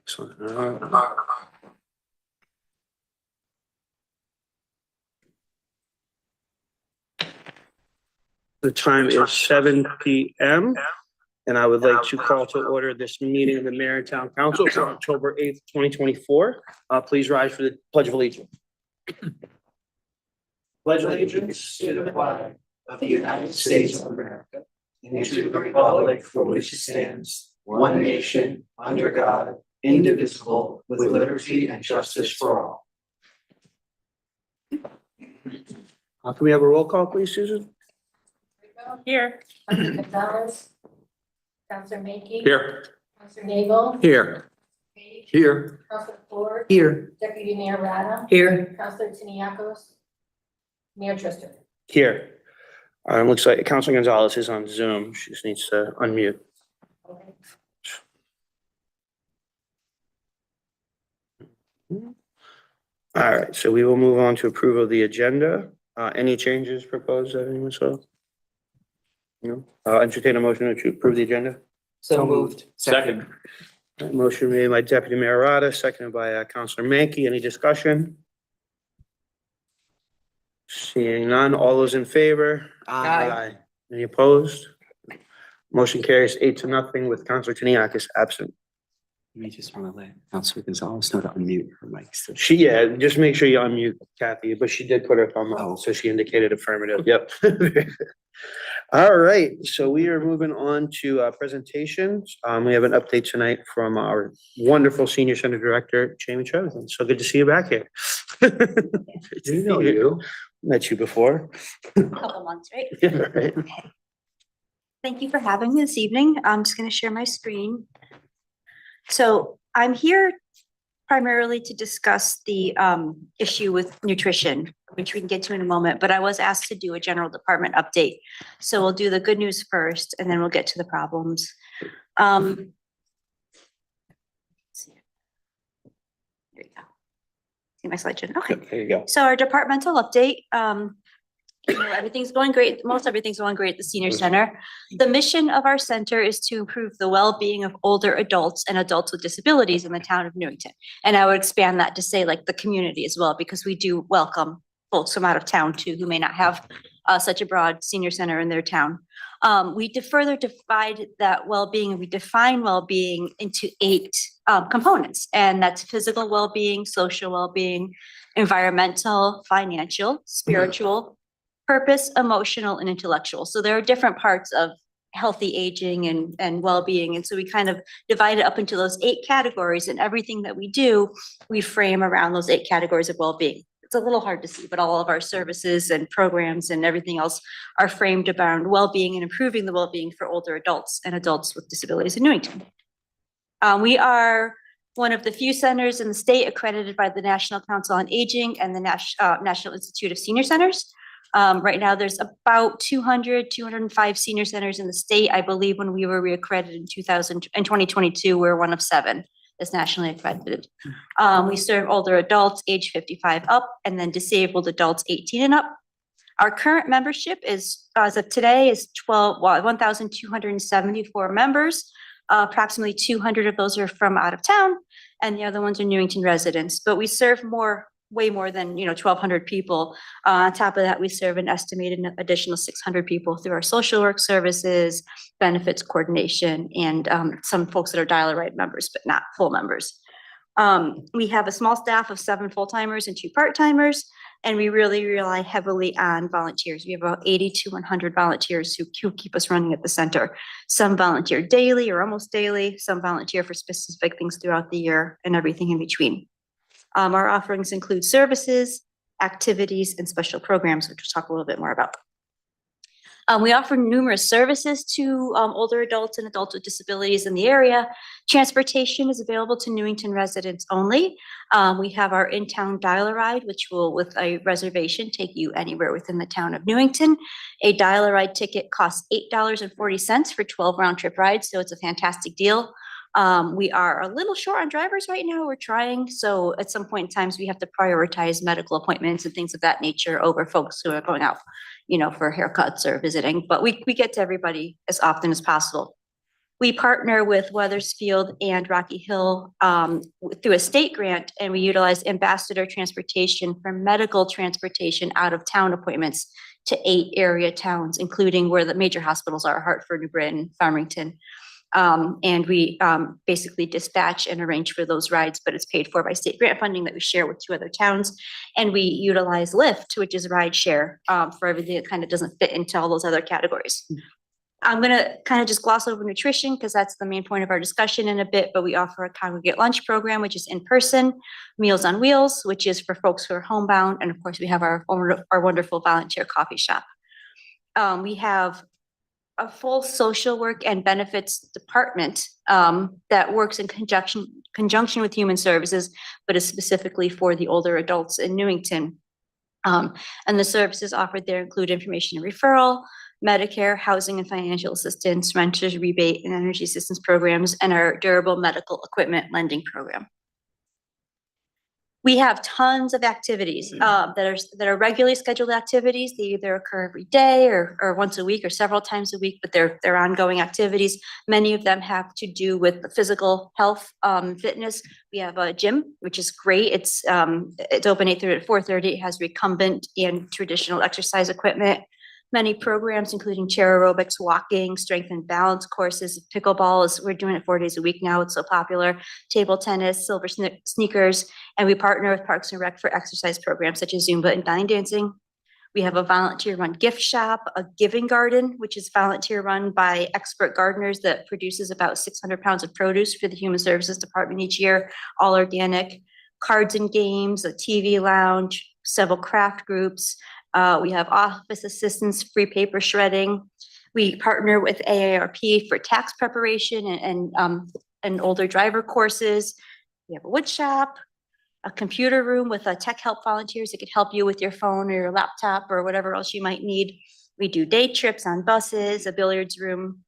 Excellent. The time is 7 p.m. and I would like to call to order this meeting of the Mayor and Town Council for October 8th, 2024. Please rise for the Pledge of Allegiance. Pledge allegiance to the flag of the United States of America and to the republic for which it stands, one nation, under God, indivisible, with liberty and justice for all. Can we have a roll call, please, Susan? Here. Councilor Gonzalez. Councilor Mankey. Here. Councilor Nagel. Here. Page. Here. Councilor Ford. Here. Deputy Mayor Rada. Here. Councilor Tiniakos. Mayor Trister. Here. Looks like Councilor Gonzalez is on Zoom. She just needs to unmute. Okay. All right, so we will move on to approval of the agenda. Any changes proposed that anyone saw? No. Entertain a motion to approve the agenda. So moved. Second. Motion made by Deputy Mayor Rada, seconded by Councilor Mankey. Any discussion? Seeing none, all those in favor? Aye. Any opposed? Motion carries 8-0 with Councilor Tiniakis absent. We just want to let Councilor Gonzalez know to unmute her mic. So Yeah, just make sure you unmute Kathy, but she did put her thumb up, so she indicated affirmative. Yep. All right, so we are moving on to presentations. We have an update tonight from our wonderful Senior Center Director, Jamie Trevathan. So good to see you back here. You know you. Met you before. Couple months, right? Yeah, right. Okay. Thank you for having me this evening. I'm just going to share my screen. So I'm here primarily to discuss the issue with nutrition, which we can get to in a moment, but I was asked to do a general department update. So we'll do the good news first, and then we'll get to the problems. Here we go. See my slide, Jen? Okay. There you go. So our departmental update, everything's going great. Most everything's going great at the senior center. The mission of our center is to improve the well-being of older adults and adults with disabilities in the town of Newington. And I would expand that to say like the community as well, because we do welcome folks from out of town too, who may not have such a broad senior center in their town. We further divide that well-being, we define well-being into 8 components, and that's physical well-being, social well-being, environmental, financial, spiritual, purpose, emotional, and intellectual. So there are different parts of healthy aging and well-being. And so we kind of divide it up into those 8 categories, and everything that we do, we frame around those 8 categories of well-being. It's a little hard to see, but all of our services and programs and everything else are framed around well-being and improving the well-being for older adults and adults with disabilities in Newington. We are one of the few centers in the state accredited by the National Council on Aging and the National Institute of Senior Centers. Right now, there's about 205 senior centers in the state. I believe when we were reaccredited in 2022, we're one of 7 that's nationally accredited. We serve older adults age 55 up, and then disabled adults 18 and up. Our current membership is, as of today, is 1,274 members. Approximately 200 of those are from out of town, and the other ones are Newington residents. But we serve way more than 1,200 people. On top of that, we serve an estimated additional 600 people through our social work services, benefits coordination, and some folks that are dial-a-ride members, but not full members. We have a small staff of 7 full-timers and 2 part-timers, and we really rely heavily on volunteers. We have about 80 to 100 volunteers who keep us running at the center. Some volunteer daily or almost daily, some volunteer for specific things throughout the year, and everything in between. Our offerings include services, activities, and special programs, which we'll talk a little bit more about. We offer numerous services to older adults and adults with disabilities in the area. Transportation is available to Newington residents only. We have our in-town dial-a-ride, which will, with a reservation, take you anywhere within the town of Newington. A dial-a-ride ticket costs $8.40 for 12 round-trip rides, so it's a fantastic deal. We are a little short on drivers right now. We're trying. So at some point in times, we have to prioritize medical appointments and things of that nature over folks who are going out, for haircuts or visiting. But we get to everybody as often as possible. We partner with Weathersfield and Rocky Hill through a state grant, and we utilize ambassador transportation for medical transportation out of town appointments to 8 area towns, including where the major hospitals are, Hartford, New Britain, Farmington. And we basically dispatch and arrange for those rides, but it's paid for by state grant funding that we share with 2 other towns. And we utilize Lyft, which is ride share for everything that kind of doesn't fit into all those other categories. I'm going to kind of just gloss over nutrition because that's the main point of our discussion in a bit, but we offer a congregate lunch program, which is in person, Meals on Wheels, which is for folks who are homebound. And of course, we have our wonderful volunteer coffee shop. We have a full social work and benefits department that works in conjunction with human services, but is specifically for the older adults in Newington. And the services offered there include information and referral, Medicare, housing and financial assistance, renters rebate and energy assistance programs, and our durable medical equipment lending program. We have tons of activities that are regularly scheduled activities. They either occur every day or once a week or several times a week, but they're ongoing activities. Many of them have to do with the physical health, fitness. We have a gym, which is great. It's open 8:30 to 4:30. It has recumbent and traditional exercise equipment. Many programs, including chair aerobics, walking, strength and balance courses, pickleball we're doing it 4 days a week now. It's so popular. Table tennis, silver sneakers, and we partner with Parks and Rec for exercise programs such as Zumba and line dancing. We have a volunteer-run gift shop, a giving garden, which is volunteer-run by expert gardeners that produces about 600 pounds of produce for the Human Services Department each year, all organic. Cards and games, a TV lounge, several craft groups. We have office assistants, free paper shredding. We partner with AARP for tax preparation and older driver courses. We have a wood shop, a computer room with tech help volunteers that could help you with your phone or your laptop or whatever else you might need. We do day trips on buses, a billiards room.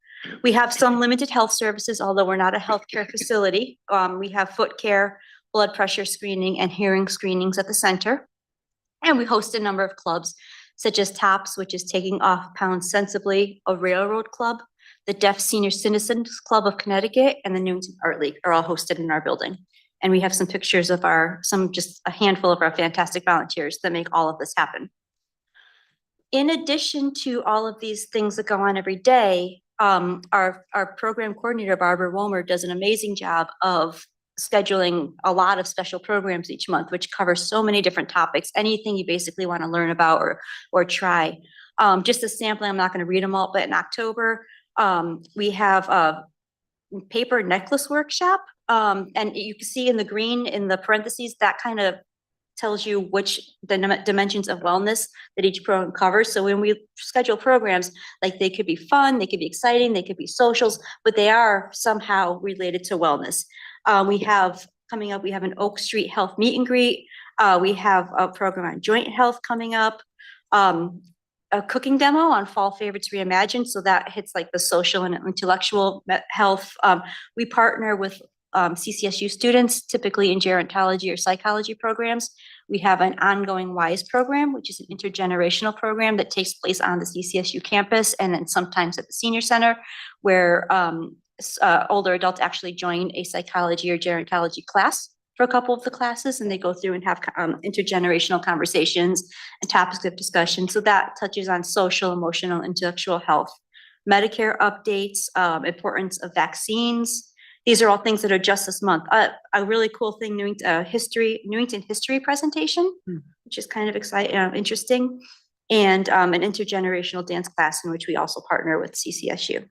We have some limited health services, although we're not a healthcare facility. We have foot care, blood pressure screening, and hearing screenings at the center. And we host a number of clubs, such as TOPS, which is Taking Off Pounds Sensibly, a railroad club, the Deaf Senior Citizens Club of Connecticut, and the Newington Art League are all hosted in our building. And we have some pictures of just a handful of our fantastic volunteers that make all of this happen. In addition to all of these things that go on every day, our program coordinator, Barbara Womer, does an amazing job of scheduling a lot of special programs each month, which covers so many different topics, anything you basically want to learn about or try. Just a sampling, I'm not going to read them all, but in October, we have a paper necklace workshop. And you can see in the green in the parentheses, that kind of tells you which the dimensions of wellness that each program covers. So when we schedule programs, like they could be fun, they could be exciting, they could be socials, but they are somehow related to wellness. We have coming up, we have an Oak Street Health Meet and Greet. We have a program on joint health coming up. A cooking demo on Fall Favorites Reimagined. So that hits like the social and intellectual health. We partner with CCSU students, typically in gerontology or psychology programs. We have an ongoing WISE program, which is an intergenerational program that takes place on the CCSU campus and then sometimes at the senior center, where older adults actually join a psychology or gerontology class for a couple of the classes, and they go through and have intergenerational conversations and topics of discussion. So that touches on social, emotional, intellectual health. Medicare updates, importance of vaccines. These are all things that are just this month. A really cool thing, Newington history presentation, which is kind of exciting, interesting, and an intergenerational dance class in which we also partner with CCSU.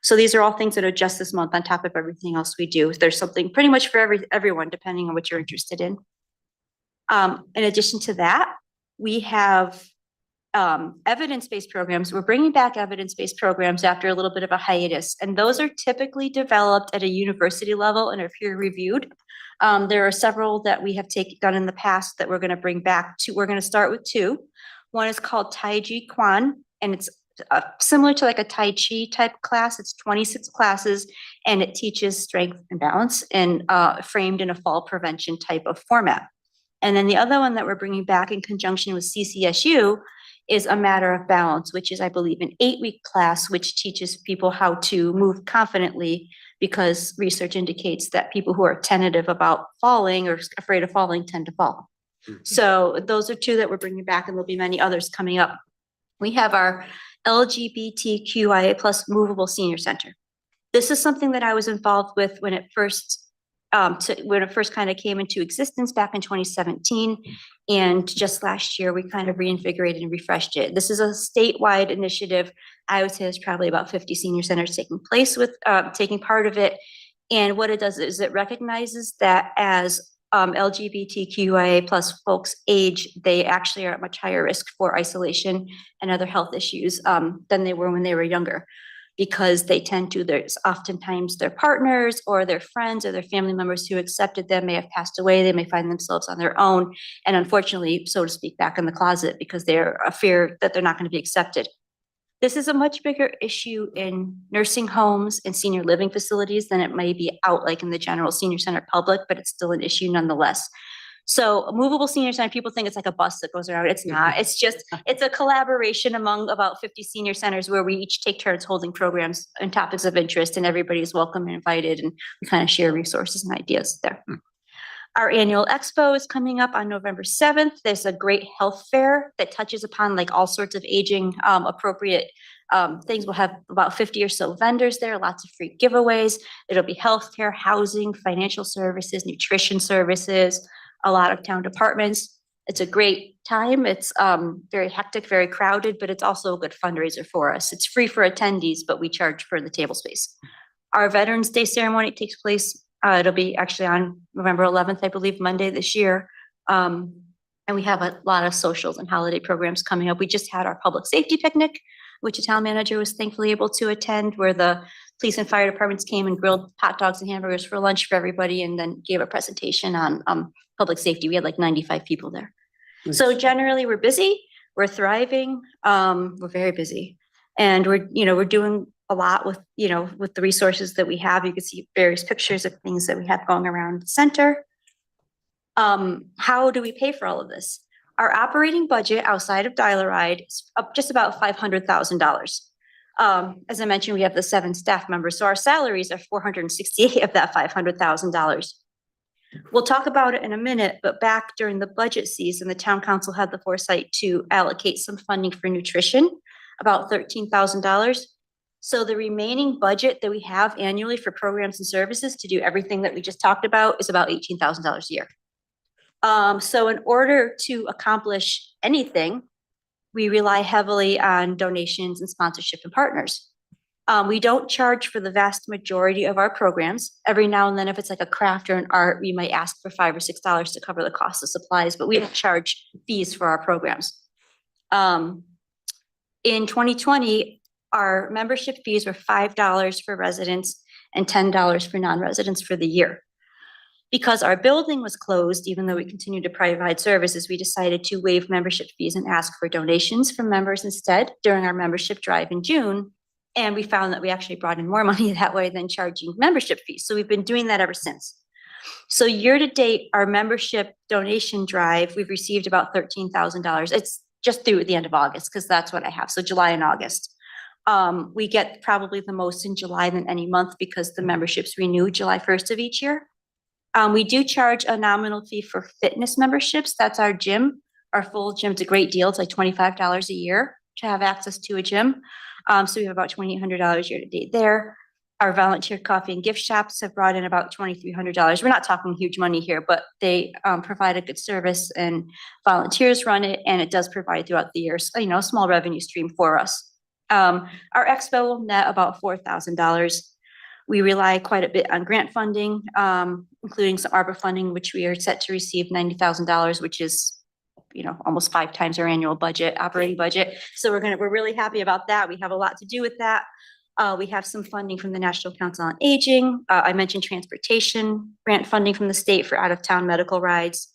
So these are all things that are just this month on top of everything else we do. There's something pretty much for everyone, depending on what you're interested in. In addition to that, we have evidence-based programs. We're bringing back evidence-based programs after a little bit of a hiatus, and those are typically developed at a university level and are peer-reviewed. There are several that we have done in the past that we're going to bring back. We're going to start with 2. One is called Tai Chi Quan, and it's similar to like a Tai Chi type class. It's 26 classes, and it teaches strength and balance and framed in a fall prevention type of format. And then the other one that we're bringing back in conjunction with CCSU is a matter of balance, which is, I believe, an 8-week class, which teaches people how to move confidently, because research indicates that people who are tentative about falling or afraid of falling tend to fall. So those are two that we're bringing back, and there'll be many others coming up. We have our LGBTQIA plus movable senior center. This is something that I was involved with when it first kind of came into existence back in 2017. And just last year, we kind of reinvigorated and refreshed it. This is a statewide initiative. I would say there's probably about 50 senior centers taking part of it. And what it does is it recognizes that as LGBTQIA plus folks age, they actually are at much higher risk for isolation and other health issues than they were when they were younger, because they tend to, there's oftentimes their partners or their friends or their family members who accepted them may have passed away. They may find themselves on their own, and unfortunately, so to speak, back in the closet because they're a fear that they're not going to be accepted. This is a much bigger issue in nursing homes and senior living facilities than it may be out like in the general senior center public, but it's still an issue nonetheless. So a movable senior center, people think it's like a bus that goes around. It's not. It's just, it's a collaboration among about 50 senior centers where we each take turns holding programs and topics of interest, and everybody is welcome and invited, and we kind of share resources and ideas there. Our annual expo is coming up on November 7th. There's a great health fair that touches upon like all sorts of aging appropriate things. We'll have about 50 or so vendors there, lots of free giveaways. It'll be healthcare, housing, financial services, nutrition services, a lot of town departments. It's a great time. It's very hectic, very crowded, but it's also a good fundraiser for us. It's free for attendees, but we charge for the table space. Our Veterans Day ceremony takes place. It'll be actually on November 11th, I believe, Monday this year. And we have a lot of socials and holiday programs coming up. We just had our public safety picnic, which a town manager was thankfully able to attend, where the police and fire departments came and grilled hot dogs and hamburgers for lunch for everybody, and then gave a presentation on public safety. We had like 95 people there. So generally we're busy, we're thriving, we're very busy. And we're doing a lot with the resources that we have. You can see various pictures of things that we have going around the center. How do we pay for all of this? Our operating budget outside of dial-a-ride is up just about $500,000. As I mentioned, we have the 7 staff members, so our salaries are $468 of that $500,000. We'll talk about it in a minute, but back during the budget season, the town council had the foresight to allocate some funding for nutrition, about $13,000. So the remaining budget that we have annually for programs and services to do everything that we just talked about is about $18,000 a year. So in order to accomplish anything, we rely heavily on donations and sponsorship and partners. We don't charge for the vast majority of our programs. Every now and then, if it's like a craft or an art, we might ask for $5 or $6 to cover the cost of supplies, but we don't charge fees for our programs. In 2020, our membership fees were $5 for residents and $10 for non-residents for the year. Because our building was closed, even though we continued to provide services, we decided to waive membership fees and ask for donations from members instead during our membership drive in June. And we found that we actually brought in more money that way than charging membership fees. So we've been doing that ever since. So year to date, our membership donation drive, we've received about $13,000. It's just through the end of August, because that's what I have. So July and August. We get probably the most in July than any month because the memberships renew July 1st of each year. We do charge a nominal fee for fitness memberships. That's our gym. Our full gym's a great deal. It's like $25 a year to have access to a gym. So we have about $2,800 year to date there. Our volunteer coffee and gift shops have brought in about $2,300. We're not talking huge money here, but they provide a good service, and volunteers run it, and it does provide throughout the year, a small revenue stream for us. Our expo will net about $4,000. We rely quite a bit on grant funding, including some ARPA funding, which we are set to receive $90,000, which is almost 5 times our annual operating budget. So we're really happy about that. We have a lot to do with that. We have some funding from the National Council on Aging. I mentioned transportation, grant funding from the state for out-of-town medical rides.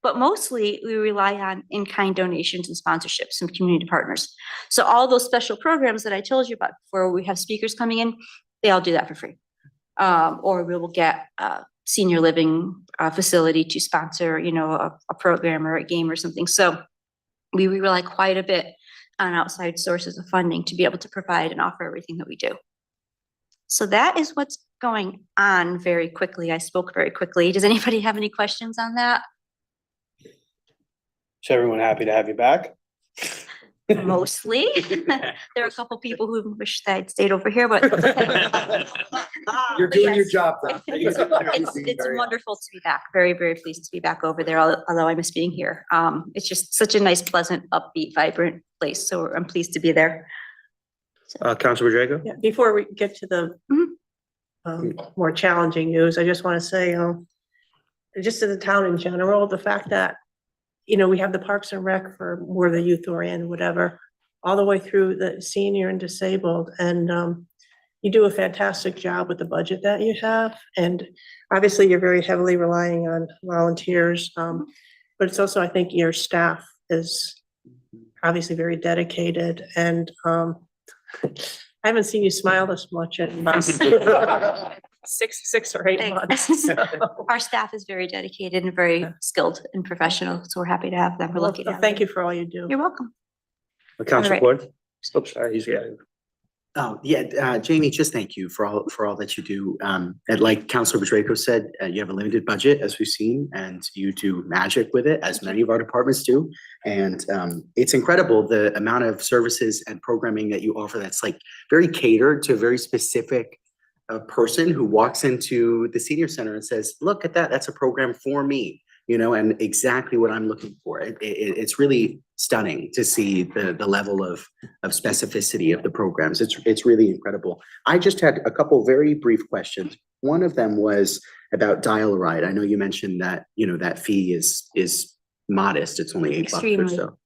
But mostly we rely on in-kind donations and sponsorships from community partners. So all those special programs that I told you about before, we have speakers coming in, they all do that for free. Or we will get a senior living facility to sponsor, a program or a game or something. So we rely quite a bit on outside sources of funding to be able to provide and offer everything that we do. So that is what's going on very quickly. I spoke very quickly. Does anybody have any questions on that? Is everyone happy to have you back? Mostly. There are a couple people who wish that I'd stayed over here, but You're doing your job, Tom. it's wonderful to be back. Very, very pleased to be back over there, although I miss being here. It's just such a nice, pleasant, upbeat, vibrant place. So I'm pleased to be there. Councilor Drago? Yeah, before we get to the more challenging news, I just want to say, just to the town in general, the fact that, we have the Parks and Rec for more the youth oriented, whatever, all the way through the senior and disabled. And you do a fantastic job with the budget that you have. And obviously you're very heavily relying on volunteers. But it's also, I think your staff is obviously very dedicated, and I haven't seen you smile this much in six or eight months. So. Our staff is very dedicated and very skilled and professional, so we're happy to have them. We're lucky to have Thank them. you for all you do. You're welcome. Councilor All Floyd? Oh, sorry, he's got it. Oh, yeah, Jamie, just thank you for all that you do. And like Councilor Bedrejko said, you have a limited budget, as we've seen, and you do magic with it, as many of our departments do. And it's incredible the amount of services and programming that you offer that's like very catered to a very specific person who walks into the senior center and says, look at that, that's a program for me, and exactly what I'm looking for. It's really stunning to see the level of specificity of the programs. It's really incredible. I just had a couple very brief questions. One of them was about dial-a-ride. I know you mentioned that, that fee is modest. It's only $8 or Extremely. so.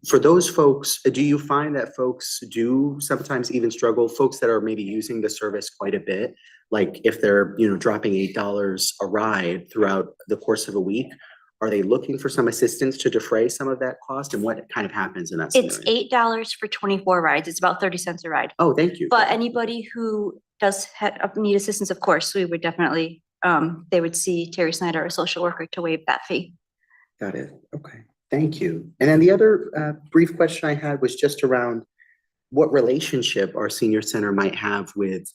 For those folks, do you find that folks do sometimes even struggle, folks that are maybe using the service quite a bit, like if they're, dropping $8 a ride throughout the course of a week, are they looking for some assistance to defray some of that cost, and what kind of happens in that scenario? It's $8 for 24 rides. It's about 30 cents a ride. Oh, thank you. But anybody who does need assistance, of course, we would definitely, they would see Terry Snyder, a social worker, to waive that fee. Got it. Okay. Thank you. And then the other brief question I had was just around what relationship our senior center might have with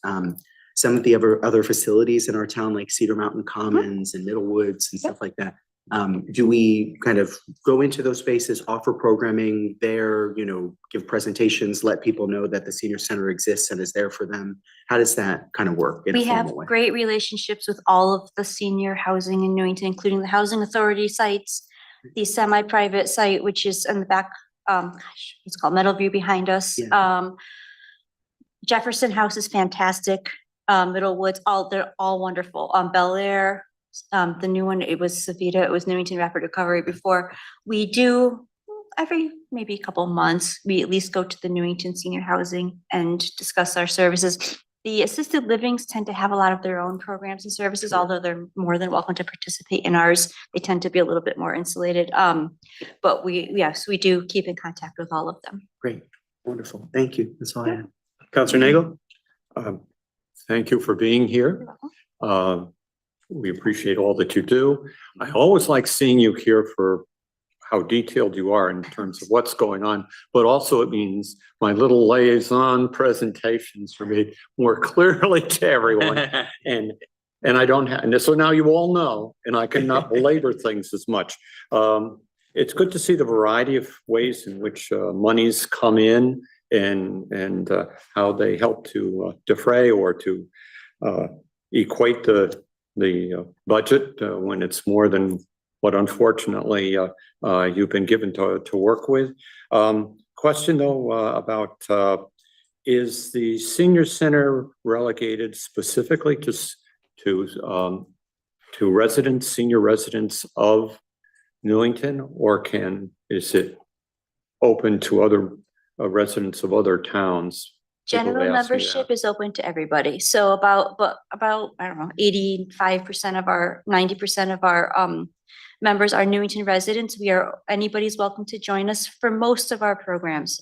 some of the other facilities in our town, like Cedar Mountain Commons and Middle Woods and stuff like that. Do we kind of go into those spaces, offer programming there, give presentations, let people know that the senior center exists and is there for them? How does that kind of work in a We have formal way? great relationships with all of the senior housing in Newington, including the housing authority sites, the semi-private site, which is in the back, it's called Meadowview behind us. Yeah. Jefferson House is fantastic. Middle Woods, they're all wonderful. Bel Air, the new one, it was Savita, it was Newington Rapid Recovery before. We do every maybe a couple months, we at least go to the Newington Senior Housing and discuss our services. The assisted livings tend to have a lot of their own programs and services, although they're more than welcome to participate in ours. They tend to be a little bit more insulated. But yes, we do keep in contact with all of them. Great. Wonderful. Thank you. That's all I had. Councilor Nagel? Thank you for being here. We appreciate all that you do. I always like seeing you here for how detailed you are in terms of what's going on, but also it means my little liaison presentations are made more clearly to everyone. And I don't have, and so now you all know, and I cannot belabor things as much. It's good to see the variety of ways in which monies come in and how they help to defray or to equate the budget when it's more than what unfortunately you've been given to work with. Question though about is the senior center relegated specifically to residents, senior residents of Newington, or is it open to other residents of other towns? People General ask me membership that. is open to everybody. So about, I don't know, 85% of our, 90% of our members are Newington residents. Anybody's welcome to join us for most of our programs.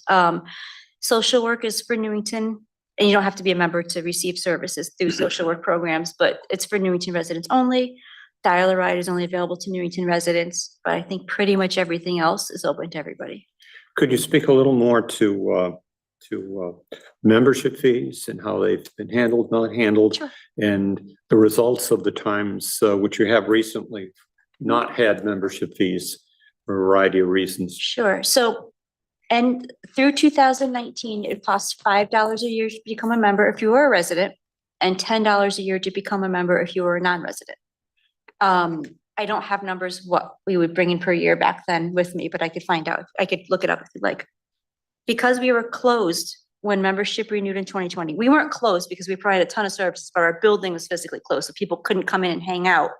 Social work is for Newington, and you don't have to be a member to receive services through social work programs, but it's for Newington residents only. Dial-a-ride is only available to Newington residents, but I think pretty much everything else is open to everybody. Could you speak a little more to membership fees and how they've been handled, not handled? Sure. And the results of the times, which you have recently not had membership fees for a variety of reasons? Sure. So, and through 2019, it costs $5 a year to become a member if you were a resident and $10 a year to become a member if you were a non-resident. I don't have numbers what we would bring in per year back then with me, but I could find out. I could look it up if you'd like. Because we were closed when membership renewed in 2020, we weren't closed because we provided a ton of services, but our building was physically closed, so people couldn't come in and hang out.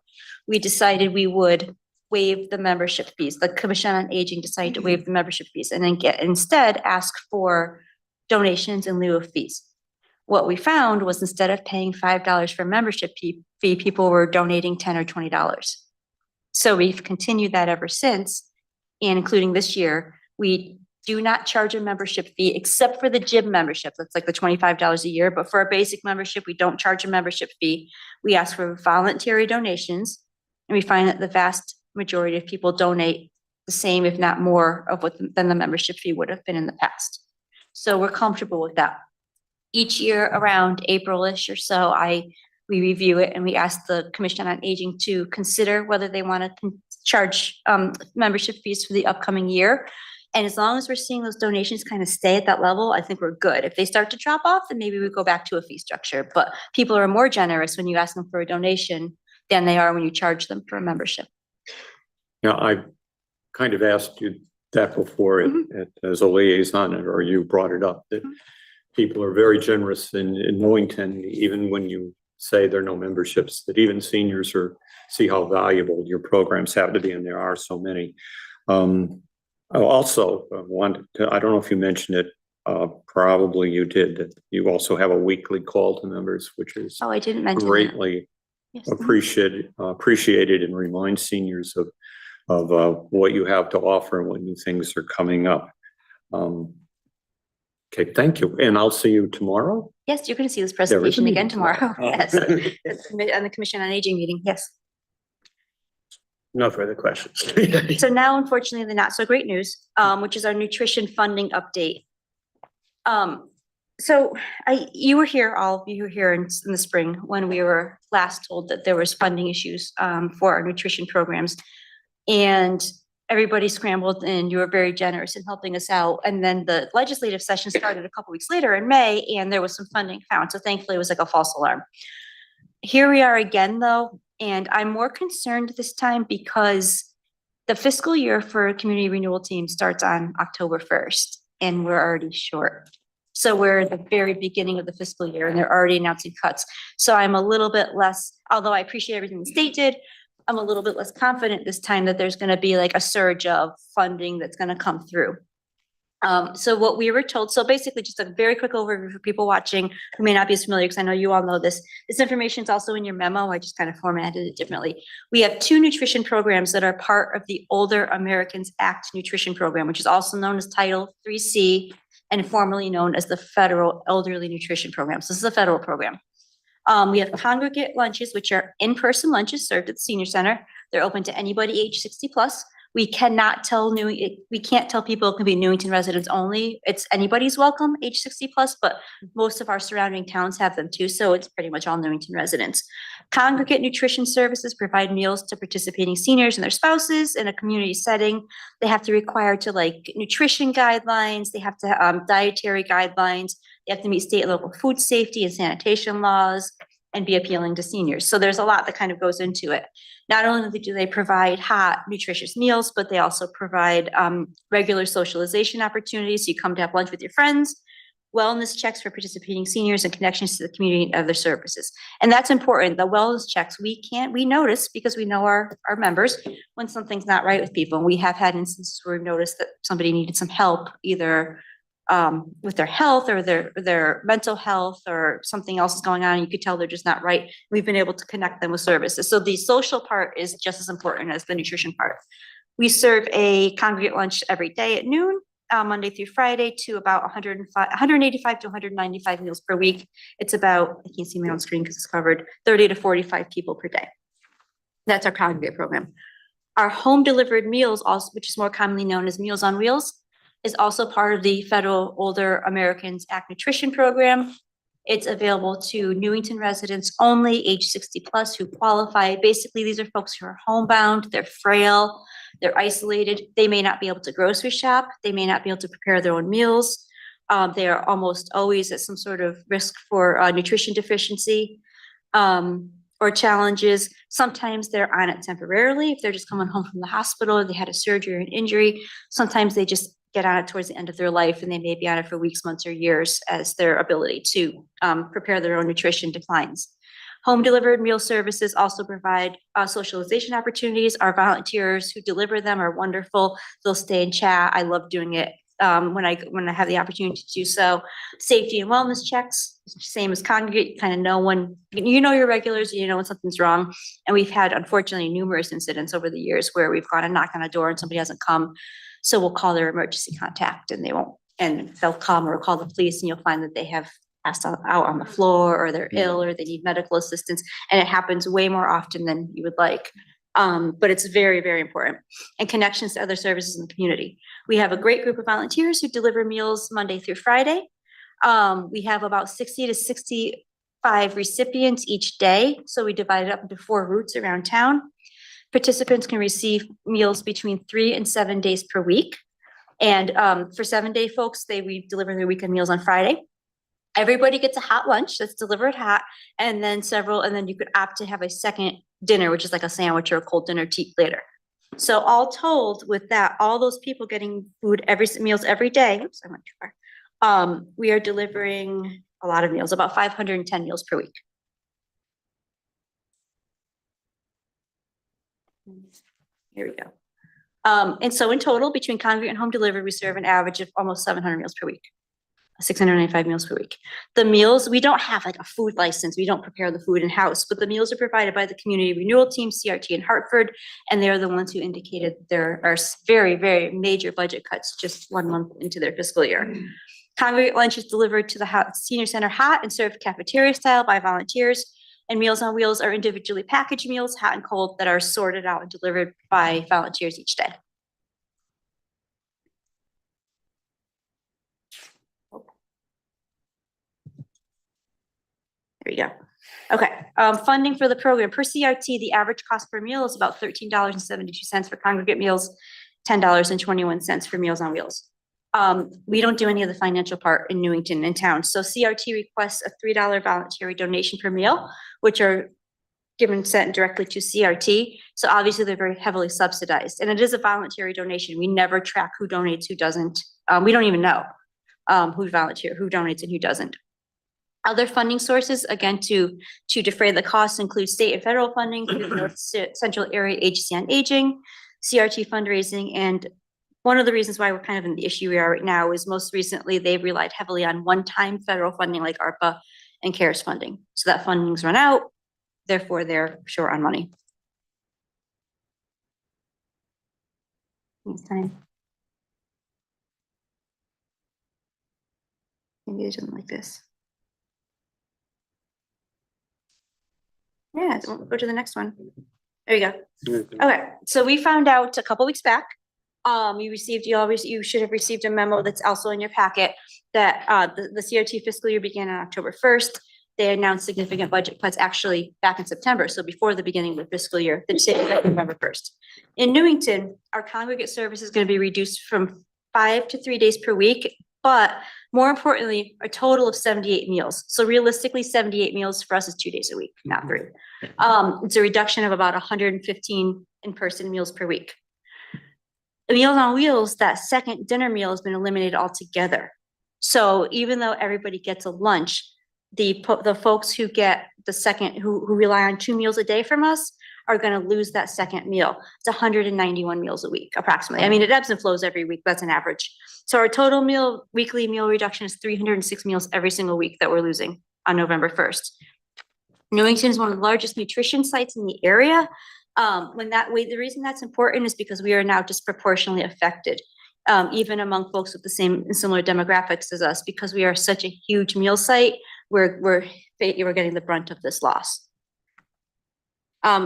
We decided we would waive the membership fees. The Commission on Aging decided to waive the membership fees and then instead ask for donations in lieu of fees. What we found was instead of paying $5 for membership fee, people were donating $10 or $20. So we've continued that ever since, and including this year, we do not charge a membership fee except for the gym membership. That's like the $25 a year. But for our basic membership, we don't charge a membership fee. We ask for voluntary donations, and we find that the vast majority of people donate the same, if not more, of what than the membership fee would have been in the past. So we're comfortable with that. Each year around April-ish or so, we review it and we ask the Commission on Aging to consider whether they want to charge membership fees for the upcoming year. And as long as we're seeing those donations kind of stay at that level, I think we're good. If they start to drop off, then maybe we go back to a fee structure. But people are more generous when you ask them for a donation than they are when you charge them for a membership. Yeah, I kind of asked you that before as a liaison, or you brought it up, that people are very generous in Newington, even when you say there are no memberships, that even seniors see how valuable your programs have to be, and there are so many. I also wanted to, I don't know if you mentioned it, probably you did, that you also have a weekly call to members, which is Oh, I didn't mention that. greatly Yes. appreciated and reminds seniors of what you have to offer and what new things are coming up. Okay, thank you. And I'll see you tomorrow. Yes, you're going to see this There is a presentation meeting again tomorrow. tomorrow. Yes, on the Commission on Aging meeting. Yes. No further questions. So now, unfortunately, the not so great news, which is our nutrition funding update. So you were here, all of you were here in the spring when we were last told that there was funding issues for our nutrition programs. And everybody scrambled and you were very generous in helping us out. And then the legislative session started a couple weeks later in May, and there was some funding found. So thankfully it was like a false alarm. Here we are again though, and I'm more concerned this time because the fiscal year for community renewal team starts on October 1st and we're already short. So we're at the very beginning of the fiscal year and they're already announcing cuts. So I'm a little bit less, although I appreciate everything the state did, I'm a little bit less confident this time that there's going to be like a surge of funding that's going to come through. So what we were told, so basically just a very quick overview for people watching who may not be as familiar, because I know you all know this. This information is also in your memo. I just kind of formatted it differently. We have 2 nutrition programs that are part of the Older Americans Act nutrition program, which is also known as Title 3C and formerly known as the Federal Elderly Nutrition Program. So this is a federal program. We have congregate lunches, which are in-person lunches served at the senior center. They're open to anybody age 60 plus. We cannot tell we can't tell people it can be Newington residents only. It's anybody's welcome, age 60 plus, but most of our surrounding towns have them too. So it's pretty much all Newington residents. Congregate nutrition services provide meals to participating seniors and their spouses in a community setting. They have to require to like nutrition guidelines. They have to dietary guidelines. They have to meet state and local food safety and sanitation laws and be appealing to seniors. So there's a lot that kind of goes into it. Not only do they provide hot, nutritious meals, but they also provide regular socialization opportunities. You come to have lunch with your friends, wellness checks for participating seniors, and connections to the community and other services. And that's important. The wellness checks, we notice because we know our members when something's not right with people. And we have had instances where we've noticed that somebody needed some help, either with their health or their mental health or something else is going on. You could tell they're just not right. We've been able to connect them with services. So the social part is just as important as the nutrition part. We serve a congregate lunch every day at noon, Monday through Friday, to about 185 to 195 meals per week. It's about, I can't see my own screen because it's covered, 30 to 45 people per day. That's our congregate program. Our home delivered meals, also, which is more commonly known as Meals on Wheels, is also part of the Federal Older Americans Act Nutrition Program. It's available to Newington residents only, age 60 plus, who qualify. Basically, these are folks who are homebound, they're frail, they're isolated. They may not be able to grocery shop. They may not be able to prepare their own meals. They are almost always at some sort of risk for nutrition deficiency or challenges. Sometimes they're on it temporarily if they're just coming home from the hospital or they had a surgery or an injury. Sometimes they just get on it towards the end of their life and they may be on it for weeks, months, or years as their ability to prepare their own nutrition declines. Home delivered meal services also provide socialization opportunities. Our volunteers who deliver them are wonderful. They'll stay and chat. I love doing it when I have the opportunity to do so. Safety and wellness checks, same as congregate, you kind of know when, you know your regulars, you know when something's wrong. And we've had, unfortunately, numerous incidents over the years where we've gone and knocked on a door and somebody hasn't come. So we'll call their emergency contact and they'll come or call the police, and you'll find that they have passed out on the floor or they're ill or they need medical assistance. And it happens way more often than you would like. But it's very, very important. And connections to other services in the community. We have a great group of volunteers who deliver meals Monday through Friday. We have about 60 to 65 recipients each day. So we divide it up into 4 routes around town. Participants can receive meals between 3 and 7 days per week. And for 7-day folks, we deliver their weekend meals on Friday. Everybody gets a hot lunch that's delivered hot, and then you could opt to have a second dinner, which is like a sandwich or a cold dinner to eat later. So all told, with that, all those people getting meals every day, oops, I went too far. We are delivering a lot of meals, about 510 meals per week. Here we go. And so in total, between congregate and home delivery, we serve an average of almost 700 meals per week, 695 meals per week. The meals, we don't have like a food license. We don't prepare the food in-house, but the meals are provided by the Community Renewal Team, CRT in Hartford, and they're the ones who indicated there are very, very major budget cuts just 1 month into their fiscal year. Congregate lunch is delivered to the senior center hot and served cafeteria style by volunteers. And Meals on Wheels are individually packaged meals, hot and cold, that are sorted out and delivered by volunteers each day. There you go. Okay, funding for the program. Per CRT, the average cost per meal is about $13.72 for congregate meals, $10.21 for Meals on Wheels. We don't do any of the financial part in Newington in town. So CRT requests a $3 voluntary donation per meal, which are sent directly to CRT. So obviously they're very heavily subsidized, and it is a voluntary donation. We never track who donates, who doesn't. We don't even know who donates and who doesn't. Other funding sources, again, to defray the costs, include state and federal funding through the North Central Area Agency on Aging, CRT fundraising, and one of the reasons why we're kind of in the issue we are right now is most recently they've relied heavily on one-time federal funding like ARPA and CARES funding. So that funding's run out, therefore they're short on money. Next time. Maybe it doesn't like this. Yeah, so we'll go to the next one. There you go. Okay, so we found out a couple weeks back. You should have received a memo that's also in your packet that the CRT fiscal year began on October 1st. They announced significant budget cuts actually back in September, so before the beginning of the fiscal year, that started November 1st. In Newington, our congregate service is going to be reduced from 5 to 3 days per week, but more importantly, a total of 78 meals. So realistically, 78 meals for us is 2 days a week, not 3. It's a reduction of about 115 in-person meals per week. The Meals on Wheels, that second dinner meal has been eliminated altogether. So even though everybody gets a lunch, the folks who get the second, who rely on 2 meals a day from us, are going to lose that second meal. It's 191 meals a week, approximately. I mean, it ebbs and flows every week. That's an average. So our total weekly meal reduction is 306 meals every single week that we're losing on November 1st. Newington is one of the largest nutrition sites in the area. The reason that's important is because we are now disproportionately affected, even among folks with the same and similar demographics as us, because we are such a huge meal site. We're getting the brunt of this loss.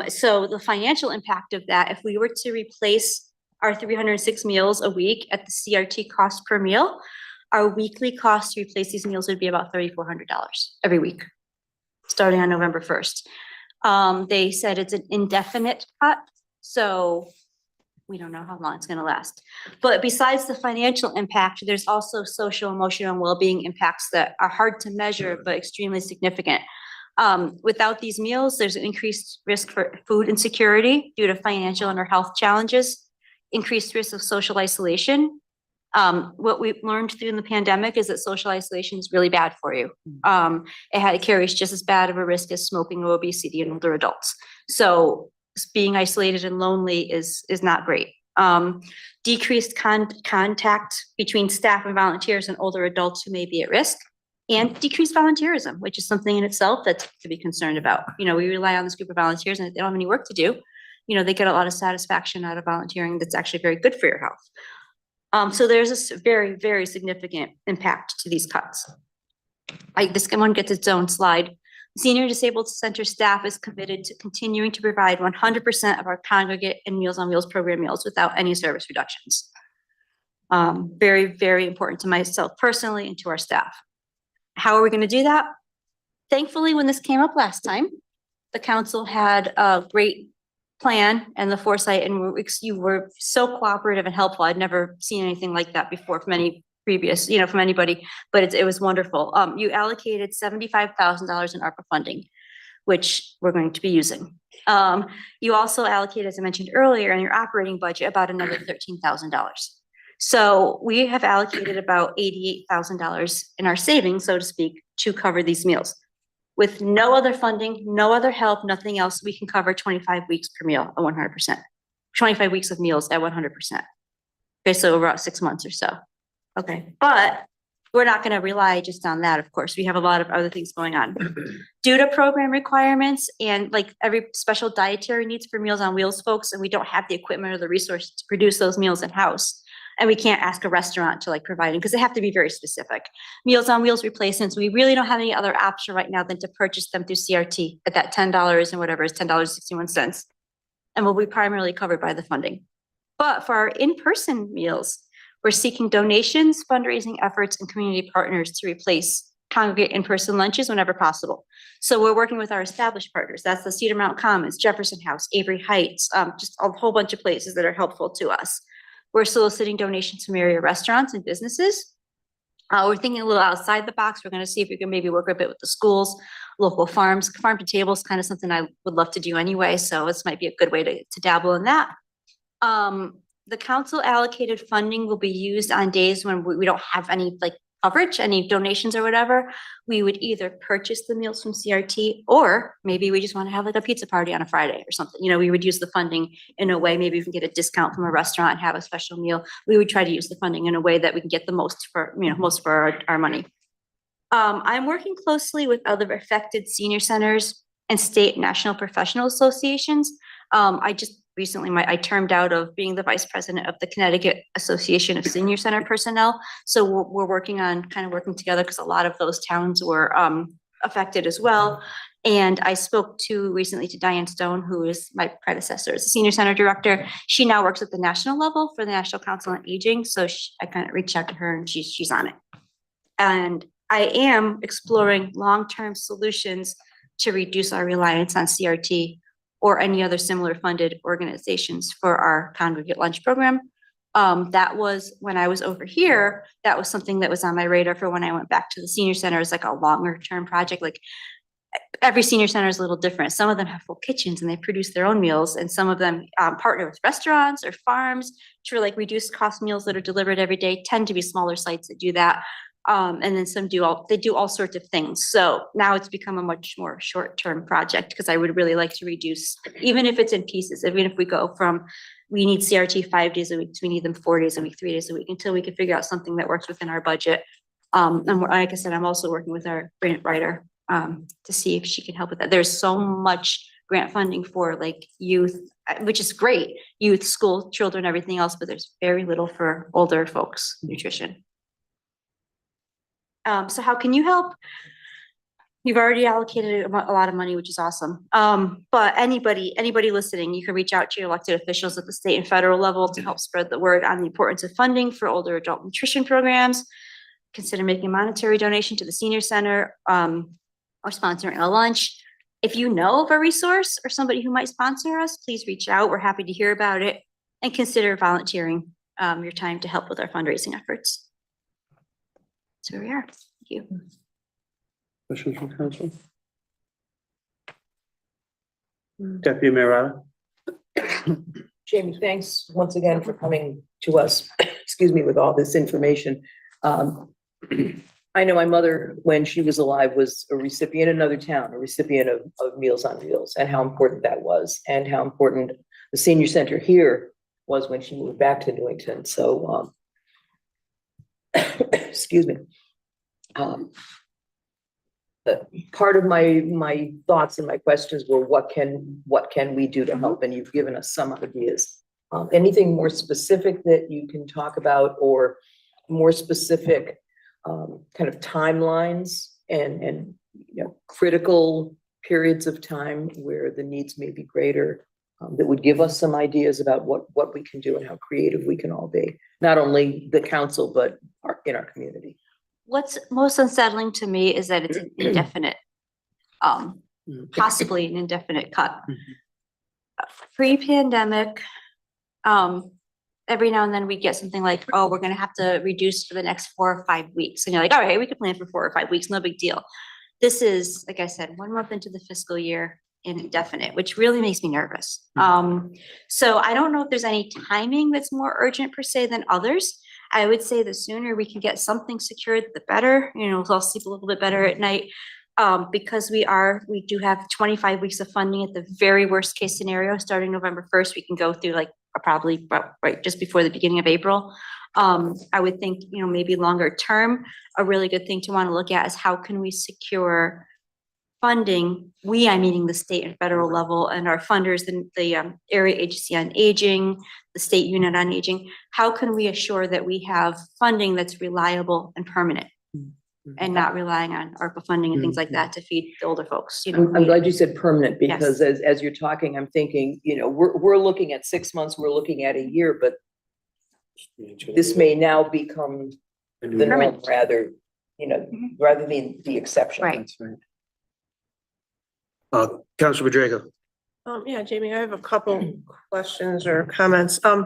So the financial impact of that, if we were to replace our 306 meals a week at the CRT cost per meal, our weekly cost to replace these meals would be about $3,400 every week, starting on November 1st. They said it's an indefinite cut, so we don't know how long it's gonna last. But besides the financial impact, there's also social, emotional, and well-being impacts that are hard to measure, but extremely significant. Without these meals, there's an increased risk for food insecurity due to financial and or health challenges, increased risk of social isolation. What we've learned through the pandemic is that social isolation is really bad for you. It carries just as bad of a risk as smoking or obesity in older adults. So being isolated and lonely is not great. Decreased contact between staff and volunteers and older adults who may be at risk, and decreased volunteerism, which is something in itself that's to be concerned about. You know, we rely on this group of volunteers, and if they don't have any work to do, you know, they get a lot of satisfaction out of volunteering that's actually very good for your health. So there's a very, very significant impact to these cuts. This one gets its own slide. Senior Disabled Center staff is committed to continuing to provide 100% of our congregate and Meals on Wheels program meals without any service reductions. Very, very important to myself personally and to our staff. How are we going to do that? Thankfully, when this came up last time, the council had a great plan and the foresight, and you were so cooperative and helpful. I'd never seen anything like that before from any previous, you know, from anybody, but it was wonderful. You allocated $75,000 in ARPA funding, which we're going to be using. You also allocated, as I mentioned earlier, in your operating budget, about another $13,000. So we have allocated about $88,000 in our savings, so to speak, to cover these meals. With no other funding, no other help, nothing else, we can cover 25 weeks per meal at 100%. 25 weeks of meals at 100%. Okay, so about 6 months or so. Okay, but we're not gonna rely just on that, of course. We have a lot of other things going on. Due to program requirements and like every special dietary needs for Meals on Wheels folks, and we don't have the equipment or the resources to produce those meals in-house. And we can't ask a restaurant to like provide them because they have to be very specific. Meals on Wheels replacements, we really don't have any other option right now than to purchase them through CRT at that $10 and whatever is $10.61. And will be primarily covered by the funding. But for our in-person meals, we're seeking donations, fundraising efforts, and community partners to replace congregate in-person lunches whenever possible. So we're working with our established partners. That's the Cedar Mount Commons, Jefferson House, Avery Heights, just a whole bunch of places that are helpful to us. We're soliciting donations from area restaurants and businesses. We're thinking a little outside the box. We're going to see if we can maybe work a bit with the schools, local farms. Farm to table is kind of something I would love to do anyway. So this might be a good way to dabble in that. The council allocated funding will be used on days when we don't have any like coverage, any donations or whatever. We would either purchase the meals from CRT, or maybe we just want to have like a pizza party on a Friday or something. You know, we would use the funding in a way, maybe we can get a discount from a restaurant and have a special meal. We would try to use the funding in a way that we can get the most for, you know, most for our money. I'm working closely with other affected senior centers and state and national professional associations. I just recently, I termed out of being the vice president of the Connecticut Association of Senior Center Personnel. So we're working on kind of working together because a lot of those towns were affected as well. And I spoke recently to Diane Stone, who is my predecessor as a senior center director. She now works at the national level for the National Council on Aging. So I kind of reached out to her and she's on it. And I am exploring long-term solutions to reduce our reliance on CRT or any other similar funded organizations for our congregate lunch program. That was when I was over here, that was something that was on my radar for when I went back to the senior center as like a longer term project. Like every senior center is a little different. Some of them have full kitchens and they produce their own meals, and some of them partner with restaurants or farms to like reduce cost meals that are delivered every day. Tend to be smaller sites that do that. And then some do all sorts of things. So now it's become a much more short-term project because I would really like to reduce, even if it's in pieces, even if we go from, we need CRT 5 days a week, to we need them 4 days a week, 3 days a week, until we can figure out something that works within our budget. And like I said, I'm also working with our grant writer to see if she can help with that. There's so much grant funding for like youth, which is great, youth, school, children, everything else, but there's very little for older folks, nutrition. So how can you help? You've already allocated a lot of money, which is awesome. But anybody listening, you can reach out to your elected officials at the state and federal level to help spread the word on the importance of funding for older adult nutrition programs. Consider making a monetary donation to the senior center, or sponsoring a lunch. If you know of a resource or somebody who might sponsor us, please reach out. We're happy to hear about it, and consider volunteering your time to help with our fundraising efforts. So here we are. Thank you. Questions from council? Deputy Mayor Rada? Jamie, thanks once again for coming to us, excuse me, with all this information. I know my mother, when she was alive, was a recipient in another town, a recipient of Meals on Wheels, and how important that was, and how important the senior center here was when she moved back to Newington. So, excuse me. Part of my thoughts and my questions were, what can we do to help? And you've given us some ideas. Anything more specific that you can talk about, or more specific kind of timelines and critical periods of time where the needs may be greater, that would give us some ideas about what we can do and how creative we can all be, not only the council, but in our community. What's most unsettling to me is that it's an indefinite, possibly an indefinite cut. Pre-pandemic, every now and then we get something like, oh, we're gonna have to reduce for the next 4 or 5 weeks. And you're like, all right, we could plan for 4 or 5 weeks, no big deal. This is, like I said, 1 month into the fiscal year and indefinite, which really makes me nervous. So I don't know if there's any timing that's more urgent per se than others. I would say the sooner we can get something secured, the better. I'll sleep a little bit better at night. Because we do have 25 weeks of funding at the very worst case scenario. Starting November 1st, we can go through probably right just before the beginning of April. I would think, maybe longer term, a really good thing to want to look at is how can we secure funding? I'm meaning the state and federal level, and our funders, the Area Agency on Aging, the State Unit on Aging. How can we assure that we have funding that's reliable and permanent, and not relying on ARPA funding and things like that to feed the older folks? I'm glad you said permanent, because as you're talking, I'm thinking, we're looking at 6 months, we're looking at a year, but this may now become the norm rather than the exception. Right. That's right. Councilor Pedrego? Yeah, Jamie, I have a couple questions or comments. I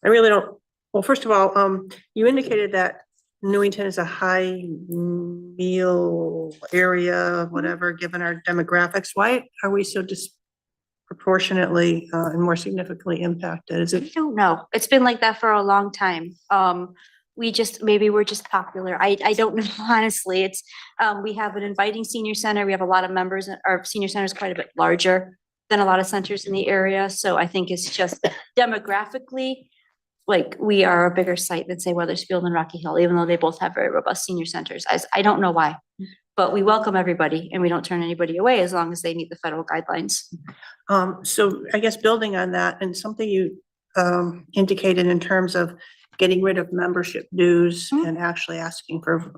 really don't, well, first of all, you indicated that Newington is a high meal area, whatever, given our demographics. Why are we so disproportionately and more significantly impacted? Is I it? don't know. It's been like that for a long time. Maybe we're just popular. I don't know, honestly. It's, we have an inviting senior center. We have a lot of members. Our senior center is quite a bit larger than a lot of centers in the area. So I think it's just demographically, we are a bigger site than, say, Weathersfield and Rocky Hill, even though they both have very robust senior centers. I don't know why, but we welcome everybody and we don't turn anybody away as long as they meet the federal guidelines. So I guess building on that, and something you indicated in terms of getting rid of membership dues and actually asking for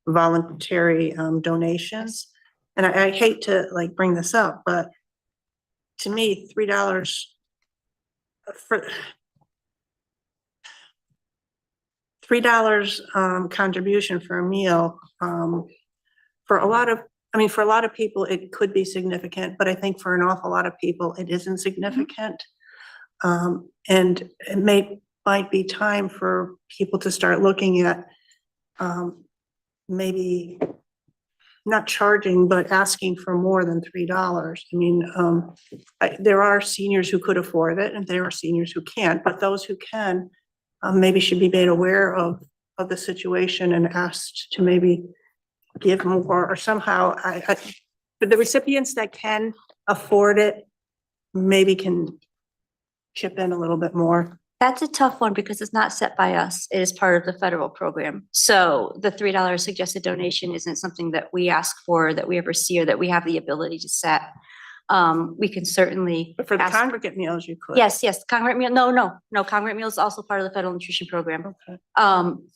voluntary donations. And I hate to bring this up, but to me, $3 for contribution for a meal, for a lot of people, it could be significant, but I think for an awful lot of people, it isn't significant. And it might be time for people to start looking at maybe not charging, but asking for more than $3. I mean, there are seniors who could afford it and there are seniors who can't, but those who can maybe should be made aware of the situation and asked to maybe give more, or somehow but the recipients that can afford it maybe can chip in a little bit more. That's a tough one because it's not set by us. It is part of the federal program. So the $3 suggested donation isn't something that we ask for, that we ever see, or that we have the ability to set. We can certainly. But for the ask- congregate meals, you could. Yes, congregate meal, no, congregate meal is also part of the federal nutrition program. Okay.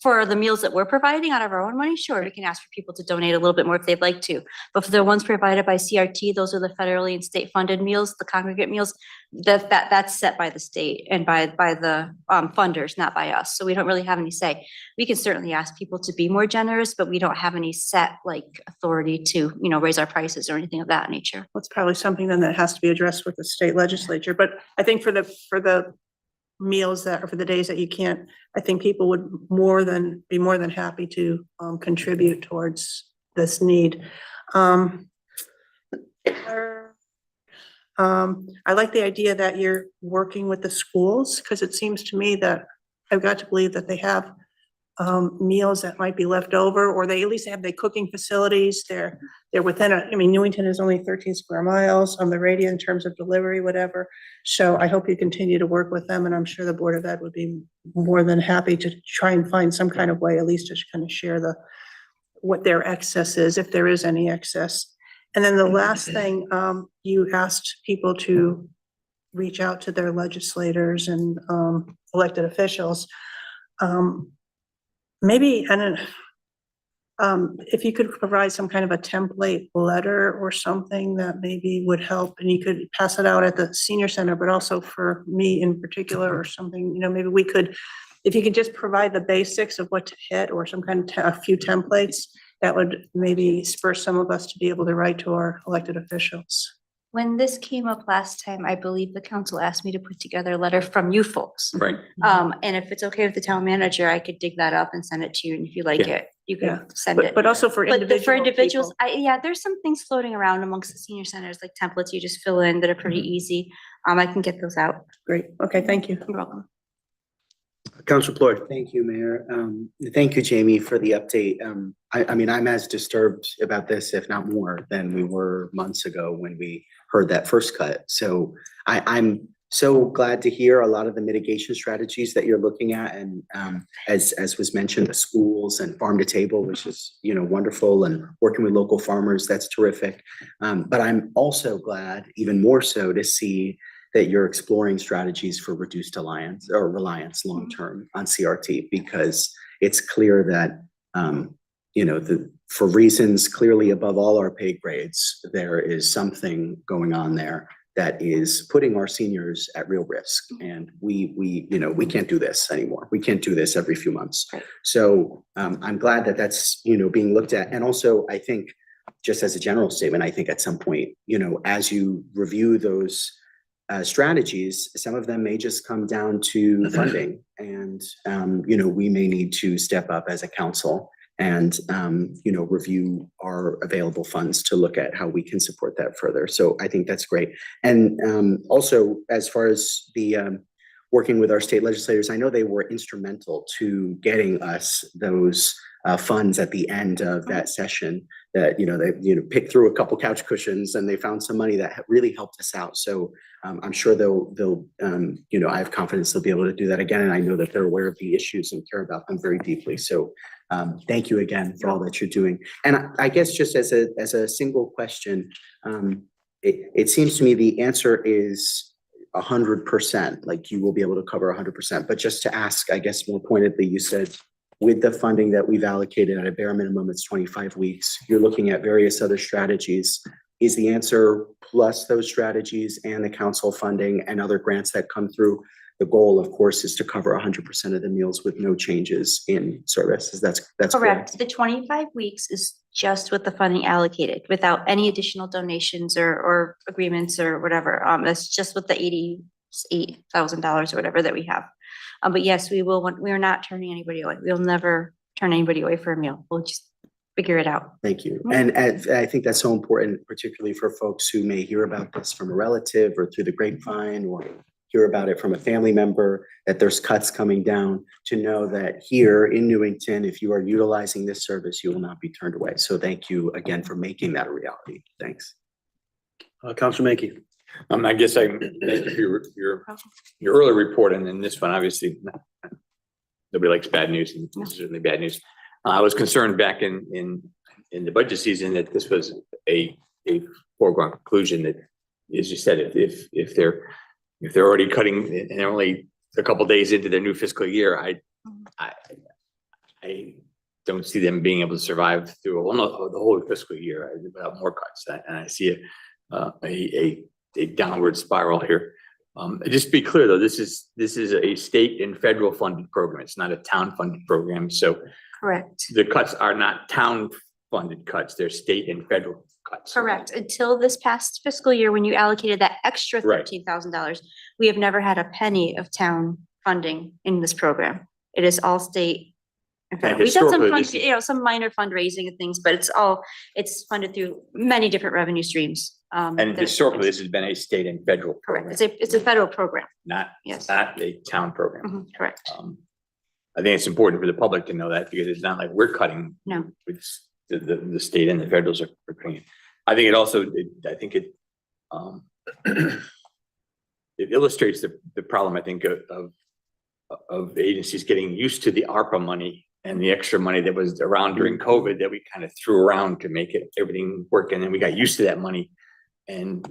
For the meals that we're providing out of our own money, sure, we can ask for people to donate a little bit more if they'd like to. But for the ones provided by CRT, those are the federally and state funded meals, the congregate meals, that's set by the state and by the funders, not by us. So we don't really have any say. We can certainly ask people to be more generous, but we don't have any set like authority to, raise our prices or anything of that nature. That's probably something then that has to be addressed with the state legislature, but I think for the meals that, or for the days that you can't, I think people would be more than happy to contribute towards this need. I like the idea that you're working with the schools, because it seems to me that I've got to believe that they have meals that might be left over, or they at least have the cooking facilities. They're within Newington is only 13 square miles on the radius in terms of delivery, whatever. So I hope you continue to work with them, and I'm sure the Board of Ed would be more than happy to try and find some kind of way, at least to kind of share what their excess is, if there is any excess. And then the last thing, you asked people to reach out to their legislators and elected officials. Maybe, and if you could provide some kind of a template letter or something that maybe would help, and you could pass it out at the senior center, but also for me in particular or something, maybe we could, if you could just provide the basics of what to hit or some kind of a few templates, that would maybe spur some of us to be able to write to our elected officials. When this came up last time, I believe the council asked me to put together a letter from you folks. Right. And if it's okay with the town manager, I could dig that up and send it to you, and if you like Yeah. it, you Yeah. can send it. But also for But for individual individuals, people. there's some things floating around amongst the senior centers, like templates you just fill in that are pretty easy. I can get those out. Great, okay, thank you. You're welcome. Council Floyd. Thank you, Mayor. Thank you, Jamie, for the update. I'm as disturbed about this, if not more, than we were months ago when we heard that first cut. So I'm so glad to hear a lot of the mitigation strategies that you're looking at. And as was mentioned, the schools and farm to table, which is, wonderful, and working with local farmers, that's terrific. But I'm also glad, even more so, to see that you're exploring strategies for reduced reliance long-term on CRT, because it's clear that, for reasons clearly above all our pay grades, there is something going on there that is putting our seniors at real risk. And we can't do this anymore. We can't do this every few months. Right. So I'm glad that that's, being looked at. And also, I think, just as a general statement, I think at some point, as you review those strategies, some of them may just come down to funding. And, we may need to step up as a council and, review our available funds to look at how we can support that further. So I think that's great. And also, as far as the working with our state legislators, I know they were instrumental to getting us those funds at the end of that session that, they, picked through a couple couch cushions and they found some money that really helped us out. So I'm sure they'll, I have confidence they'll be able to do that again. And I know that they're aware of the issues and care about them very deeply. So thank you again for all that you're doing. And I guess just as a single question, it seems to me the answer is 100%, like you will be able to cover 100%. But just to ask, I guess more pointedly, you said with the funding that we've allocated at a bare minimum, it's 25 weeks. You're looking at various other strategies. Is the answer plus those strategies and the council funding and other grants that come through? The goal, of course, is to cover 100% of the meals with no changes in services. That's correct. The 25 weeks is just with the funding allocated, without any additional donations or agreements or whatever. That's just with the $88,000 or whatever that we have. But yes, we are not turning anybody away. We'll never turn anybody away for a meal. We'll just figure it out. Thank you. And I think that's so important, particularly for folks who may hear about this from a relative or through the grapevine, or hear about it from a family member, that there's cuts coming down, to know that here in Newington, if you are utilizing this service, you will not be turned away. So thank you again for making that a reality. Thanks. Councilor Mackey. I guess thank you for your earlier report, and then this one, obviously, nobody likes bad news, and this is certainly bad news. I was concerned back in the budget season that this was a foregone conclusion that as you said, if they're already cutting and they're only a couple days into their new fiscal year, I don't see them being able to survive through the whole fiscal year without more cuts. And I see a downward spiral here. Just to be clear though, this is a state and federal funded program. It's not a town funded program. So Correct. the cuts are not town funded cuts. They're state and federal cuts. Correct. Until this past fiscal year, when you allocated that extra Right. $13,000, we have never had a penny of town funding in this program. It is all state. and federal. We've done some, historically, this some minor fundraising and things, but it's funded through many different revenue streams. And historically, this has been a state and federal program, Correct. It's a federal program. not Yes. a town program. Correct. I think it's important for the public to know that because it's not like we're cutting. No. It's the state and the federals are cutting. I think it also, it illustrates the problem, I think, of agencies getting used to the ARPA money and the extra money that was around during COVID that we kind of threw around to make everything work. And then we got used to that money. And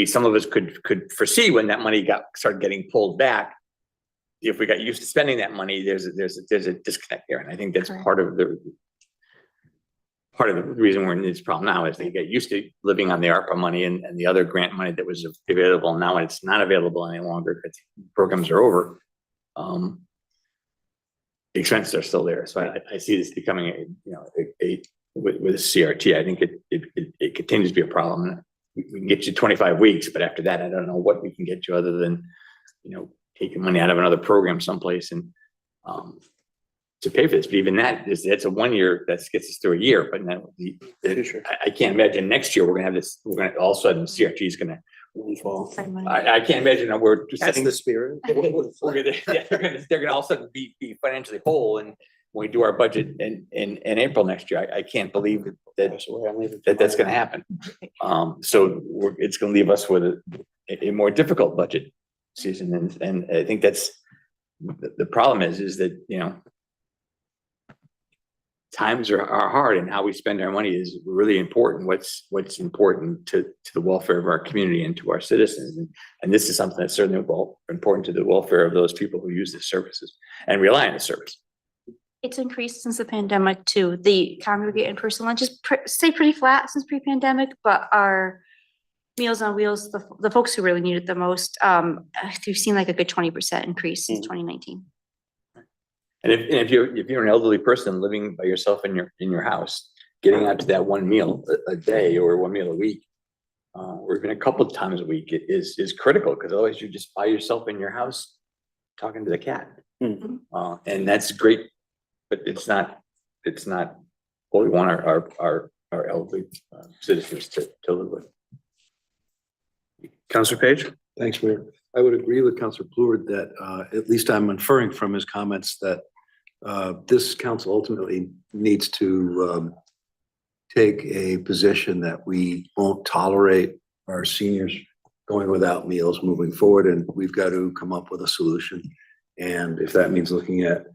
some of us could foresee when that money started getting pulled back. If we got used to spending that money, there's a disconnect there. And I think that's Correct. part of the reason we're in this problem now is they get used to living on the ARPA money and the other grant money that was available. Now it's not available any longer because programs are over. The expenses are still there. So I see this becoming with CRT. I think it continues to be a problem. We can get you 25 weeks, but after that, I don't know what we can get you other than, taking money out of another program someplace and to pay for this. But even that's a 1 year that gets us through a year. But now I can't imagine next year we're gonna have this. We're gonna all of a sudden CRT is gonna fall. I can't imagine that we're just That's setting the spirit. they're gonna all of a sudden be financially whole. And when we do our budget in April next year, I can't believe that's gonna happen. So it's gonna leave us with a more difficult budget season. And I think that's the problem is that, times are hard and how we spend our money is really important. What's important to the welfare of our community and to our citizens. And this is something that's certainly important to the welfare of those people who use the services and rely on the service. It's increased since the pandemic too. The congregate in person lunches stay pretty flat since pre-pandemic, but our Meals on Wheels, the folks who really need it the most, we've seen like a good 20% increase since 2019. And if you're an elderly person living by yourself in your house, getting out to that one meal a day or one meal a week, or even a couple of times a week is critical because otherwise you're just by yourself in your house talking to the cat. And that's great, but it's not what we want our elderly citizens to live with. Counselor Page? Thanks, Mayor. I would agree with Counselor Bleward that at least I'm inferring from his comments that this council ultimately needs to take a position that we won't tolerate our seniors going without meals moving forward, and we've got to come up with a solution. And if that means looking at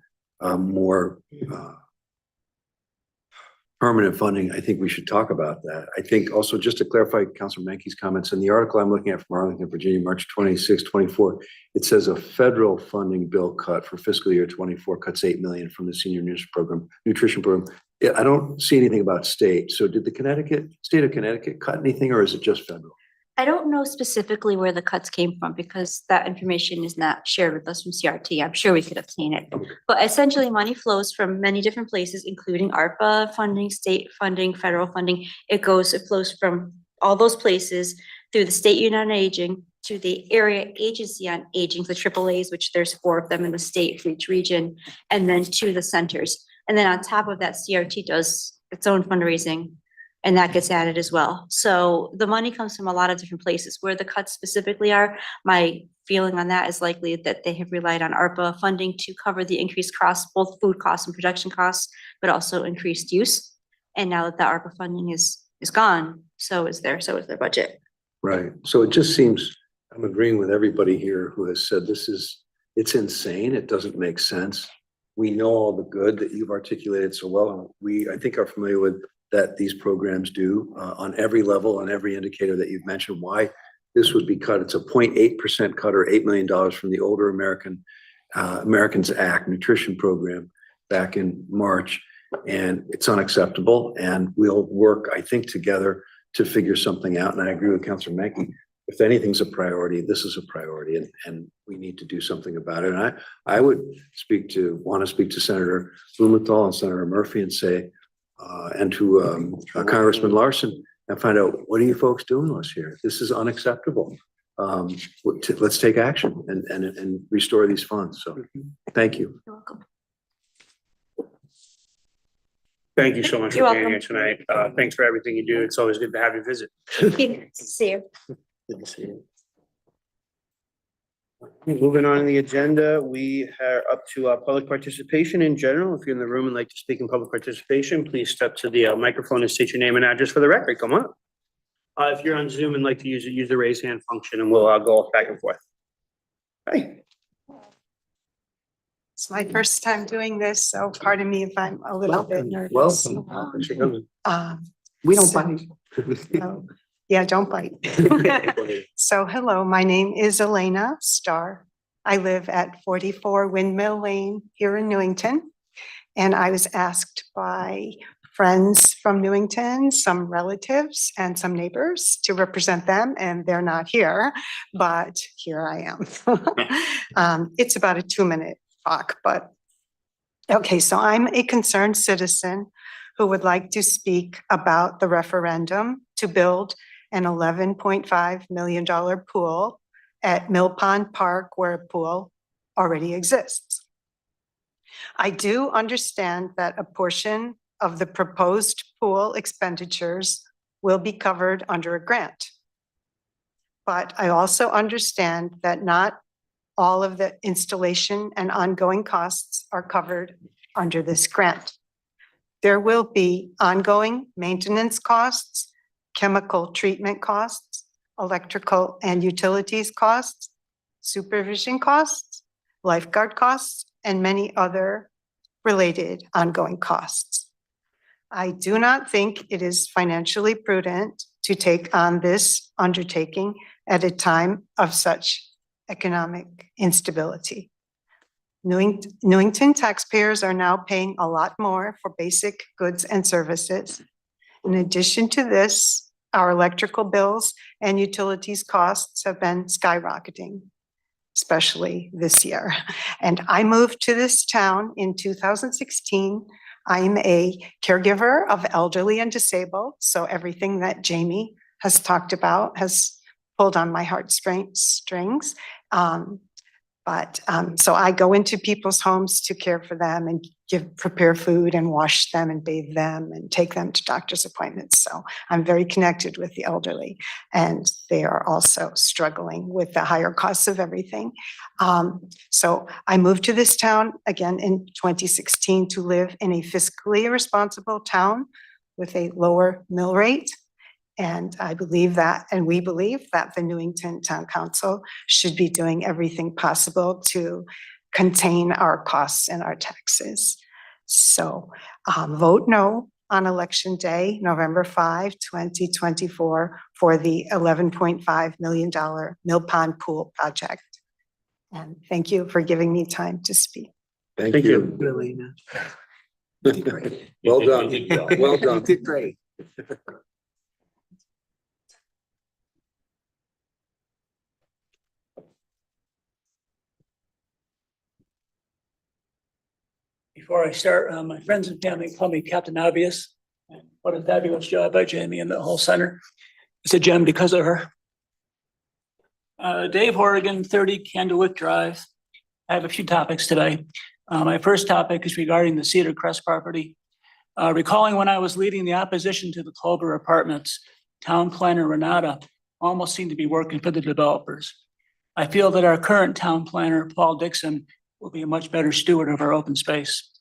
more permanent funding, I think we should talk about that. I think also, just to clarify Councilor Mankey's comments, in the article I'm looking at from Arlington, Virginia, March 26, 24, it says a federal funding bill cut for fiscal year 24 cuts $8 million from the senior nutrition program. Yeah, I don't see anything about state. So did the state of Connecticut cut anything, or is it just federal? I don't know specifically where the cuts came from because that information is not shared with us from CRT. I'm sure we could obtain it. But essentially money flows from many different places, including ARPA funding, state funding, federal funding. It flows from all those places through the State Union on Aging to the Area Agency on Aging, the AAAs, which there's 4 of them in the state for each region, and then to the centers. And then on top of that, CRT does its own fundraising, and that gets added as well. So the money comes from a lot of different places. Where the cuts specifically are, my feeling on that is likely that they have relied on ARPA funding to cover the increased costs, both food costs and production costs, but also increased use. And now that the ARPA funding is gone, so is their budget. Right. So it just seems, I'm agreeing with everybody here who has said it's insane. It doesn't make sense. We know all the good that you've articulated so well. And we, I think, are familiar with that these programs do on every level, on every indicator that you've mentioned, why this would be cut. It's a 0.8% cut or $8 million from the Older Americans Act nutrition program back in March. And it's unacceptable. And we'll work, I think, together to figure something out. And I agree with Councilor Mackey. If anything's a priority, this is a priority, and we need to do something about it. And I would want to speak to Senator Blumenthal and Senator Murphy and say, and to Congressman Larson, and find out, what are you folks doing this year? This is unacceptable. Let's take action and restore these funds. So thank you. You're welcome. Thank you so much You're for being welcome. here tonight. Thanks for everything you do. It's always good to have you visit. See you. Good to see you. Moving on in the agenda, we are up to public participation in general. If you're in the room and like to speak in public participation, please step to the microphone and state your name and address for the record. Come on. If you're on Zoom and like to use it, use the raise hand function and we'll go back and forth. Hi. It's my first time doing this, so pardon me if I'm a little bit nervous. Welcome. Thanks for coming. We don't So- bite. No. Yeah, don't bite. So, hello, my name is Elena Starr. I live at 44 Windmill Lane here in Newington. And I was asked by friends from Newington, some relatives and some neighbors to represent them, and they're not here, but here I am. It's about a 2-minute talk, but okay, so I'm a concerned citizen who would like to speak about the referendum to build an $11.5 million pool at Mill Pond Park, where a pool already exists. I do understand that a portion of the proposed pool expenditures will be covered under a grant. But I also understand that not all of the installation and ongoing costs are covered under this grant. There will be ongoing maintenance costs, chemical treatment costs, electrical and utilities costs, supervision costs, lifeguard costs, and many other related ongoing costs. I do not think it is financially prudent to take on this undertaking at a time of such economic instability. Newington taxpayers are now paying a lot more for basic goods and services. In addition to this, our electrical bills and utilities costs have been skyrocketing, especially this year. And I moved to this town in 2016. I'm a caregiver of elderly and disabled, so everything that Jamie has talked about has pulled on my heartstrings. So I go into people's homes to care for them and prepare food and wash them and bathe them and take them to doctor's appointments. So I'm very connected with the elderly, and they are also struggling with the higher costs of everything. So I moved to this town again in 2016 to live in a fiscally responsible town with a lower mill rate. And I believe that, and we believe that the Newington Town Council should be doing everything possible to contain our costs and our taxes. So vote no on election day, November 5, 2024, for the $11.5 million Mill Pond Pool project. And thank you for giving me time to speak. Thank Thank you. Elena. Well done. Well done. You did great. Before I start, my friends and family call me Captain Obvious. And what a fabulous job by Jamie and the whole center. It's a gem because of her. Dave Horrigan, 30 Candlewick Drive. I have a few topics today. My first topic is regarding the Cedar Crest property. Recalling when I was leading the opposition to the Clover Apartments, town planner Renata almost seemed to be working for the developers. I feel that our current town planner, Paul Dixon, will be a much better steward of our open space.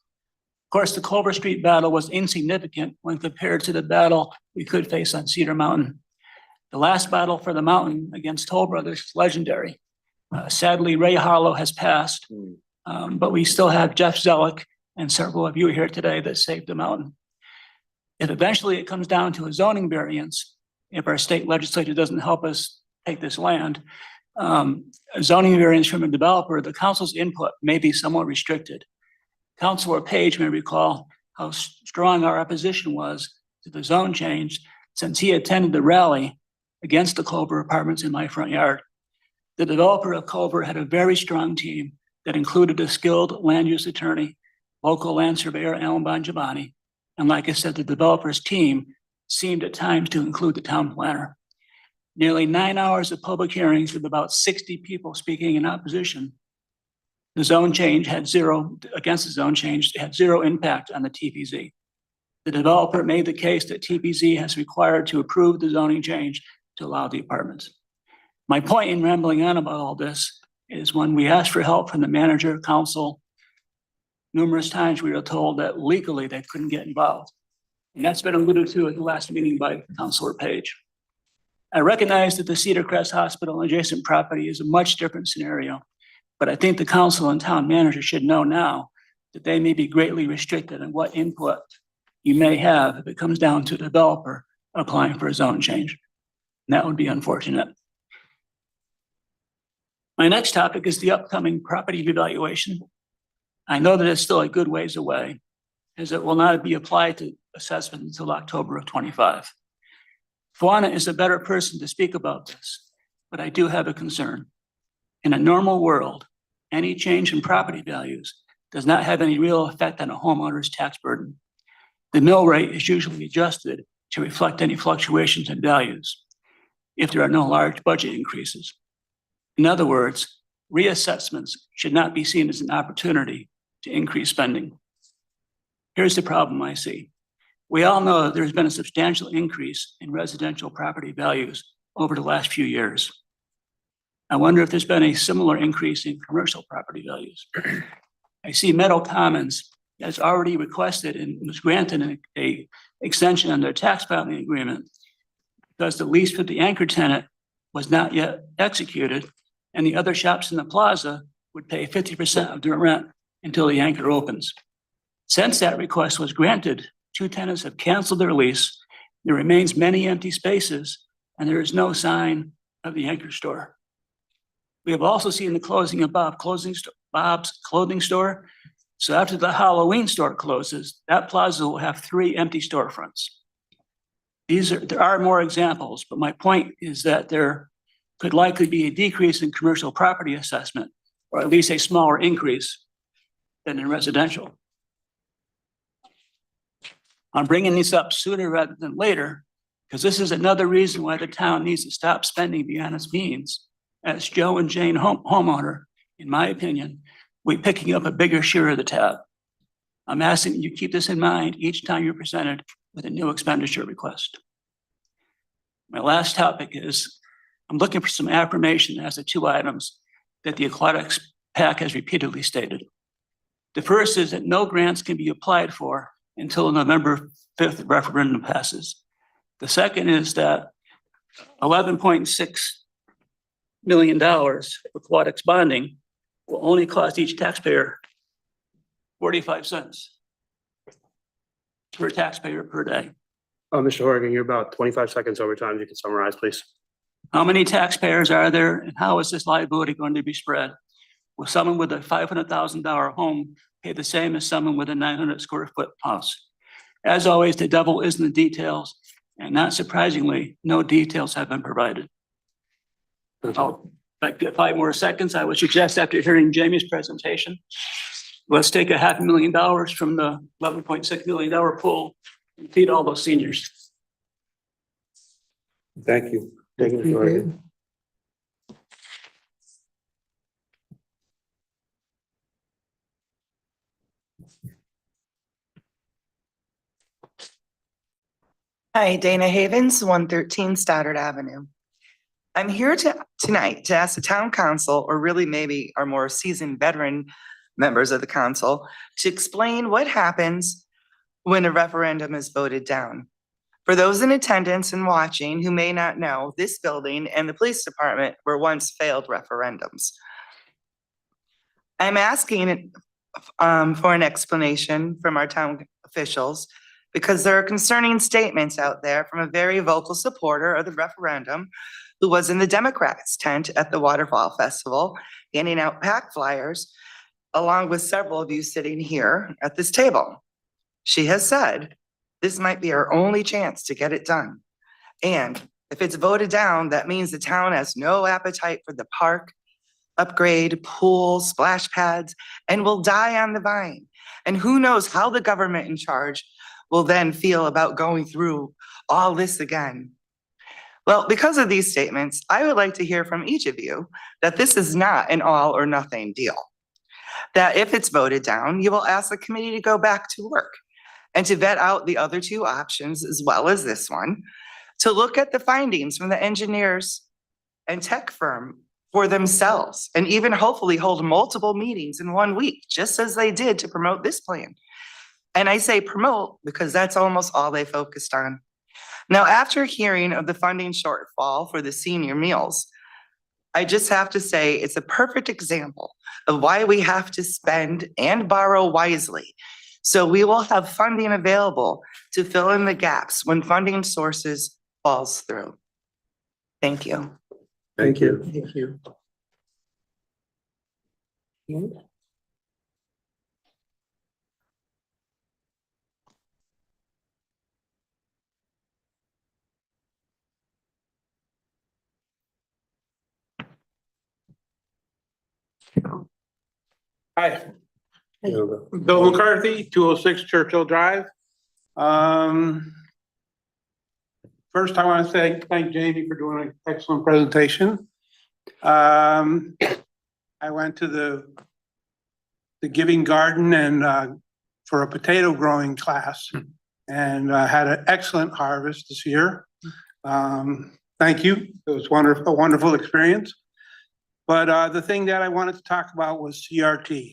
Of course, the Clover Street battle was insignificant when compared to the battle we could face on Cedar Mountain. The last battle for the mountain against Toll Brothers is legendary. Sadly, Ray Harlow has passed, but we still have Jeff Zellick and several of you here today that saved the mountain. If eventually it comes down to a zoning variance, if our state legislature doesn't help us take this land, a zoning variance from a developer, the council's input may be somewhat restricted. Councilor Page may recall how strong our opposition was to the zone change since he attended the rally against the Clover Apartments in my front yard. The developer of Clover had a very strong team that included a skilled land use attorney, local land surveyor Alan Bongiovanni, and like I said, the developer's team seemed at times to include the town planner. Nearly 9 hours of public hearings with about 60 people speaking in opposition. The zone change had zero impact on the TPZ. The developer made the case that TPZ has required to approve the zoning change to allow the apartments. My point in rambling on about all this is when we asked for help from the manager, council, numerous times we were told that legally they couldn't get involved. And that's been alluded to at the last meeting by Councilor Page. I recognize that the Cedar Crest Hospital adjacent property is a much different scenario, but I think the council and town manager should know now that they may be greatly restricted in what input you may have if it comes down to a developer applying for a zone change. And that would be unfortunate. My next topic is the upcoming property evaluation. I know that it's still a good ways away, as it will not be applied to assessment until October of 25. Fuana is a better person to speak about this, but I do have a concern. In a normal world, any change in property values does not have any real effect on a homeowner's tax burden. The mill rate is usually adjusted to reflect any fluctuations in values if there are no large budget increases. In other words, reassessments should not be seen as an opportunity to increase spending. Here's the problem I see. We all know that there's been a substantial increase in residential property values over the last few years. I wonder if there's been a similar increase in commercial property values. I see Meadow Commons has already requested and was granted a extension on their tax filing agreement because the lease for the anchor tenant was not yet executed, and the other shops in the plaza would pay 50% of their rent until the anchor opens. Since that request was granted, 2 tenants have canceled their lease. There remains many empty spaces, and there is no sign of the anchor store. We have also seen the closing of Bob's clothing store. So after the Halloween store closes, that plaza will have 3 empty storefronts. There are more examples, but my point is that there could likely be a decrease in commercial property assessment, or at least a smaller increase than in residential. I'm bringing this up sooner rather than later, because this is another reason why the town needs to stop spending beyond its means. As Joe and Jane homeowner, in my opinion, we're picking up a bigger share of the tab. I'm asking that you keep this in mind each time you're presented with a new expenditure request. My last topic is, I'm looking for some affirmation as to 2 items that the aquatics PAC has repeatedly stated. The first is that no grants can be applied for until November 5th referendum passes. The second is that $11.6 million of aquatics bonding will only cost each taxpayer 45 cents per taxpayer per day. Mr. Horgan, you're about 25 seconds over time. You can summarize, please. How many taxpayers are there, and how is this liability going to be spread? Will someone with a $500,000 home pay the same as someone with a 900 square foot house? As always, the devil is in the details, and not surprisingly, no details have been provided. I'll get 5 more seconds. I would suggest, after hearing Jamie's presentation, let's take $500,000 from the $11.6 million pool and feed all those seniors. Thank you. Thank you, Mr. Horgan. Hi, Dana Havens, 113 Stoddard Avenue. I'm here tonight to ask the town council, or really maybe our more seasoned veteran members of the council, to explain what happens when a referendum is voted down. For those in attendance and watching who may not know, this building and the police department were once failed referendums. I'm asking for an explanation from our town officials, because there are concerning statements out there from a very vocal supporter of the referendum who was in the Democrats' tent at the Waterfall Festival, handing out pack flyers, along with several of you sitting here at this table. She has said this might be our only chance to get it done. And if it's voted down, that means the town has no appetite for the park, upgrade, pool, splash pads, and will die on the vine. And who knows how the government in charge will then feel about going through all this again. Well, because of these statements, I would like to hear from each of you that this is not an all or nothing deal. That if it's voted down, you will ask the committee to go back to work and to vet out the other two options as well as this one, to look at the findings from the engineers and tech firm for themselves, and even hopefully hold multiple meetings in 1 week, just as they did to promote this plan. And I say promote because that's almost all they focused on. Now, after hearing of the funding shortfall for the senior meals, I just have to say it's a perfect example of why we have to spend and borrow wisely. So we will have funding available to fill in the gaps when funding sources falls through. Thank you. Thank you. Thank you. Hi, Bill McCarthy, 206 Churchill Drive. First, I want to thank Jamie for doing an excellent presentation. I went to the Giving Garden and for a potato growing class and had an excellent harvest this year. Thank you. It was a wonderful experience. But the thing that I wanted to talk about was CRT.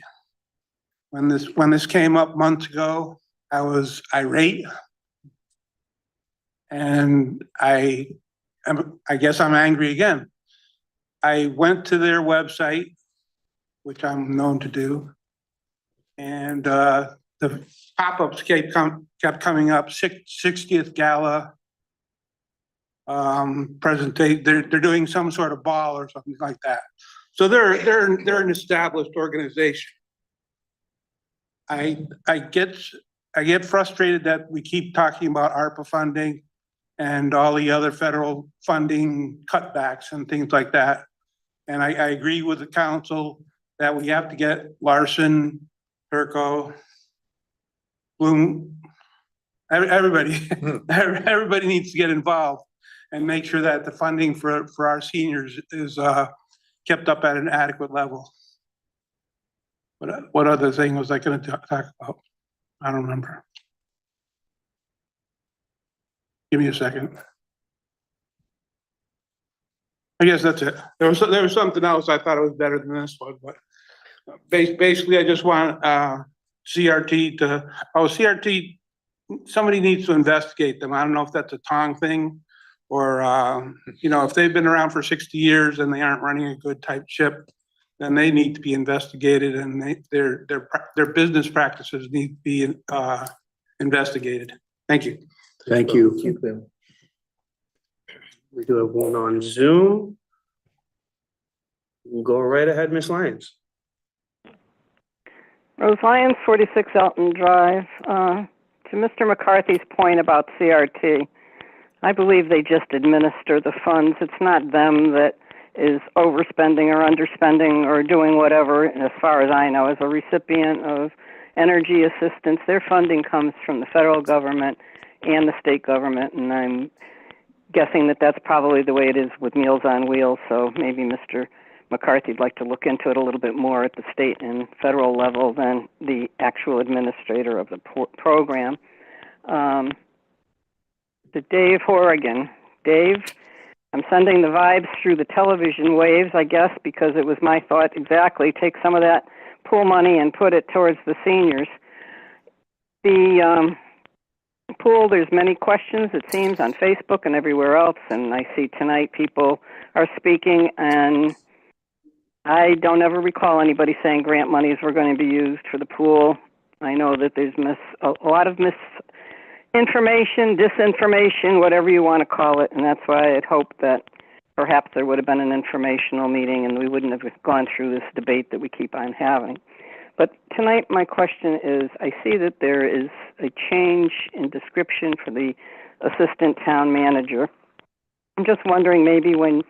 When this came up months ago, I was irate. And I guess I'm angry again. I went to their website, which I'm known to do, and the pop-ups kept coming up, 60th gala presentation. They're doing some sort of ball or something like that. So they're an established organization. I get frustrated that we keep talking about ARPA funding and all the other federal funding cutbacks and things like that. And I agree with the council that we have to get Larson, Turco, Bloom, everybody needs to get involved and make sure that the funding for our seniors is kept up at an adequate level. What other thing was I going to talk about? I don't remember. Give me a second. I guess that's it. There was something else I thought it was better than this one, but basically I just want CRT to, CRT, somebody needs to investigate them. I don't know if that's a Tong thing or, if they've been around for 60 years and they aren't running a good type ship, then they need to be investigated and their business practices need to be investigated. Thank you. Thank you. We do have one on Zoom. We'll go right ahead, Ms. Lyons. Rose Lyons, 46 Elton Drive. To Mr. McCarthy's point about CRT, I believe they just administer the funds. It's not them that is overspending or underspending or doing whatever, as far as I know, as a recipient of energy assistance. Their funding comes from the federal government and the state government, and I'm guessing that that's probably the way it is with Meals on Wheels, so maybe Mr. McCarthy'd like to look into it a little bit more at the state and federal level than the actual administrator of the program. To Dave Horrigan. Dave, I'm sending the vibes through the television waves, I guess, because it was my thought exactly. Take some of that pool money and put it towards the seniors. The pool, there's many questions, it seems, on Facebook and everywhere else, and I see tonight people are speaking, and I don't ever recall anybody saying grant monies were going to be used for the pool. I know that there's a lot of information, disinformation, whatever you want to call it. And that's why I had hoped that perhaps there would have been an informational meeting and we wouldn't have gone through this debate that we keep on having. But tonight, my question is, I see that there is a change in description for the assistant town manager. I'm just wondering maybe when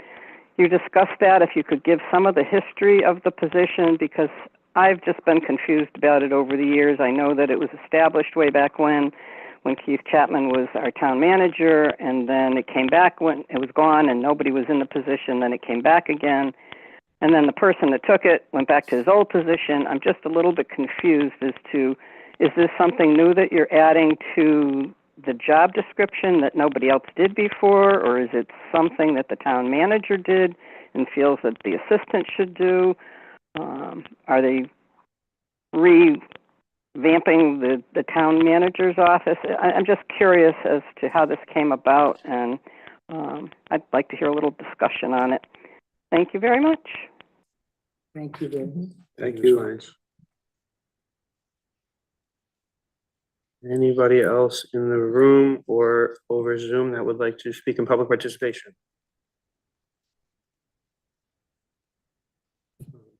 you discuss that, if you could give some of the history of the position, because I've just been confused about it over the years. I know that it was established way back when Keith Chapman was our town manager, and then it came back when it was gone and nobody was in the position, then it came back again. And then the person that took it went back to his old position. I'm just a little bit confused as to, is this something new that you're adding to the job description that nobody else did before, or is it something that the town manager did and feels that the assistant should do? Are they revamping the town manager's office? I'm just curious as to how this came about, and I'd like to hear a little discussion on it. Thank you very much. Thank you, David. Thank you, Lance. Anybody else in the room or over Zoom that would like to speak in public participation?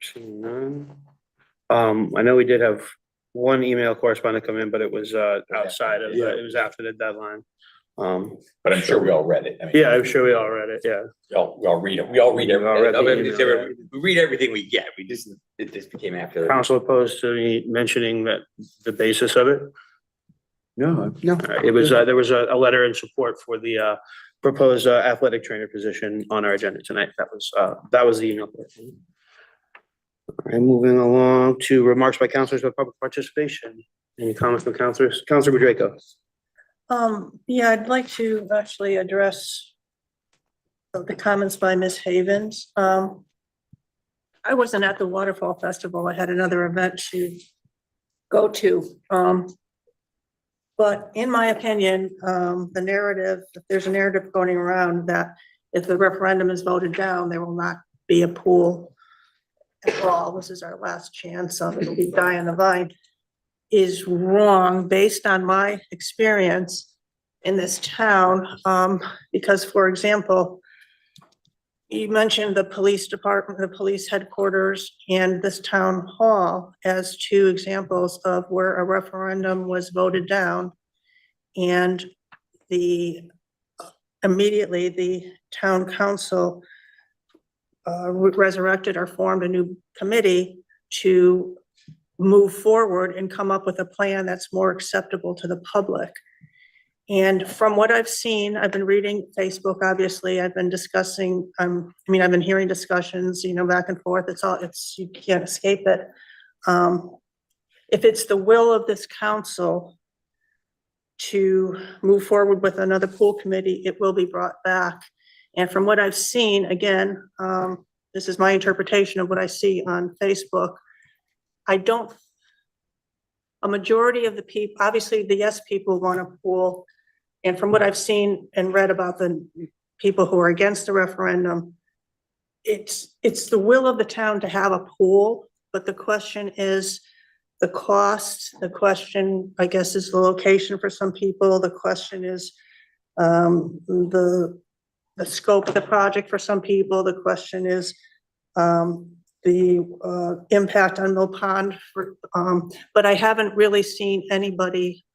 Seeing none. I know we did have one email correspondent come in, but it was outside of, it was after the deadline. But I'm sure we all read it. I mean, Yeah, I'm sure we all read it, yeah. We all read it. We all read We all read the everything. email. We read everything we get. It just became after. Council opposed to me mentioning that the basis of it? No, It was, there was a letter in support for the proposed athletic trainer position on our agenda tonight. That was the email. All right, moving along to remarks by councilors with public participation. Any comments from councilors? Councilor Bedrejko. Yeah, I'd like to actually address the comments by Ms. Havens. I wasn't at the Waterfall Festival. I had another event to go to. But in my opinion, the narrative, if there's a narrative going around that if the referendum is voted down, there will not be a pool at all. This is our last chance of it, we die on the vine, is wrong based on my experience in this town. Because, for example, you mentioned the police department, the police headquarters, and this town hall as two examples of where a referendum was voted down. And immediately the town council resurrected or formed a new committee to move forward and come up with a plan that's more acceptable to the public. And from what I've seen, I've been reading Facebook, obviously, I've been discussing, I've been hearing discussions, back and forth. You can't escape it. If it's the will of this council to move forward with another pool committee, it will be brought back. And from what I've seen, again, this is my interpretation of what I see on Facebook. A majority of the people, obviously the yes people want a pool. And from what I've seen and read about the people who are against the referendum, it's the will of the town to have a pool, but the question is the cost. The question, I guess, is the location for some people. The question is the scope of the project for some people. The question is the impact on Mill Pond. But I haven't really seen anybody,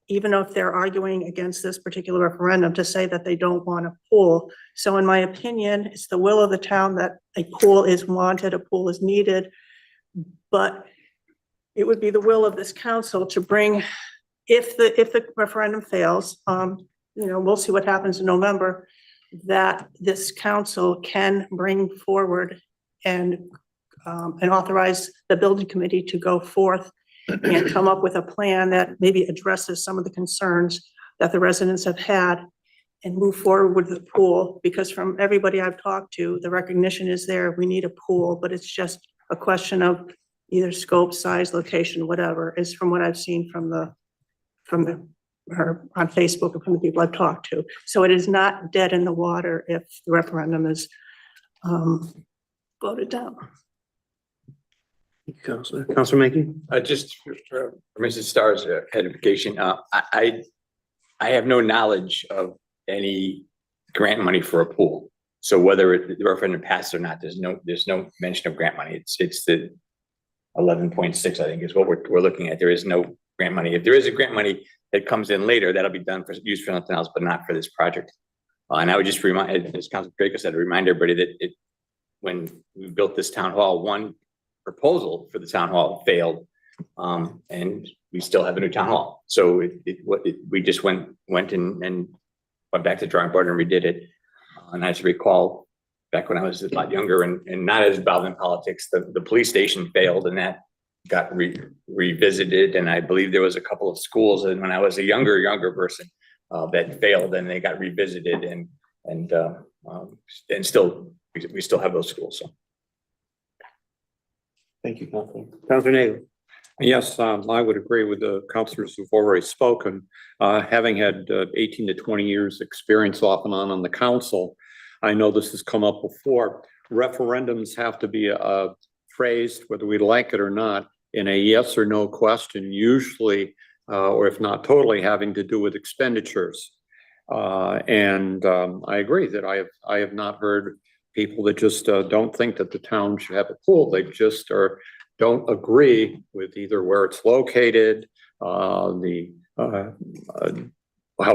even if they're arguing against this particular referendum, to say that they don't want a pool. So in my opinion, it's the will of the town that a pool is wanted, a pool is needed. But it would be the will of this council to bring, if the referendum fails, we'll see what happens in November, that this council can bring forward and authorize the building committee to go forth and come up with a plan that maybe addresses some of the concerns that the residents have had and move forward with the pool. Because from everybody I've talked to, the recognition is there, we need a pool, but it's just a question of either scope, size, location, whatever, is from what I've seen from her on Facebook and from the people I've talked to. So it is not dead in the water if the referendum is voted down. Councilor Mackey? Just for Mrs. Starr's edification, I I have no knowledge of any grant money for a pool. So whether the referendum passes or not, there's no mention of grant money. It's the 11.6, I think is what we're looking at. There is no grant money. If there is a grant money that comes in later, that'll be done for use for nothing else, but not for this project. And I would just remind, as Councilor Draco said, remind everybody that when we built this town hall, one proposal for the town hall failed. And we still have a new town hall. So we just went and went back to the drawing board and redid it. And as I recall, back when I was a lot younger and not as involved in politics, the police station failed and that got revisited. And I believe there was a couple of schools, and when I was a younger person, that failed and they got revisited and still, we still have those schools, so. Thank you, Councilor. Councilor Nagel. Yes, I would agree with the councilors who've already spoken. Having had 18 to 20 years experience off and on the council, I know this has come up before. Referendums have to be phrased, whether we like it or not, in a yes or no question, usually, or if not totally, having to do with expenditures. And I agree that I have not heard people that just don't think that the town should have a pool. They just don't agree with either where it's located, how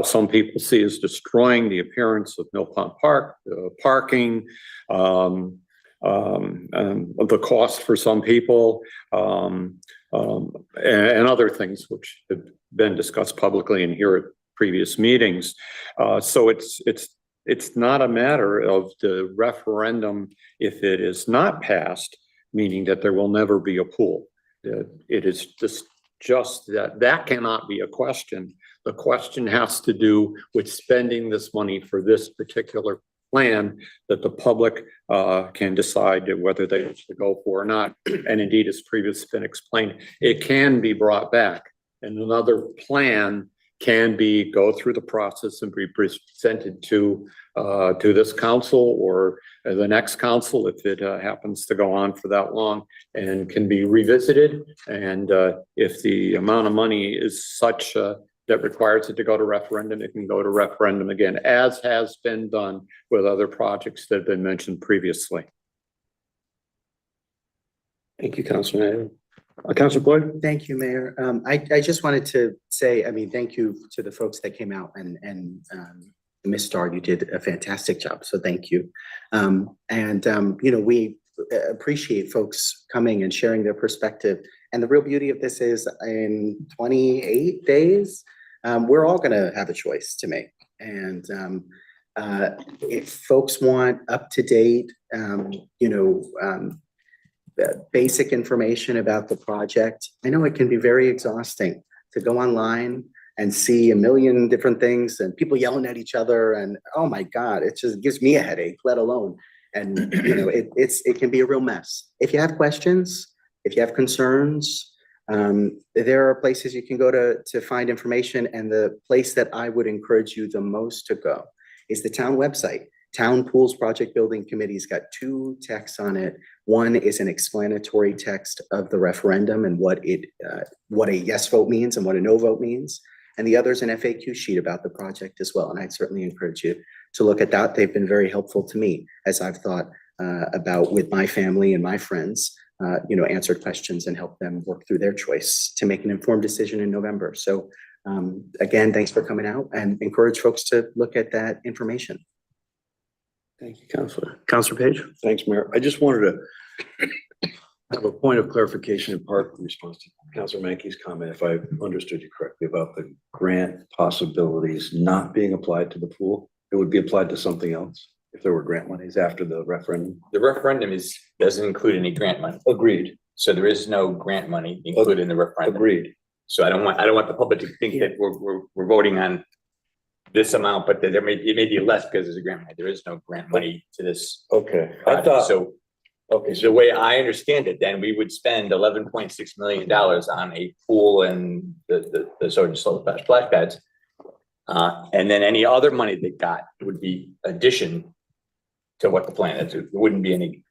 some people see as destroying the appearance of Mill Pond Park, parking, the cost for some people, and other things which have been discussed publicly and here at previous meetings. So it's not a matter of the referendum if it is not passed, meaning that there will never be a pool. It is just that cannot be a question. The question has to do with spending this money for this particular plan that the public can decide whether they wish to go for or not. And indeed, as previously been explained, it can be brought back and another plan can go through the process and be presented to this council or the next council if it happens to go on for that long, and can be revisited. And if the amount of money is such that requires it to go to referendum, it can go to referendum again, as has been done with other projects that have been mentioned previously. Thank you, Councilor. Councilor Boyd? Thank you, Mayor. I just wanted to say, thank you to the folks that came out and Ms. Starr, you did a fantastic job. So thank you. We appreciate folks coming and sharing their perspective. And the real beauty of this is in 28 days, we're all gonna have a choice to make. And if folks want up-to-date, basic information about the project, I know it can be very exhausting to go online and see a million different things and people yelling at each other and, oh my God, it just gives me a headache, let alone. And it can be a real mess. If you have questions, if you have concerns, there are places you can go to find information. And the place that I would encourage you the most to go is the town website. Town Pools Project Building Committee's got 2 texts on it. One is an explanatory text of the referendum and what a yes vote means and what a no vote means. And the other is an FAQ sheet about the project as well. And I'd certainly encourage you to look at that. They've been very helpful to me as I've thought about with my family and my friends, answered questions and helped them work through their choice to make an informed decision in November. So again, thanks for coming out and encourage folks to look at that information. Thank you, Councilor. Councilor Page? Thanks, Mayor. I just wanted to have a point of clarification in part in response to Councilor Mankey's comment, if I understood you correctly, about the grant possibilities not being applied to the pool. It would be applied to something else if there were grant monies after the referendum. The referendum doesn't include any grant money. Agreed. So there is no grant money included in the referendum. Agreed. So I don't want the public to think that we're voting on this amount, but that it may be less because there's a grant money. There is no grant money to this. Okay. Project. So the way I understand it, then we would spend $11.6 million on a pool and the sort of splash pads. And then any other money they got would be addition to what the plan is. It wouldn't be any.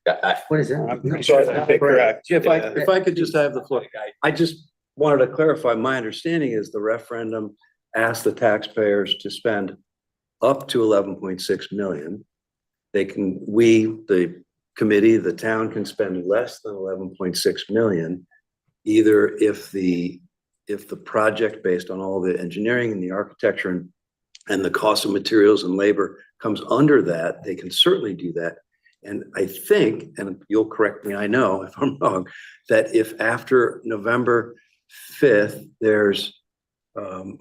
What is that? I'm pretty sure that's correct. Yeah, if I could just have the floor. I just wanted to clarify, my understanding is the referendum ask the taxpayers to spend up to 11.6 million. The committee, the town can spend less than 11.6 million, either if the project based on all the engineering and the architecture and the cost of materials and labor comes under that, they can certainly do that. And I think, and you'll correct me, I know if I'm wrong, that if after November 5th, there's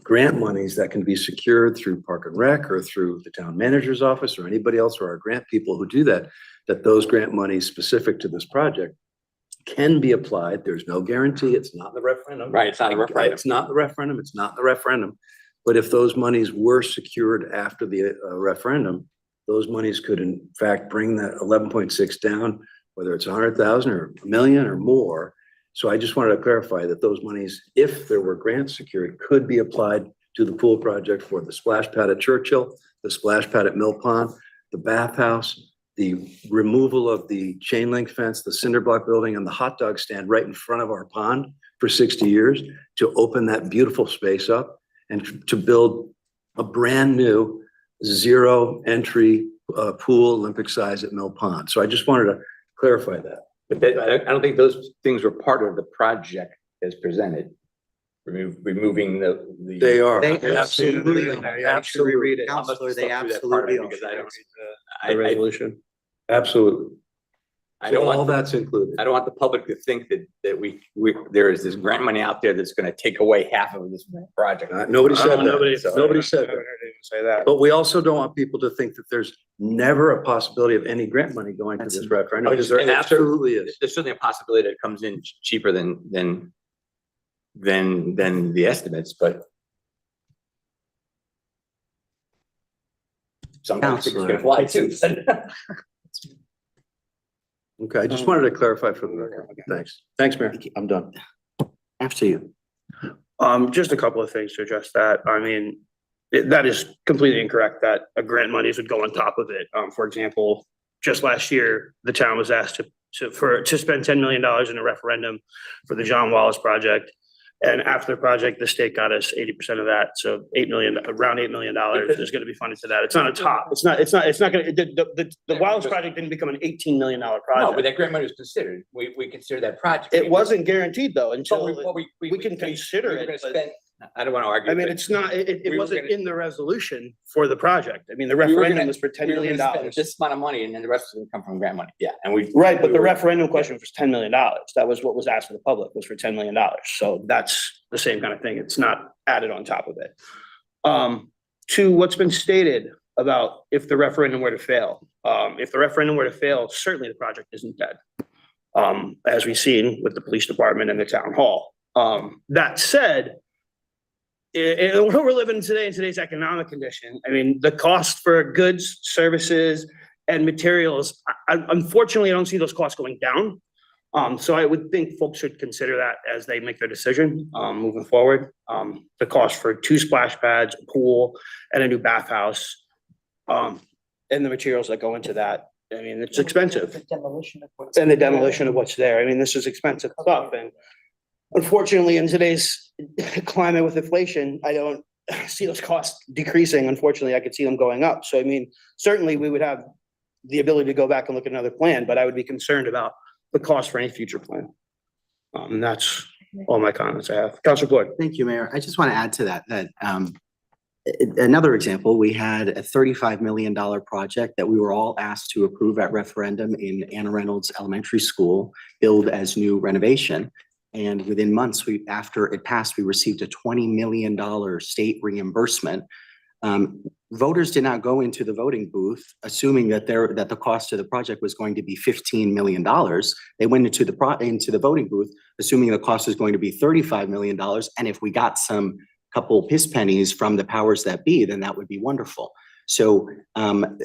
grant monies that can be secured through Park and Rec or through the town manager's office or anybody else or our grant people who do that, that those grant monies specific to this project can be applied. There's no guarantee. It's not the referendum. Right, it's not a referendum. It's not the referendum. It's not the referendum. But if those monies were secured after the referendum, those monies could in fact bring that 11.6 down, whether it's 100,000 or a million or more. So I just wanted to clarify that those monies, if there were grants secured, could be applied to the pool project for the splash pad at Churchill, the splash pad at Mill Pond, the bathhouse, the removal of the chain link fence, the cinder block building, and the hot dog stand right in front of our pond for 60 years to open that beautiful space up and to build a brand new zero entry pool Olympic size at Mill Pond. So I just wanted to clarify that. But I don't think those things were part of the project as presented. Removing the. They are. They Absolutely. absolutely, Read it. Counselor, they I'll must have thought through that part of absolutely it are. because I don't- The resolution. Absolutely. I don't All want, that's included. I don't want the public to think that there is this grant money out there that's gonna take away half of this project. Nobody said that. Nobody Nobody said I haven't that. heard anyone say that. But we also don't want people to think that there's never a possibility of any grant money going to this referendum, because there And it's absolutely is. There's certainly a possibility that it comes in cheaper than the estimates, but sometimes it's gonna fly too. Okay, I just wanted to clarify for the record. Thanks. Thanks, Mayor. I'm done. After you. Just a couple of things to address that. I mean, that is completely incorrect that a grant monies would go on top of it. For example, just last year, the town was asked to spend $10 million in a referendum for the John Wallace project. And after the project, the state got us 80% of that. So around $8 million is going to be funded to that. It's not a top. It's not going to, the Wallace project didn't become an $18 million No, but project. that grant money was considered. We consider that project. It wasn't guaranteed though, But until we can consider we were it, gonna but- spend- I don't wanna argue. I mean, but it's not, we it were wasn't gonna- in the resolution for the project. I mean, the we were referendum gonna- was for $10 we were million. gonna spend This amount of money and then the rest is gonna come from grant money. Yeah, and we. Right, but we the were- referendum question was $10 million. That was what was asked of the public, was for $10 million. So that's the same kind of thing. It's not added on top of it. To what's been stated about if the referendum were to fail. If the referendum were to fail, certainly the project isn't dead. As we've seen with the police department and the town hall. That said, what we're living today in today's economic condition, I mean, the cost for goods, services, and materials, unfortunately, I don't see those costs going down. So I would think folks should consider that as they make their decision, moving forward. The cost for 2 splash pads, a pool, and a new bathhouse, and the materials that go into that. I mean, it's expensive. And the demolition of what's there. I mean, this is expensive stuff, and unfortunately, in today's climate with inflation, I don't see those costs decreasing. Unfortunately, I could see them going up. So I mean, certainly we would have the ability to go back and look at another plan, but I would be concerned about the cost for any future plan. And that's all my comments I have. Councilor Floyd. Thank you, Mayor. I just want to add to that, another example, we had a $35 million project that we were all asked to approve at referendum in Anna Reynolds Elementary School, billed as new renovation. And within months, after it passed, we received a $20 million state reimbursement. Voters did not go into the voting booth assuming that the cost of the project was going to be $15 million. They went into the voting booth assuming the cost was going to be $35 million. And if we got some couple piss pennies from the powers that be, then that would be wonderful. So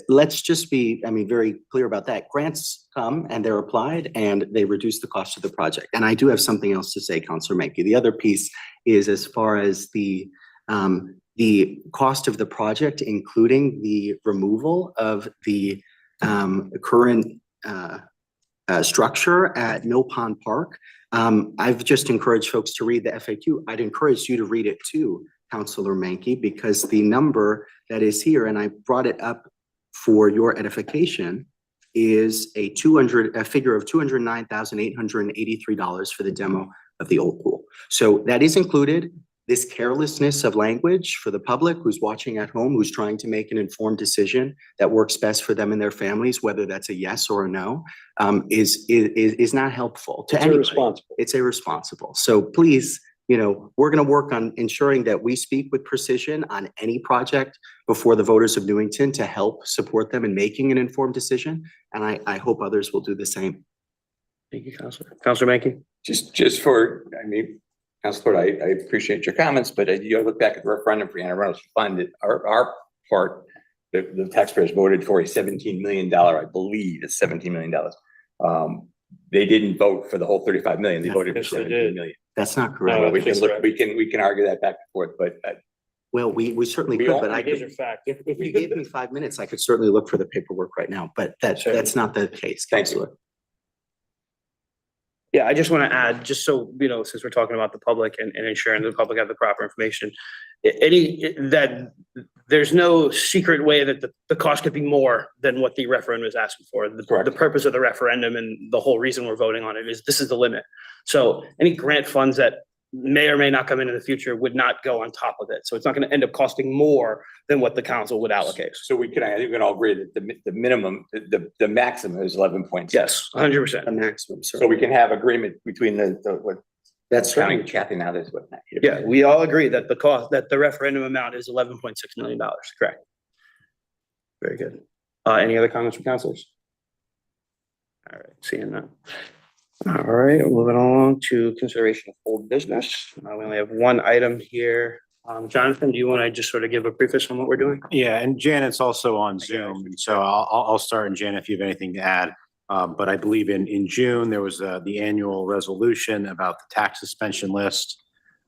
let's just be, very clear about that. Grants come and they're applied and they reduce the cost of the project. And I do have something else to say, Councilor Menke. The other piece is as far as the cost of the project, including the removal of the current structure at Mill Pond Park. I've just encouraged folks to read the FAQ. I'd encourage you to read it too, Counselor Menke, because the number that is here, and I brought it up for your edification, is a figure of $209,883 for the demo of the old pool. So that is included. This carelessness of language for the public who's watching at home, who's trying to make an informed decision that works best for them and their families, whether that's a yes or a no, is not helpful to anybody. irresponsible. It's irresponsible. So please, we're going to work on ensuring that we speak with precision on any project before the voters of Newington to help support them in making an informed decision. And I hope others will do the same. Thank you, Counselor. Counselor Menke? Just for, Counselor, I appreciate your comments, but you look back at the referendum for Anna Reynolds Fund, our part, the taxpayers voted for a $17 million, I believe it's $17 million. They didn't vote for the whole 35 million. They voted for 17 million. That's not No, correct. We can look, we can argue that back and forth, but Well, we certainly We could, all- but I These could, are facts. if you gave me 5 minutes, I could certainly look for the paperwork right now, but Sure. that's not the case, Thank you. Counselor. Yeah, I just want to add, just so, since we're talking about the public and ensuring the public have the proper information, there's no secret way that the cost could be more than what the referendum is asking for. Correct. The purpose of the referendum and the whole reason we're voting on it is this is the limit. So any grant funds that may or may not come in the future would not go on top of it. So it's not going to end up costing more than what the council would allocate. so I think we can all agree that the minimum, the maximum is 11.6. Yes, 100%. The maximum, So sir. we can have agreement between what That's counting right. Kathy now, there's what? Yeah, we all agree that the referendum amount is $11.6 million, correct? Very good. Any other comments from councilors? All right, seeing none. All right, moving along to consideration of old business. We only have one item here. Jonathan, do you want to just sort of give a preface on what we're doing? Yeah, and Janet's also on Zoom, and so I'll start, and Janet, if you have anything to add. But I believe in June, there was the annual resolution about the tax suspension list.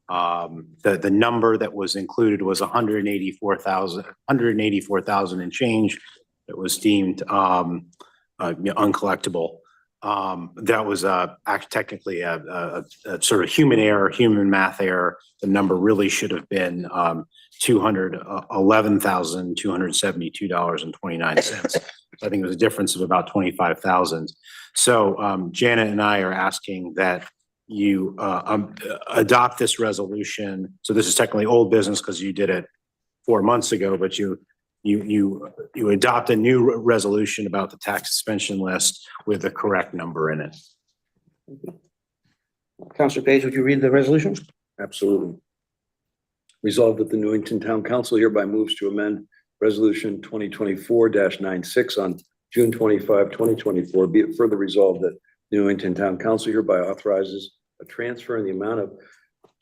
The number that was included was 184,000 and change that was deemed uncollectible. That was technically a sort of human error, human math error. The number really should have been $211,272.29. I think it was a difference of about 25,000. So Janet and I are asking that you adopt this resolution. So this is technically old business because you did it 4 months ago, but you adopt a new resolution about the tax suspension list with the correct number in it. Councilor Page, would you read the resolution? Absolutely. Resolved that the Newington Town Council hereby moves to amend Resolution 2024-96 on June 25, 2024. Be it further resolved that Newington Town Council hereby authorizes a transfer in the amount of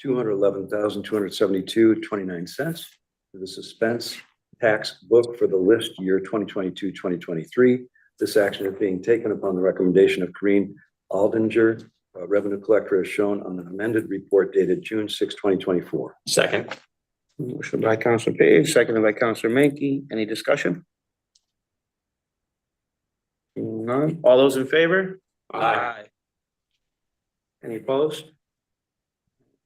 $211,272.29 to the suspense tax book for the list year 2022-2023. This action is being taken upon the recommendation of Corinne Aldinger, Revenue Collector, as shown on the amended report dated June 6, 2024. Second. Motion by Councilor Page, seconded by Councilor Menke. Any discussion? None. All those in favor? Aye. Any opposed?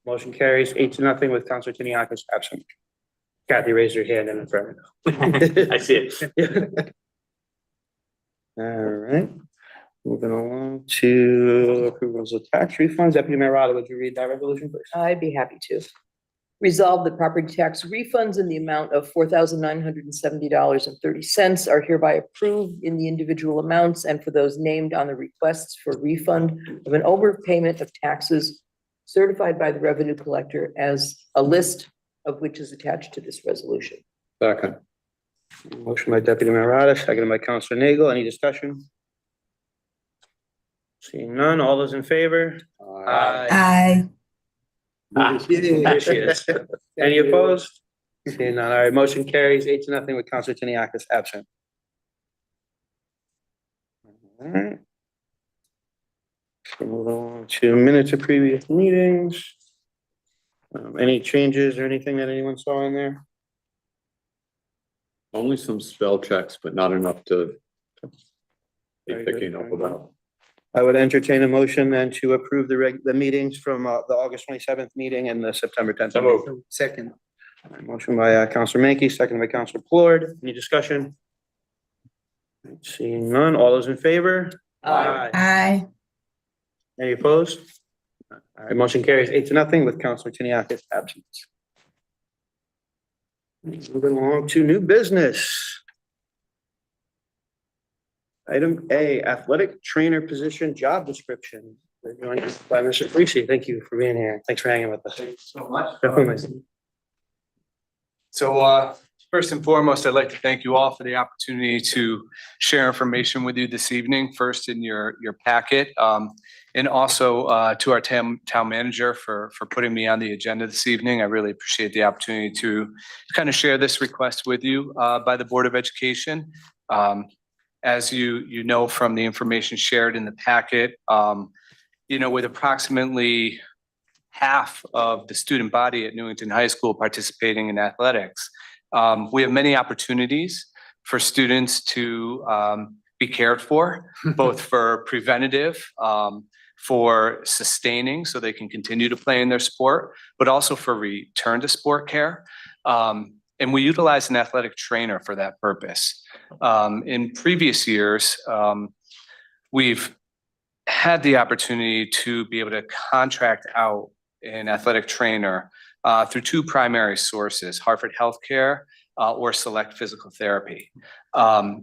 Motion carries 8-0 with Councilor Tiniakis absent. Kathy raised her hand in affirmative. I see it. All right, moving along to approvals of tax refunds. Deputy Mayor Rada, would you read that resolution, please? I'd be happy to. Resolve that property tax refunds in the amount of $4,970.30 are hereby approved in the individual amounts and for those named on the requests for refund of an overpayment of taxes certified by the revenue collector, as a list of which is attached to this resolution. Second. Motion by Deputy Mayor Rada, seconded by Councilor Nagel. Any discussion? Seeing none, all those in favor? Aye. There she is. Any opposed? Seeing none. All right, motion carries 8-0 with Councilor Tiniakis absent. All right. So move on to minutes of previous meetings. Any changes or anything that anyone saw in there? Only some spell checks, but not enough to be Very good, picking up very good. about. I would entertain a motion then to approve the meetings from the August 27th meeting and the September 10th. So moved. Second. Motion by Counselor Mankey, seconded by Counselor Plord. Any discussion? Seeing none, all those in favor? Aye. Any opposed? All right, motion carries 8-0 with Counselor Tiniakis absent. Moving along to new business. Item A, athletic trainer position job description. We're joined by Mr. Parisi. Thank you for being here. Thanks for hanging with us. So much. Definitely. So first and foremost, I'd like to thank you all for the opportunity to share information with you this evening, first in your packet. And also to our town manager for putting me on the agenda this evening. I really appreciate the opportunity to kind of share this request with you by the Board of Education. As you know from the information shared in the packet, with approximately half of the student body at Newington High School participating in athletics, we have many opportunities for students to be cared for, both for preventative, for sustaining so they can continue to play in their sport, but also for return to sport care. And we utilize an athletic trainer for that purpose. In previous years, we've had the opportunity to be able to contract out an athletic trainer through two primary sources, Hartford Healthcare or Select Physical Therapy.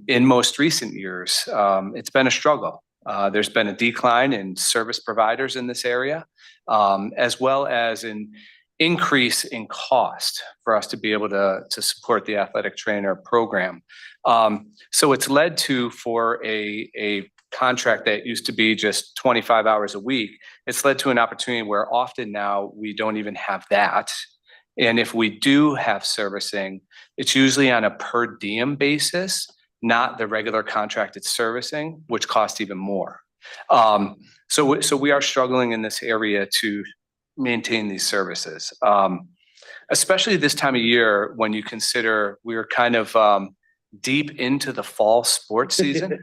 In most recent years, it's been a struggle. There's been a decline in service providers in this area, as well as an increase in cost for us to be able to support the athletic trainer program. So it's led to, for a contract that used to be just 25 hours a week, it's led to an opportunity where often now we don't even have that. And if we do have servicing, it's usually on a per diem basis, not the regular contracted servicing, which costs even more. So we are struggling in this area to maintain these services, especially this time of year when you consider we're kind of deep into the fall sports season.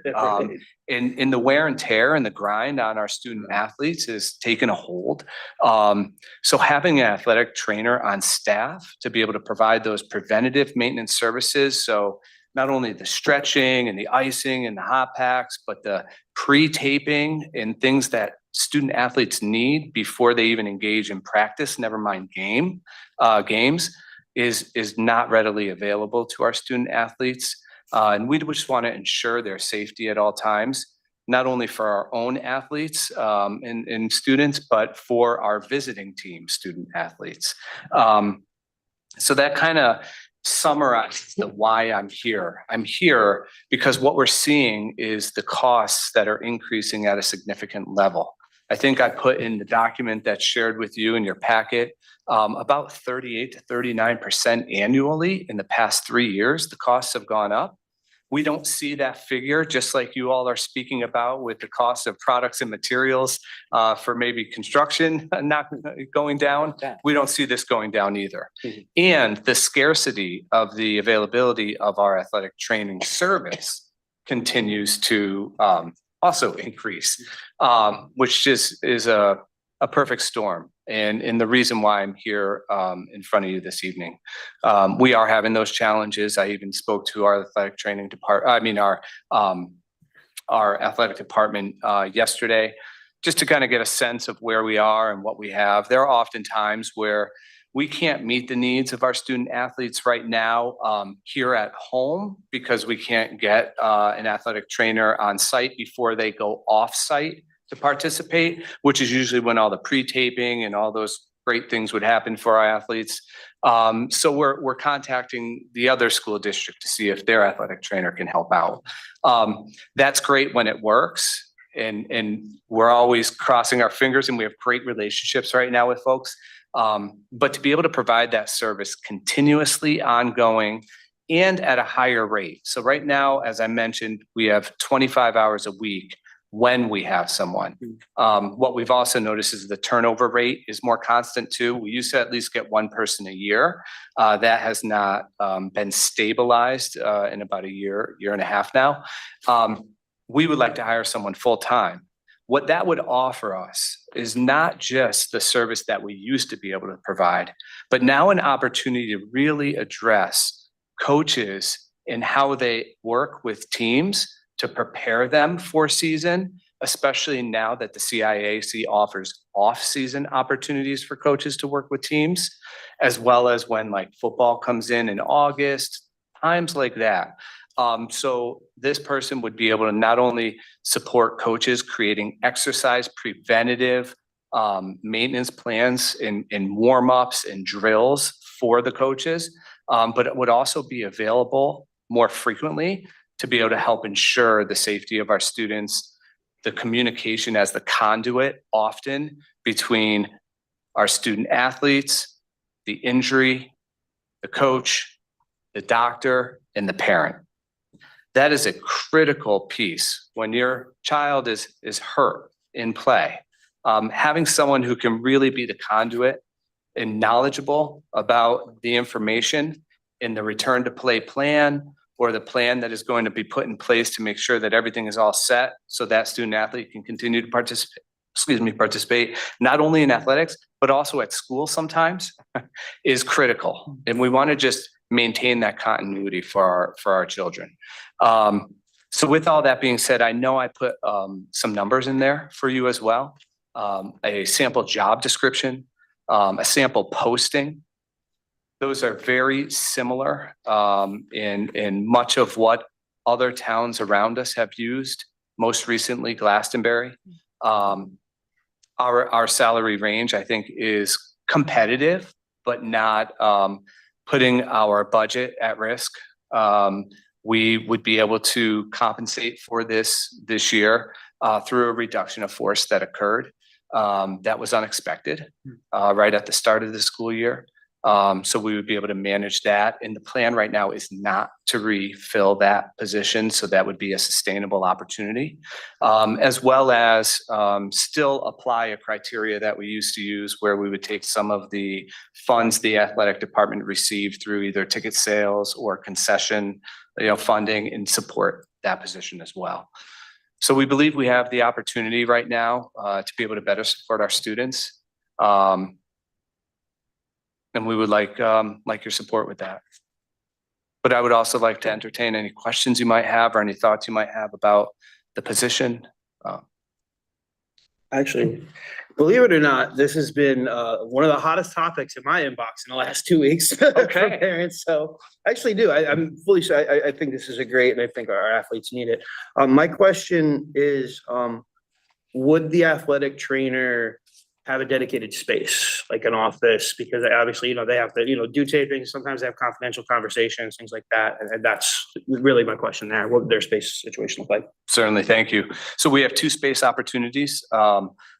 In the wear and tear and the grind on our student athletes is taking a hold. So having an athletic trainer on staff to be able to provide those preventative maintenance services, so not only the stretching and the icing and the hot packs, but the pre-taping and things that student athletes need before they even engage in practice, never mind games, is not readily available to our student athletes. And we just want to ensure their safety at all times, not only for our own athletes and students, but for our visiting team student athletes. So that kind of summarizes the why I'm here. I'm here because what we're seeing is the costs that are increasing at a significant level. I think I put in the document that's shared with you in your packet, about 38 to 39% annually in the past 3 years, the costs have gone up. We don't see that figure, just like you all are speaking about with the cost of products and materials for maybe construction not going down. We don't see this going down either. And the scarcity of the availability of our athletic training service continues to also increase, which just is a perfect storm. And the reason why I'm here in front of you this evening. We are having those challenges. I even spoke to our athletic training department, our athletic department yesterday, just to kind of get a sense of where we are and what we have. There are often times where we can't meet the needs of our student athletes right now here at home because we can't get an athletic trainer on site before they go off site to participate, which is usually when all the pre-taping and all those great things would happen for our athletes. So we're contacting the other school district to see if their athletic trainer can help out. That's great when it works. And we're always crossing our fingers, and we have great relationships right now with folks. But to be able to provide that service continuously, ongoing, and at a higher rate. So right now, as I mentioned, we have 25 hours a week when we have someone. What we've also noticed is the turnover rate is more constant too. We used to at least get one person a year. That has not been stabilized in about a year and a half now. We would like to hire someone full-time, what that would offer us is not just the service that we used to be able to provide, but now an opportunity to really address coaches and how they work with teams to prepare them for season, especially now that the CIAC offers off-season opportunities for coaches to work with teams, as well as when like football comes in August, times like that. So this person would be able to not only support coaches creating exercise preventative maintenance plans and warm-ups and drills for the coaches, but it would also be available more frequently to be able to help ensure the safety of our students, the communication as the conduit often between our student athletes, the injury, the coach, the doctor, and the parent. That is a critical piece when your child is hurt in play. Having someone who can really be the conduit and knowledgeable about the information in the return to play plan, or the plan that is going to be put in place to make sure that everything is all set so that student athlete can continue to participate not only in athletics, but also at school sometimes is critical. And we want to just maintain that continuity for our children. So with all that being said, I know I put some numbers in there for you as well. A sample job description, a sample posting. Those are very similar in much of what other towns around us have used, most recently Glastonbury. Our salary range, I think, is competitive, but not putting our budget at risk. We would be able to compensate for this year through a reduction of force that occurred. That was unexpected right at the start of the school year. So we would be able to manage that. And the plan right now is not to refill that position. So that would be a sustainable opportunity, as well as still apply a criteria that we used to use where we would take some of the funds the athletic department received through either ticket sales or concession, funding, and support that position as well. So we believe we have the opportunity right now to be able to better support our students. And we would like your support with that. But I would also like to entertain any questions you might have or any thoughts you might have about the position. Actually, believe it or not, this has been one of the hottest topics in my inbox in the last 2 weeks. Okay. From parents. So I actually do. I'm fully sure. I think this is a great, and I think our athletes need it. My question is, would the athletic trainer have a dedicated space, like an office? Because obviously, they have to, do tapings. Sometimes they have confidential conversations, things like that. And that's really my question there. What would their space situation look like? Certainly, thank you. So we have 2 space opportunities.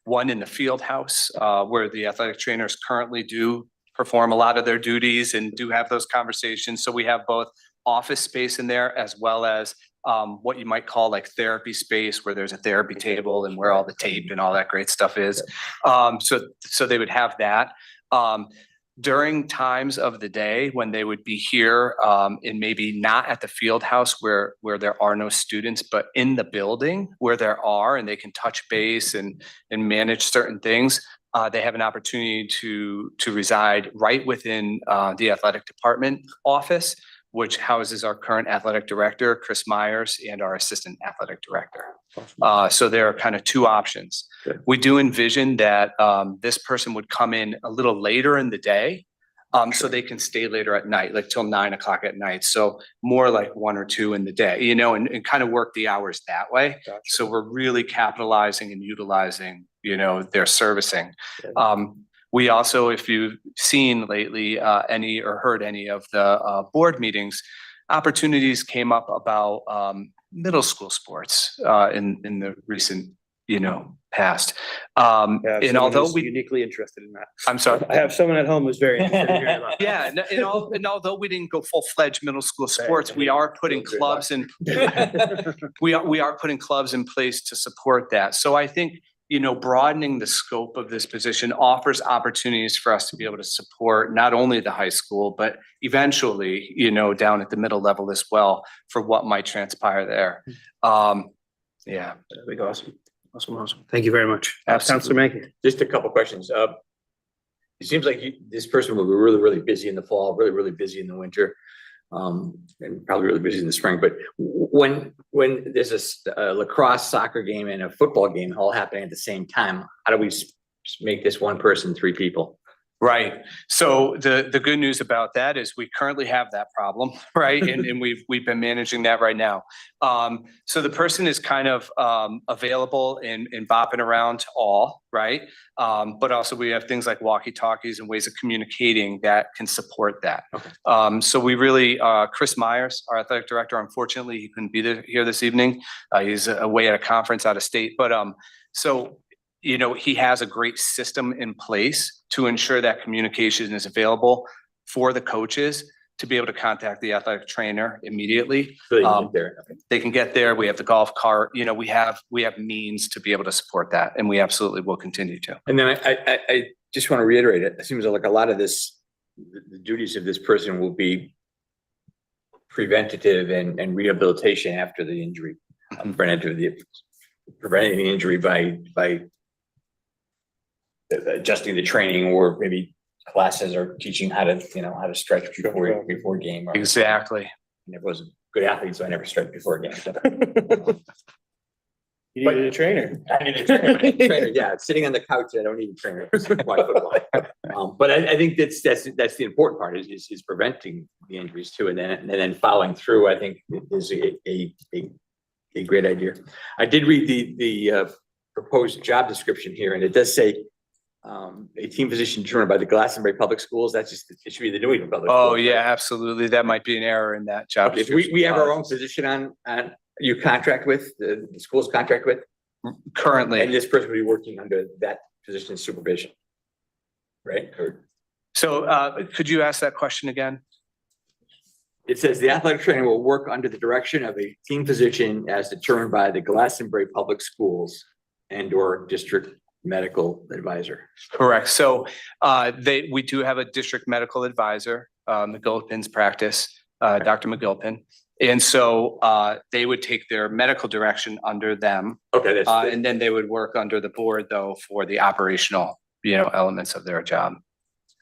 One in the field house, where the athletic trainers currently do perform a lot of their duties and do have those conversations. So we have both office space in there as well as what you might call like therapy space, where there's a therapy table and where all the tape and all that great stuff is. So they would have that. During times of the day when they would be here and maybe not at the field house where there are no students, but in the building where there are, and they can touch base and manage certain things, they have an opportunity to reside right within the athletic department office, which houses our current athletic director, Chris Myers, and our assistant athletic director. So there are kind of 2 options. Good. We do envision that this person would come in a little later in the day, so they can stay later at night, like till 9 o'clock at night. So more like 1 or 2 in the day, and kind of work the hours that way. Gotcha. So we're really capitalizing and utilizing, their servicing. We also, if you've seen lately any or heard any of the board meetings, opportunities came up about middle school sports in the recent, past. And although we uniquely interested in that. I'm sorry. I have someone at home who's very interested in hearing about that. Yeah, and although we didn't go full-fledged middle school sports, we are putting clubs in. We are putting clubs in place to support that. So I think, broadening the scope of this position offers opportunities for us to be able to support not only the high school, but eventually, down at the middle level as well for what might transpire there. Yeah. That'd be awesome. Awesome. Thank you very much. Absolutely. Counselor Mackey. Just a couple questions. It seems like this person will be really, really busy in the fall, really, really busy in the winter. And probably really busy in the spring, but when there's a lacrosse, soccer game and a football game all happening at the same time, how do we make this one person, 3 people? Right. So the good news about that is we currently have that problem, right? And we've been managing that right now. So the person is kind of available and bopping around all, right? But also we have things like walkie-talkies and ways of communicating that can support that. Okay. So we really, Chris Myers, our athletic director, unfortunately, he couldn't be here this evening. He's away at a conference out of state, but so you know, he has a great system in place to ensure that communication is available for the coaches to be able to contact the athletic trainer immediately. So they can get there. Okay. They can get there. We have the golf cart, you know, we have means to be able to support that, and we absolutely will continue to. And then I just want to reiterate it. It seems like a lot of this, the duties of this person will be preventative and rehabilitation after the injury. Preventing the injury by adjusting the training, or maybe classes or teaching how to stretch before game. Exactly. I never was a good athlete, so I never stretched before a game. You needed a trainer. I need a trainer. Yeah, sitting on the couch, I don't need a trainer. Watch football. But I think that's the important part is preventing the injuries too, and then following through. I think is a great idea. I did read the proposed job description here, and it does say a team position determined by the Glastonbury Public Schools. That's just, it should be the Newington Public. Oh, Schools, yeah, right? absolutely. That might be an error in that job. Okay, so we have our own position on you contract with the school's contract with Currently. and this person will be working under that position of supervision, right? Or So could you ask that question again? it says the athletic trainer will work under the direction of a team physician as determined by the Glastonbury Public Schools and/or district medical advisor. Correct. So we do have a district medical advisor, McGilpin's practice, Dr. McGilpin. And so they would take their medical direction under them. Okay, that's And then they would work under the board though for the operational, elements of their job.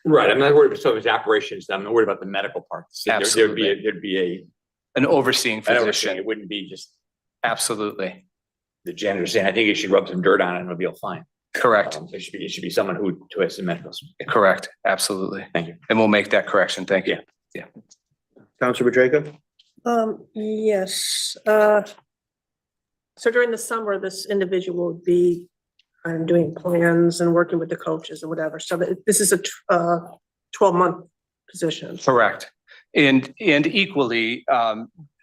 right. I'm not worried about some of his operations. I'm not worried about the medical part. So there'd be An overseeing an overseeing. physician. It wouldn't be just Absolutely. the janitor saying, I think you should rub some dirt on it and it'll be all fine. Correct. It should be someone who has some medical. Correct. Absolutely. Thank you. And we'll make that correction. Thank you. Counselor Bedrejko? Yes, so during the summer, this individual would be doing plans and working with the coaches or whatever, so this is a 12-month position. Correct. And equally,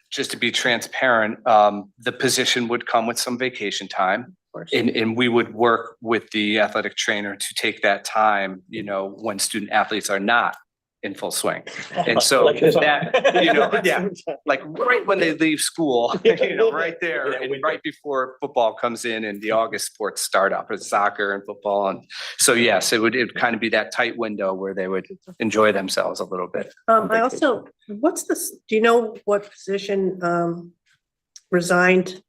just to be transparent, the position would come with some vacation time. And we would work with the athletic trainer to take that time, when student athletes are not in full swing. And so like right when they leave school, right there, and right before football comes in and the August sports start up, it's soccer and football. And so, yes, it would kind of be that tight window where they would enjoy themselves a little bit. I also, do you know what position resigned?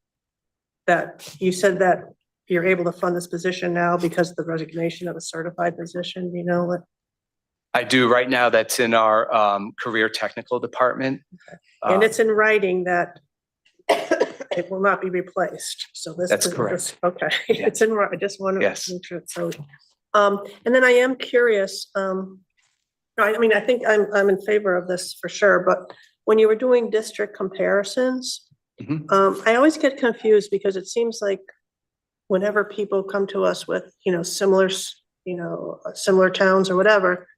That you said that you're able to fund this position now because of the resignation of a certified position, you know what? I do right now. That's in our career technical department. And it's in writing that it will not be replaced, so this. That's correct. Okay, it's in, I just want to Yes. make sure, so. And then I am curious, I mean, I think I'm in favor of this for sure, but when you were doing district comparisons, I always get confused because it seems like whenever people come to us with, similar towns or whatever,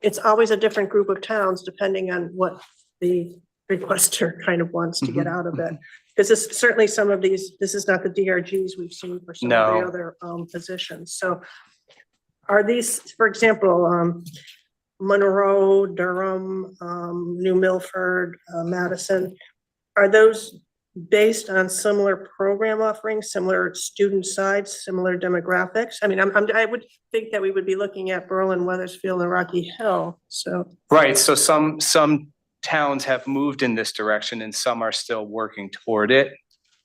it's always a different group of towns depending on what the requester kind of wants to get out of it. Because this certainly some of these, this is not the DRGs we've seen for some of the No. other positions. So are these, for example, Monroe, Durham, New Milford, Madison, are those based on similar program offerings, similar student sides, similar demographics? I mean, I would think that we would be looking at Berlin, Weathersfield, and Rocky Hill, so. Right. So some towns have moved in this direction and some are still working toward it.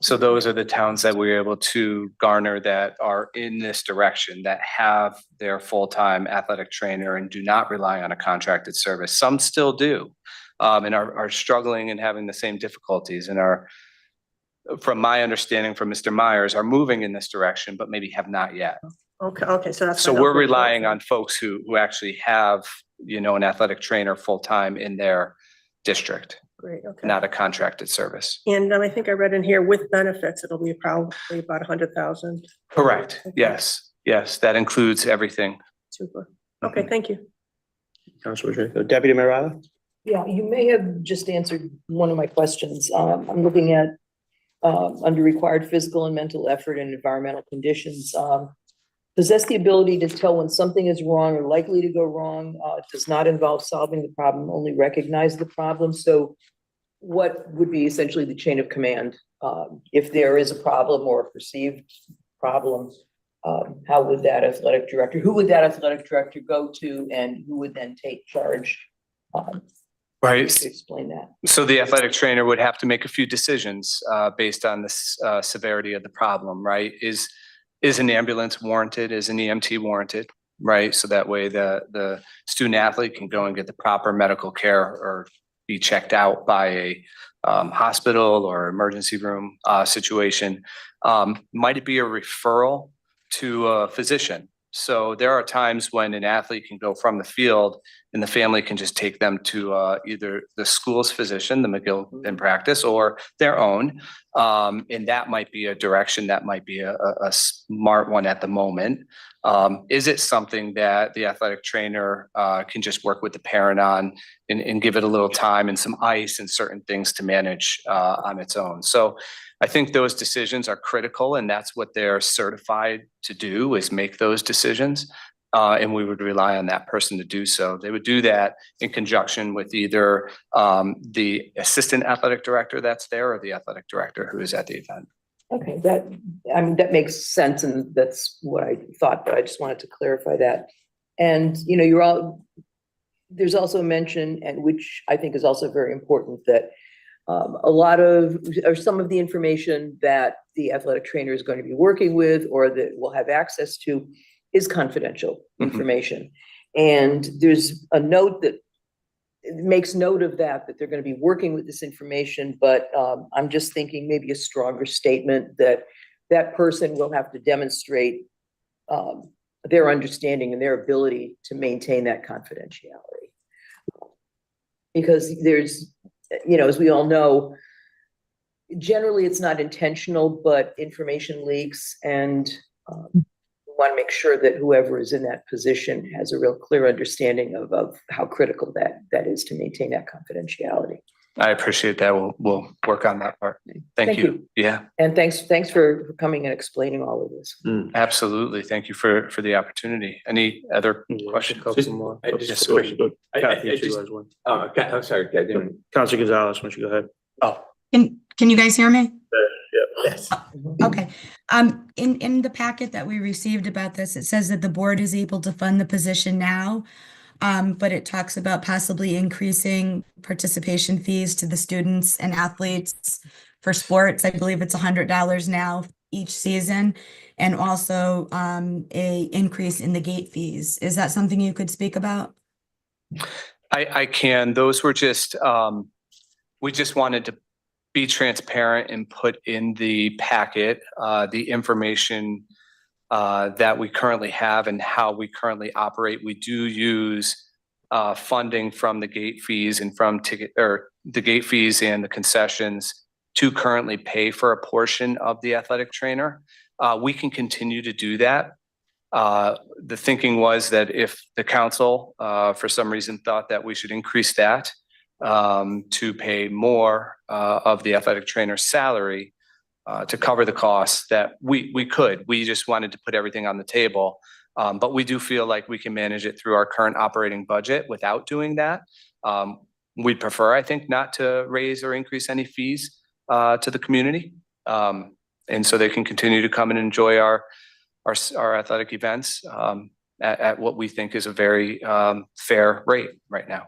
So those are the towns that we're able to garner that are in this direction, that have their full-time athletic trainer and do not rely on a contracted service. Some still do, and are struggling and having the same difficulties and are, from my understanding from Mr. Myers, are moving in this direction, but maybe have not yet. Okay, so that's. So we're relying on folks who actually have, an athletic trainer full-time in their district, Great, okay. not a contracted service. And I think I read in here with benefits, it'll be probably about 100,000. Correct. Okay. Yes, that includes everything. Super. Okay, thank you. Councilor Draco. Deputy Mayor Rada? Yeah, you may have just answered one of my questions. I'm looking at under required physical and mental effort and environmental conditions. Possess the ability to tell when something is wrong or likely to go wrong, does not involve solving the problem, only recognize the problem. So what would be essentially the chain of command? If there is a problem or a perceived problem, how would that athletic director, who would that athletic director go to, and who would then take charge? Right. To explain that. So the athletic trainer would have to make a few decisions based on the severity of the problem, right? Is an ambulance warranted? Is an EMT warranted? Right? So that way the student athlete can go and get the proper medical care or be checked out by a hospital or emergency room situation. Might it be a referral to a physician? So there are times when an athlete can go from the field and the family can just take them to either the school's physician, the McGill in practice, or their own. And that might be a direction, that might be a smart one at the moment. Is it something that the athletic trainer can just work with the parent on and give it a little time and some ice and certain things to manage on its own? So I think those decisions are critical, and that's what they're certified to do, is make those decisions. And we would rely on that person to do so. They would do that in conjunction with either the assistant athletic director that's there or the athletic director who is at the event. Okay, that makes sense, and that's what I thought, but I just wanted to clarify that. And, there's also a mention, and which I think is also very important, that a lot of, or some of the information that the athletic trainer is going to be working with or that will have access to is confidential information. And there's a note that makes note of that they're going to be working with this information, but I'm just thinking maybe a stronger statement that that person will have to demonstrate their understanding and their ability to maintain that confidentiality. Because there's, as we all know, generally it's not intentional, but information leaks, and we want to make sure that whoever is in that position has a real clear understanding of how critical that is to maintain that confidentiality. I appreciate that. We'll work on that part. Thank you. Yeah, And thanks for coming and explaining all of this. absolutely. Thank you for the opportunity. Any other questions? Couple more. I just- Yes, question. Kathy, I she just- has one. I'm sorry, I didn't. Councilor Gonzalez, why don't you go ahead? Oh, Can you guys hear me? yes. Okay. In the packet that we received about this, it says that the board is able to fund the position now. But it talks about possibly increasing participation fees to the students and athletes for sports. I believe it's $100 now each season, and also a increase in the gate fees. Is that something you could speak about? I can. Those were just, we just wanted to be transparent and put in the packet the information that we currently have and how we currently operate. We do use funding from the gate fees and from the gate fees and the concessions to currently pay for a portion of the athletic trainer. We can continue to do that. The thinking was that if the council, for some reason, thought that we should increase that to pay more of the athletic trainer's salary to cover the costs, that we could. We just wanted to put everything on the table. But we do feel like we can manage it through our current operating budget without doing that. We'd prefer, I think, not to raise or increase any fees to the community. And so they can continue to come and enjoy our athletic events at what we think is a very fair rate right now.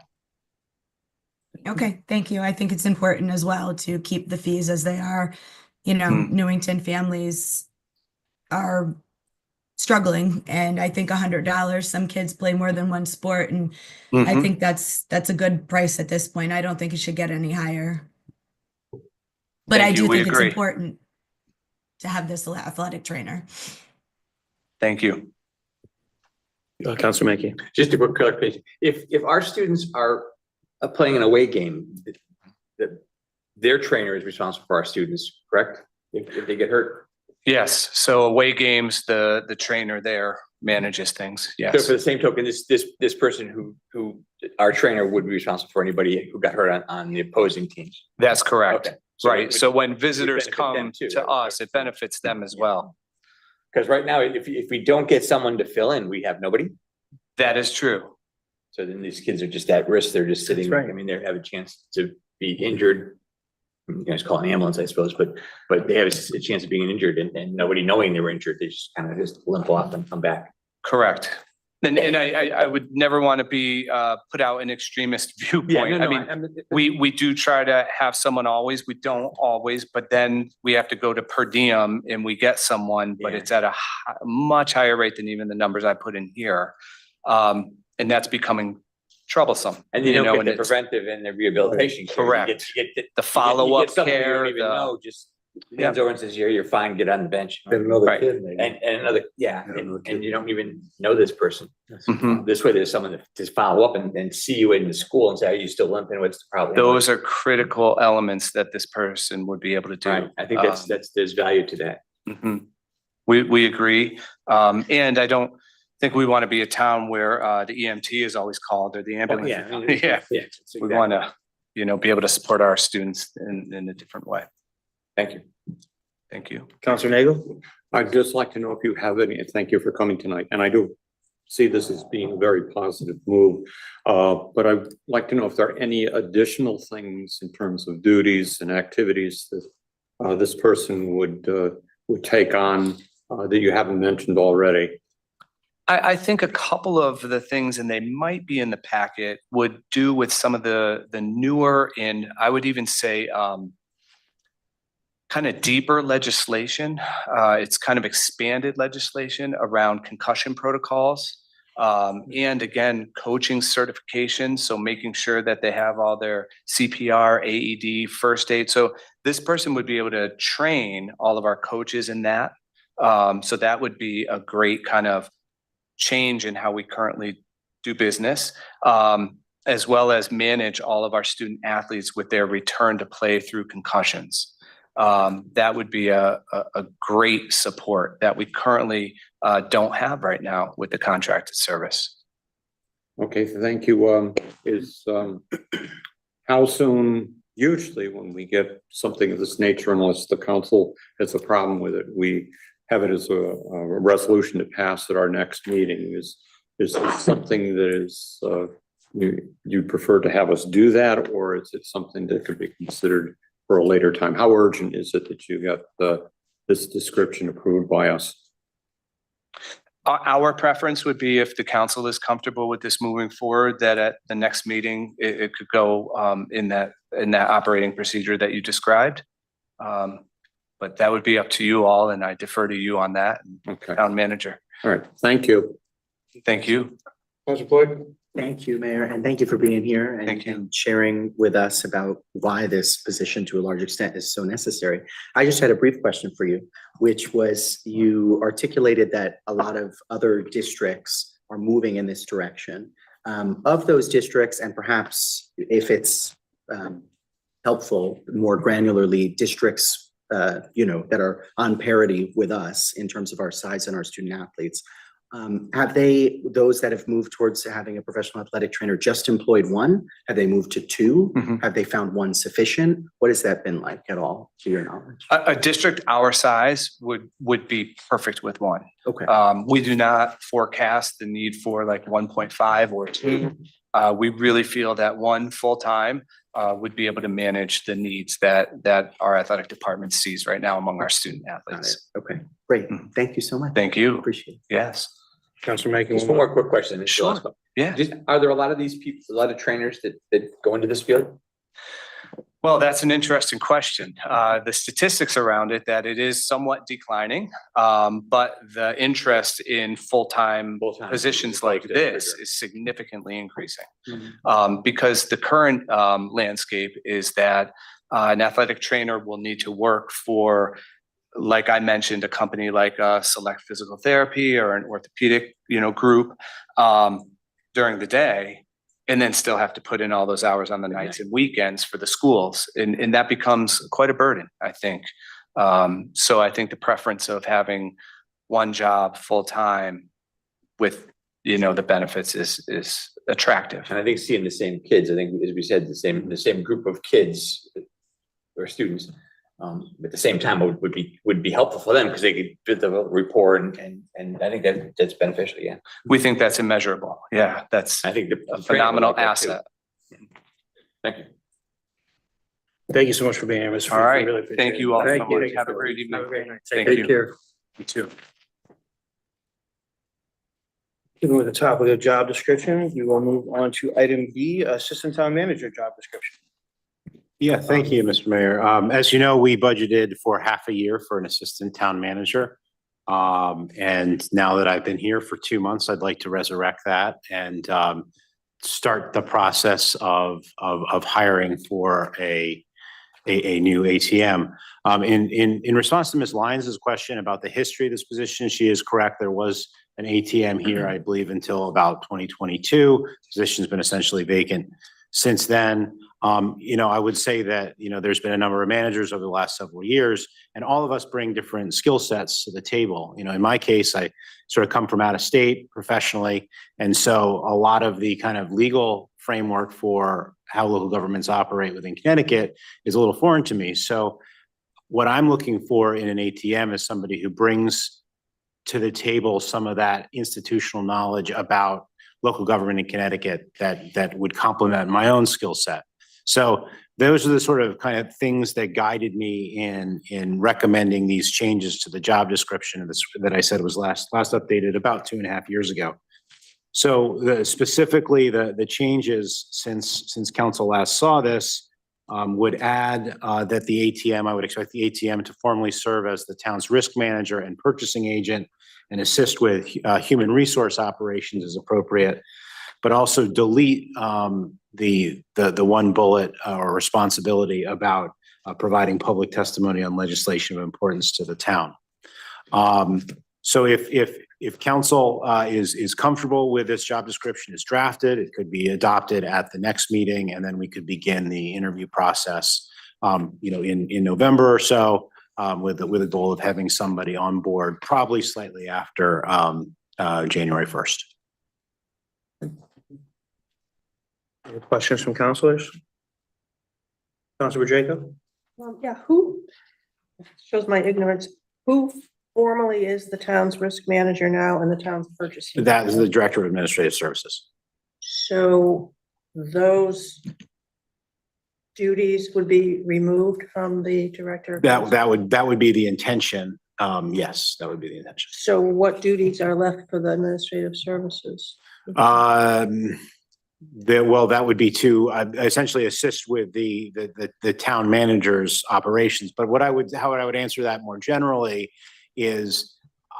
Okay, thank you. I think it's important as well to keep the fees as they are Newington families are struggling, and I think $100, some kids play more than one sport, and I Mhm. think that's a good price at this point. I don't think it should get any higher. But I Thank you. do We think it's agree. important to have this athletic trainer. Thank you. Counselor Mackey. Just a quick clarification, if our students are playing an away game, their trainer is responsible for our students, correct? If they get hurt? Yes, so away games, the trainer there manages things, So yes. for the same token, this person who our trainer would be responsible for anybody who got hurt on the opposing teams. That's correct, Okay. So right, so when visitors benefit them come too, to right? us, it benefits them as well. Because right now, if we don't get someone to fill in, we have nobody. That is true. So then these kids are just at risk. They're just sitting, right. I mean, they have a chance to be injured. You guys call it an ambulance, I suppose, but they have a chance of being injured and nobody knowing they were injured. They just kind of just limp off and come back. Correct. And I would never want to be put out an extremist viewpoint. I mean, we do try to have someone always, we don't always, but then we have to go to per diem and we get someone, but Yeah. it's at a much higher rate than even the numbers I put in here. And that's becoming troublesome. And you don't get and the it's- preventive and the rehabilitation. care. You Correct. get The follow-up someone you care, don't even the- know, just hands over and says, you're fine, get on the bench. Get another Right. kid maybe. And another, yeah, Yeah, another kid. and you don't even know this person. Mhm. This way, there's someone to just follow up and see you in the school and say, are you still limping? What's the problem? Those are critical elements that this person would be able to do. Right, I think there's value to that. Mhm. We agree. And I don't think we want to be a town where the EMT is always called or the ambulance. Yeah, we want to, be able to support our students in a different way. Thank you. Thank you. Counselor Nagel? I'd just like to know if you have any, and thank you for coming tonight, and I do see this as being a very positive move. But I'd like to know if there are any additional things in terms of duties and activities that this person would take on that you haven't mentioned already. I think a couple of the things, and they might be in the packet, would do with some of the newer and I would even say kind of deeper legislation. It's kind of expanded legislation around concussion protocols. And again, coaching certification. So making sure that they have all their CPR, AED, first aid. So this person would be able to train all of our coaches in that. So that would be a great kind of change in how we currently do business, as well as manage all of our student athletes with their return to play through concussions. That would be a great support that we currently don't have right now with the contracted service. Okay, thank you. How soon, usually when we get something of this nature, unless the council has a problem with it, we have it as a resolution to pass at our next meeting. Is this something that is, you'd prefer to have us do that, or is it something that could be considered for a later time? How urgent is it that you got this description approved by us? Our preference would be if the council is comfortable with this moving forward, that at the next meeting, it could go in that operating procedure that you described. But that would be up to you all, and I defer to you on that, Okay. town manager. All right, thank you. Thank you. Counselor Floyd? Thank you, Mayor, and thank you for being here Thank you. and sharing with us about why this position to a large extent is so necessary. I just had a brief question for you, which was you articulated that a lot of other districts are moving in this direction. Of those districts, and perhaps if it's helpful, more granularly, districts that are on parity with us in terms of our size and our student athletes. Have those that have moved towards having a professional athletic trainer just employed one? Have they moved to two? Mhm. Have they found one sufficient? What has that been like at all, to your knowledge? A district our size would be perfect with one. Okay, We do not forecast the need for like 1.5 or 2. We really feel that one full-time would be able to manage the needs that our athletic department sees right now among our student got it. athletes. Okay, great. Mhm. Thank you so much. Thank you. Appreciate it. Yes. Counselor Mackey? Just one more quick question. This is the last one. Yeah. Just, are there a lot of these people, a lot of trainers that go into this field? Well, that's an interesting question. The statistics around it, that it is somewhat declining, but the interest in full-time positions like this is significantly increasing. Because the current landscape is that an athletic trainer will need to work for, like I mentioned, a company like Select Physical Therapy or an orthopedic, group during the day, and then still have to put in all those hours on the nights and weekends for the schools. And that becomes quite a burden, I think. So I think the preference of having one job full-time with, the benefits is attractive. And I think seeing the same kids, I think, as we said, the same group of kids or students, at the same time would be helpful for them because they could do the rapport and I think that's beneficial. Yeah. We think that's immeasurable. Yeah, that's I think a phenomenal asset. Thank you. Thank you so much for being here, Mr. All Freeman. right. Really appreciate Thank it. you all so Thank you. much. Have a great evening. Have a great night. Thank Take you. care. You too. Keeping with the topic of job description, we will move on to item B, Assistant Town Manager job description. Yeah, thank you, Mr. Mayor. As you know, we budgeted for half a year for an assistant town manager. And now that I've been here for 2 months, I'd like to resurrect that and start the process of hiring for a new ATM. In response to Ms. Lyons' question about the history of this position, she is correct. There was an ATM here, I believe, until about 2022. Position's been essentially vacant since then. I would say that, there's been a number of managers over the last several years, and all of us bring different skill sets to the table. In my case, I sort of come from out of state professionally. And so a lot of the kind of legal framework for how local governments operate within Connecticut is a little foreign to me. So what I'm looking for in an ATM is somebody who brings to the table some of that institutional knowledge about local government in Connecticut that would complement my own skill set. So those are the sort of kind of things that guided me in recommending these changes to the job description that I said was last updated about 2.5 years ago. So specifically the changes since council last saw this would add that the ATM, I would expect the ATM to formally serve as the town's risk manager and purchasing agent and assist with human resource operations as appropriate, but also delete the one bullet or responsibility about providing public testimony on legislation of importance to the town. So if council is comfortable with this job description is drafted, it could be adopted at the next meeting, and then we could begin the interview process, in November or so, with a goal of having somebody on board probably slightly after January 1st. Any questions from councilors? Councilor Jacob? Yeah, who, shows my ignorance, who formally is the town's risk manager now and the town's purchasing? That is the Director of Administrative Services. So those duties would be removed from the director? That would be the intention. Yes, that would be the intention. So what duties are left for the administrative services? That would be to essentially assist with the town manager's operations. But how I would answer that more generally is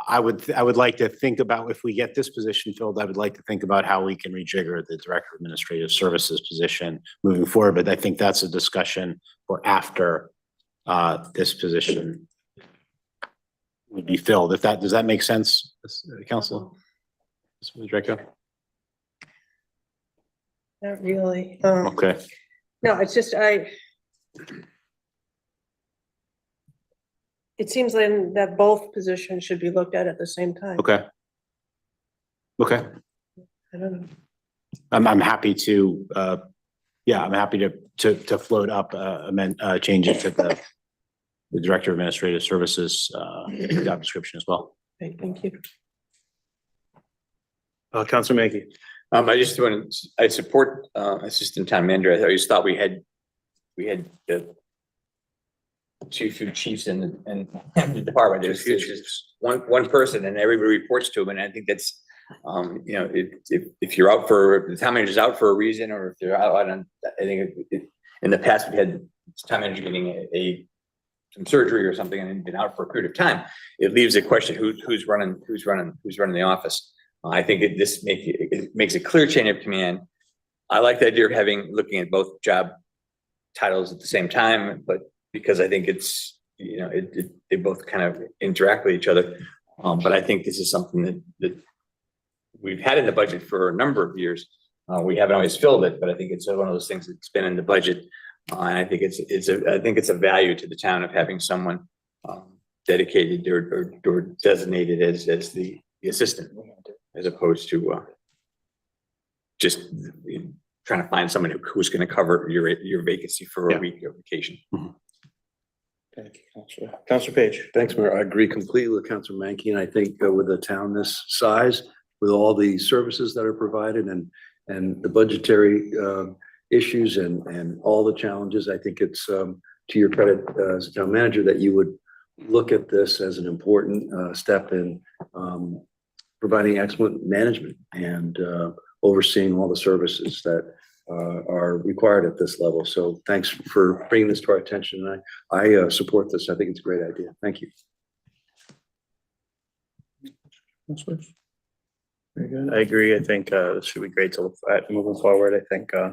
I would like to think about, if we get this position filled, I would like to think about how we can rejigger the Director of Administrative Services position moving forward. But I think that's a discussion for after this position would be filled. Does that make sense, Council? Mr. Draco? Not really. Okay. No, it's just, it seems then that both positions should be looked at the same time. Okay. Okay. I don't know. I'm happy to, I'm happy to float up, changes to the Director of Administrative Services, job description as well. Okay, thank you. Councilor Mackey? I support assistant town manager. I always thought we had the two chiefs in the department. There's just one person and everybody reports to him. And I think that's, if the town manager's out for a reason, or if they're out on, I think in the past we had town manager getting some surgery or something and been out for a period of time, it leaves a question, who's running the office? I think it makes a clear chain of command. I like the idea of looking at both job titles at the same time, but because I think it's, they both kind of interact with each other. But I think this is something that we've had in the budget for a number of years. We haven't always filled it, but I think it's one of those things that's been in the budget. And I think it's a value to the town of having someone dedicated or designated as the assistant, as opposed to just trying to find someone who's going to cover your vacancy for a week of vacation. Thank you, Counselor Page. Thanks, Mayor. I agree completely with Counselor Mankey, and I think with a town this size, with all the services that are provided and the budgetary issues and all the challenges, I think it's to your credit as a town manager that you would look at this as an important step in providing excellent management and overseeing all the services that are required at this level. So thanks for bringing this to our attention. And I support this. I think it's a great idea. Thank you. Very good. I agree. I think this should be great to look at moving forward. I think I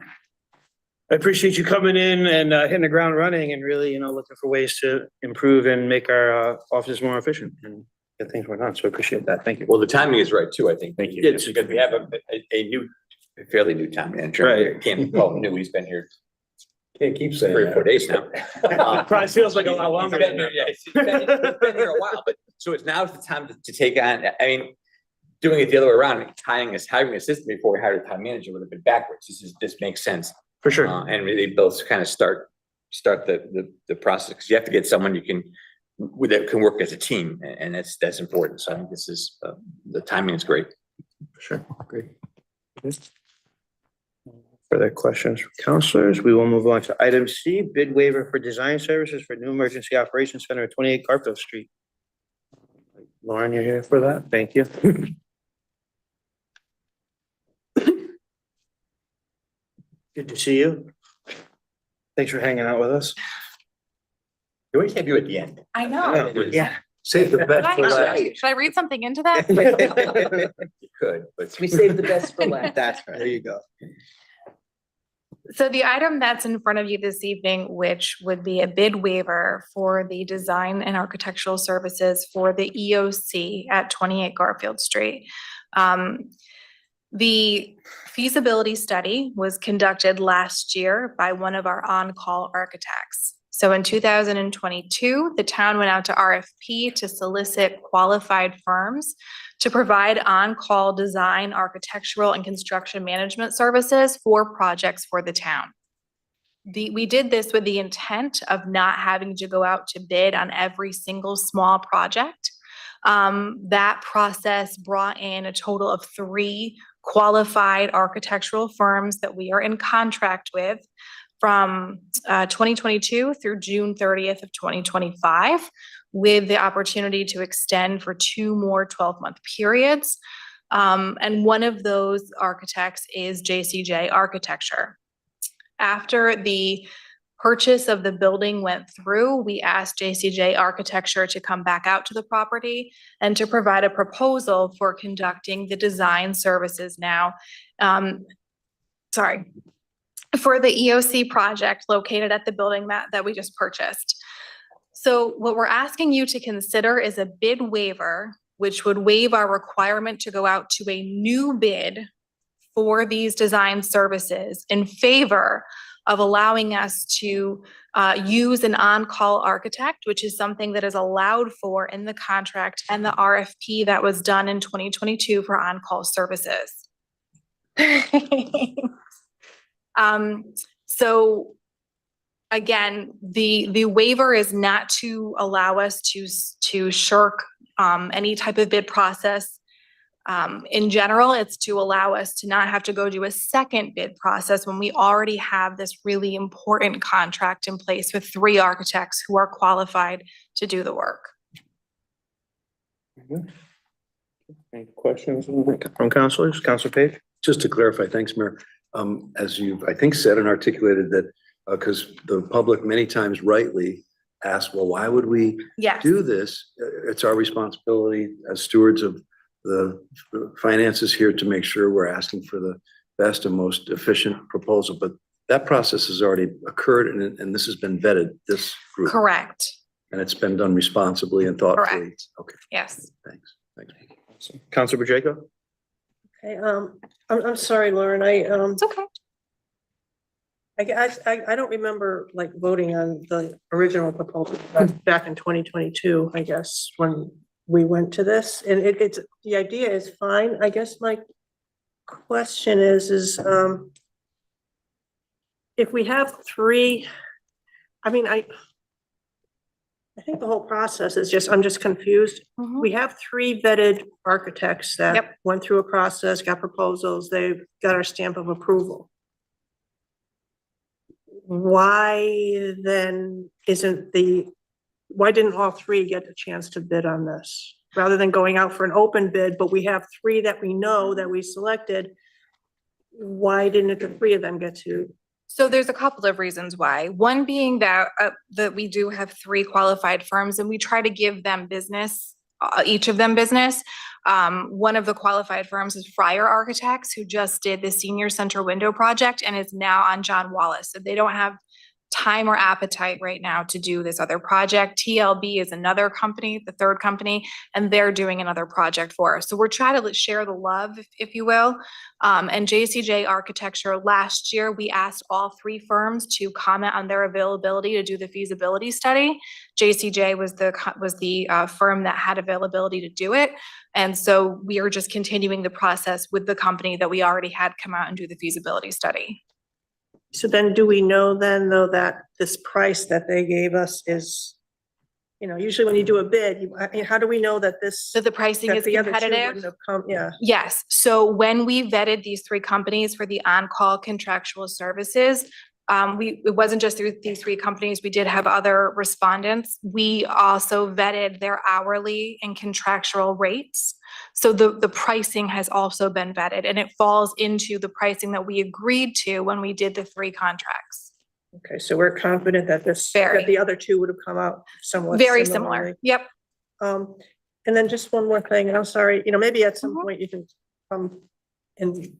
appreciate you coming in and hitting the ground running and really, looking for ways to improve and make our offices more efficient and get things going on. So I appreciate that. Thank you. Well, the timing is right too, I think. Thank you. It's because we have a fairly new town manager. Right. Can't call him new. He's been here Can't keep saying 3 or 4 days now. Probably feels like a lot longer. He's been here, yeah, he's been here a while, but so it's now the time to take on, doing it the other way around, hiring an assistant before we hired a town manager would have been backwards. This makes sense. For sure. And really both kind of start the process, because you have to get someone that can work as a team, and that's important. So I think this is, the timing is great. For sure. Great. Further questions from counselors? We will move on to item C, bid waiver for design services for new emergency operations center at 28 Garfield Street. Lauren, you're here for that? Thank you. Good to see you. Thanks for hanging out with us. You always have you at the end. I know. Yeah. Save the best for last. Should I read something into that? You could, but We saved the best for last. That's right. There you go. So the item that's in front of you this evening, which would be a bid waiver for the design and architectural services for the EOC at 28 Garfield Street. The feasibility study was conducted last year by one of our on-call architects. So in 2022, the town went out to RFP to solicit qualified firms to provide on-call design, architectural, and construction management services for projects for the town. We did this with the intent of not having to go out to bid on every single small project. That process brought in a total of 3 qualified architectural firms that we are in contract with from 2022 through June 30th of 2025, with the opportunity to extend for 2 more 12-month periods. And one of those architects is JCJ Architecture. After the purchase of the building went through, we asked JCJ Architecture to come back out to the property and to provide a proposal for conducting the design services now. For the EOC project located at the building that we just purchased. So what we're asking you to consider is a bid waiver, which would waive our requirement to go out to a new bid for these design services in favor of allowing us to use an on-call architect, which is something that is allowed for in the contract and the RFP that was done in 2022 for on-call services. So again, the waiver is not to allow us to shirk any type of bid process. In general, it's to allow us to not have to go do a second bid process when we already have this really important contract in place with 3 architects who are qualified to do the work. Any questions from counselors? Counselor Page? Just to clarify, thanks, Mayor. As you've, I think, said and articulated that Because the public many times rightly asks, well, why would we Yes. do this? It's our responsibility as stewards of the finances here to make sure we're asking for the best and most efficient proposal. But that process has already occurred and this has been vetted, this group. Correct. And it's been done responsibly and thoughtfully. Correct. Okay, Yes. thanks. Thanks. Counselor Pacheco? Okay, I'm sorry, Lauren, It's okay. I guess, I don't remember like voting on the original proposal back in 2022, I guess, when we went to this, and it's, the idea is fine. I guess my question is, if we have three, I mean, I think the whole process is just, I'm just confused. We have three vetted architects that Yep. went through a process, got proposals, they've got our stamp of approval. Why then why didn't all three get a chance to bid on this? Rather than going out for an open bid, but we have three that we know that we selected, why didn't the three of them get to? So there's a couple of reasons why. One being that we do have three qualified firms and we try to give them business, each of them business. One of the qualified firms is Fryer Architects, who just did the senior center window project and is now on John Wallace. So they don't have time or appetite right now to do this other project. TLB is another company, the third company, and they're doing another project for us. So we're trying to share the love, if you will. And JCJ Architecture, last year, we asked all three firms to comment on their availability to do the feasibility study. JCJ was the firm that had availability to do it. And so we are just continuing the process with the company that we already had come out and do the feasibility study. So then do we know then though that this price that they gave us is, usually when you do a bid, I mean, how do we know that this? So the pricing that is the other two competitive? wouldn't have come? Yeah. Yes, so when we vetted these three companies for the on-call contractual services, it wasn't just through these three companies, we did have other respondents. We also vetted their hourly and contractual rates. So the pricing has also been vetted and it falls into the pricing that we agreed to when we did the three contracts. Okay, so we're confident that that the other two would have come out somewhat Very similarly. similar, yep. And then just one more thing, and I'm sorry, maybe at some point you can come and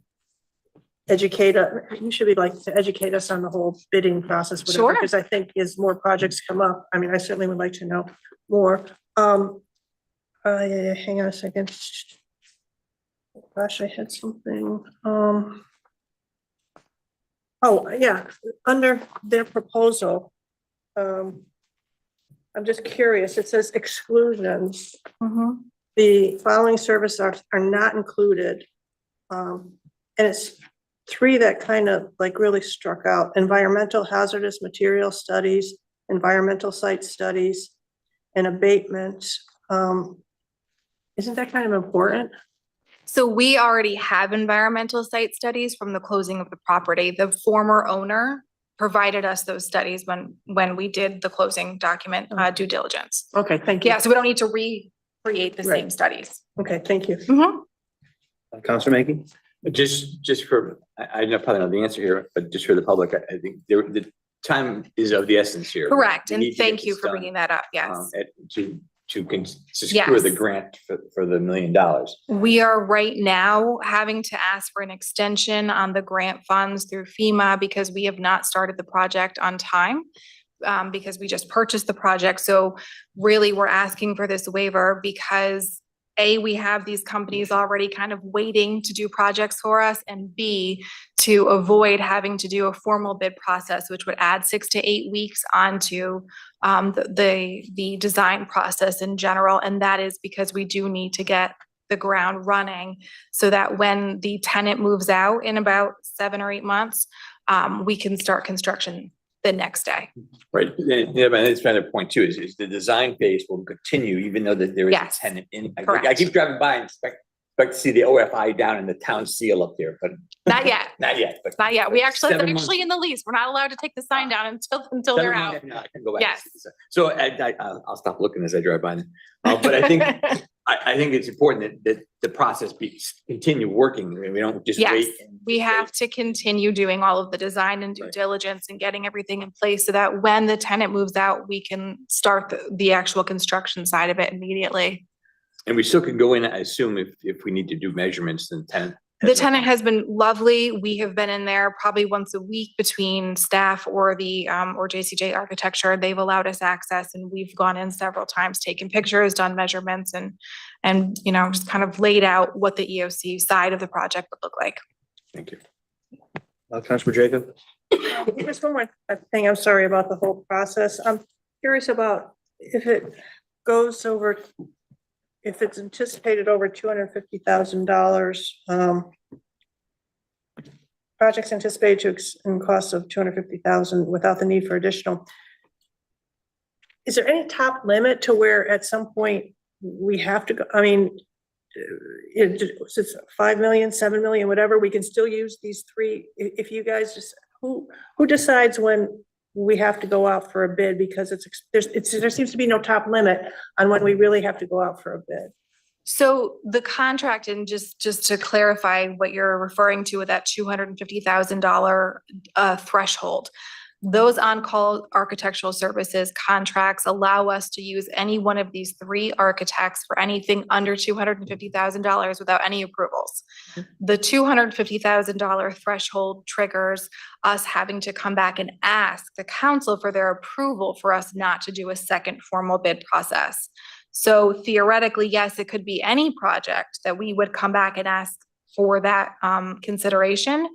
educate, you should be like to educate us on the whole bidding process, whatever, Sure. because I think as more projects come up, I mean, I certainly would like to know more. Hang on a second. Gosh, I had something, oh, yeah, under their proposal, I'm just curious, it says exclusions. The following services are not included. And it's three that kind of like really struck out: environmental hazardous material studies, environmental site studies, and abatement. Isn't that kind of important? So we already have environmental site studies from the closing of the property. The former owner provided us those studies when we did the closing document due diligence. Okay, thank you. Yeah, so we don't need to recreate the same studies. Okay, thank you. Counselor Mackey? Just for, I know probably know the answer here, but just for the public, I think the time is of the essence here. Correct, We and need to thank get you this for done, bringing that up, yes. To secure the Yes. grant for the $1 million. We are right now having to ask for an extension on the grant funds through FEMA because we have not started the project on time. Because we just purchased the project. So really, we're asking for this waiver because A, we have these companies already kind of waiting to do projects for us, and B, to avoid having to do a formal bid process, which would add 6 to 8 weeks onto the design process in general. And that is because we do need to get the ground running so that when the tenant moves out in about 7 or 8 months, we can start construction the next day. Right, yeah, but it's another point too, is the design phase will continue even though that there is a Yes, tenant in. I correct. keep driving by and expect to see the OFI down in the town seal up there, but Not yet, not yet, but. not yet. We actually, it's 7 months. actually in the lease. We're not allowed to take the sign down until they're 7 out. months from now, I can go back and Yes. see this. So I'll stop looking as I drive by. But I think, I think it's important that the process continue working. I mean, we don't just Yes, wait. we have to continue doing all of the design and due Right. diligence and getting everything in place so that when the tenant moves out, we can start the actual construction side of it immediately. And we still can go in, I assume, if we need to do measurements, then tenant. The tenant has been lovely. We have been in there probably once a week between staff or the, or JCJ Architecture. They've allowed us access and we've gone in several times, taken pictures, done measurements and, you know, just kind of laid out what the EOC side of the project would look like. Thank you. Councilor Jacob? Just one more thing, I'm sorry about the whole process. I'm curious about if it goes over, if it's anticipated over $250,000, projects anticipated to in costs of $250,000 without the need for additional. Is there any top limit to where at some point we have to go, I mean, it's 5 million, 7 million, whatever, we can still use these three, if you guys just, who decides when we have to go out for a bid, because there seems to be no top limit on when we really have to go out for a bid. So the contract, and just to clarify what you're referring to with that $250,000 threshold, those on-call architectural services contracts allow us to use any one of these three architects for anything under $250,000 without any approvals. The $250,000 threshold triggers us having to come back and ask the council for their approval for us not to do a second formal bid process. So theoretically, yes, it could be any project that we would come back and ask for that consideration.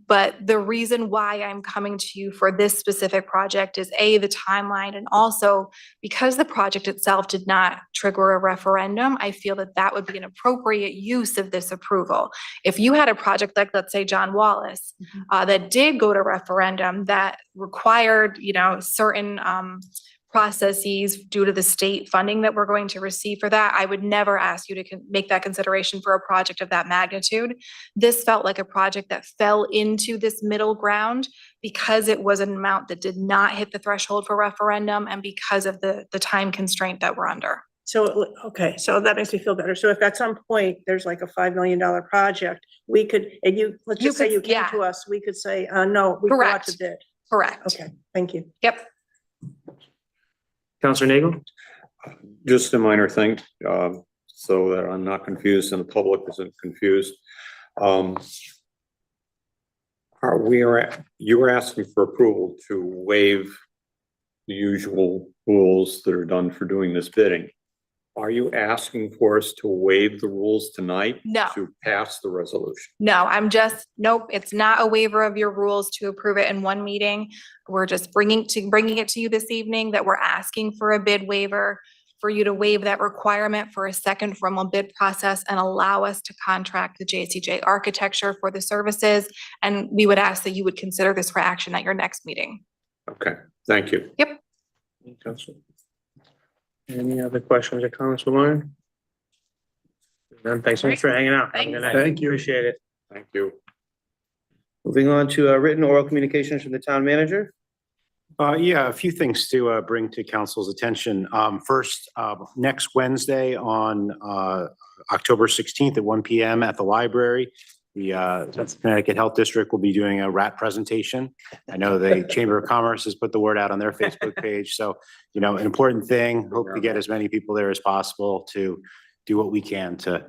But the reason why I'm coming to you for this specific project is A, the timeline, and also because the project itself did not trigger a referendum, I feel that that would be an appropriate use of this approval. If you had a project like, let's say, John Wallace, that did go to referendum that required, you know, certain processes due to the state funding that we're going to receive for that, I would never ask you to make that consideration for a project of that magnitude. This felt like a project that fell into this middle ground because it was an amount that did not hit the threshold for referendum and because of the time constraint that we're under. So, okay, so that makes me feel better. So if at some point there's like a $5 million project, we could, and let's just say you came to us, we could say, no, we go out to bid. Correct. Okay, thank you. Yep. Councilor Nagel? Just a minor thing, so that I'm not confused and the public isn't confused. You were asking for approval to waive the usual rules that are done for doing this bidding. Are you asking for us to waive the rules tonight? No. To pass the resolution? No, nope, it's not a waiver of your rules to approve it in one meeting. We're just bringing it to you this evening that we're asking for a bid waiver for you to waive that requirement for a second formal bid process and allow us to contract the JCJ Architecture for the services. And we would ask that you would consider this for action at your next meeting. Okay, thank you. Yep. Councilor. Any other questions or comments for Lauren? None. Thanks so much for hanging out. Have a good night. Thank you. Appreciate it. Thank you. Moving on to written oral communications from the town manager. Yeah, a few things to bring to council's attention. First, next Wednesday on October 16th at 1 p.m. at the library, the Connecticut Health District will be doing a rat presentation. I know the Chamber of Commerce has put the word out on their Facebook page. So, you know, an important thing, hope to get as many people there as possible to do what we can to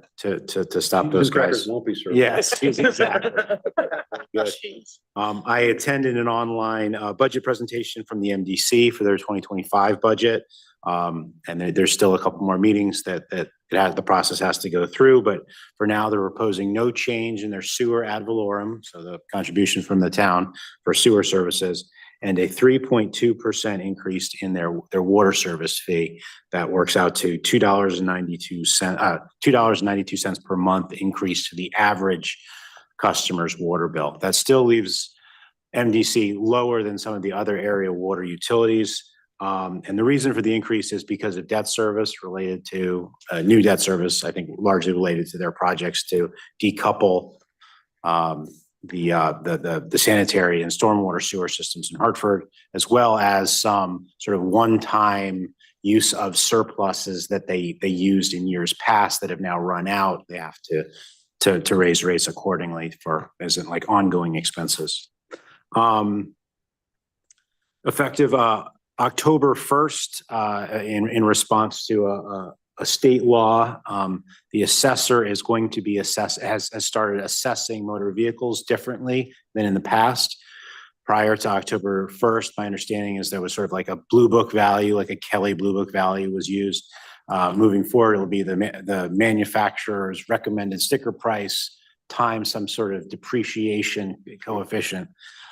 stop those guys. Won't be served. Yes, exactly. Good. I attended an online budget presentation from the MDC for their 2025 budget. And there's still a couple more meetings that the process has to go through, but for now they're proposing no change in their sewer ad valorem, so the contribution from the town for sewer services, and a 3.2% increase in their water service fee. That works out to $2.92 per month increase to the average customer's water bill. That still leaves MDC lower than some of the other area water utilities. And the reason for the increase is because of debt service related to new debt service, I think largely related to their projects to decouple the sanitary and stormwater sewer systems in Hartford, as well as some sort of one-time use of surpluses that they used in years past that have now run out. They have to raise rates accordingly for, as in like ongoing expenses. Effective October 1st, in response to a state law, the assessor is going to be has started assessing motor vehicles differently than in the past. Prior to October 1st, my understanding is there was sort of like a blue book value, like a Kelly blue book value was used. Moving forward, it'll be the manufacturer's recommended sticker price times some sort of depreciation coefficient.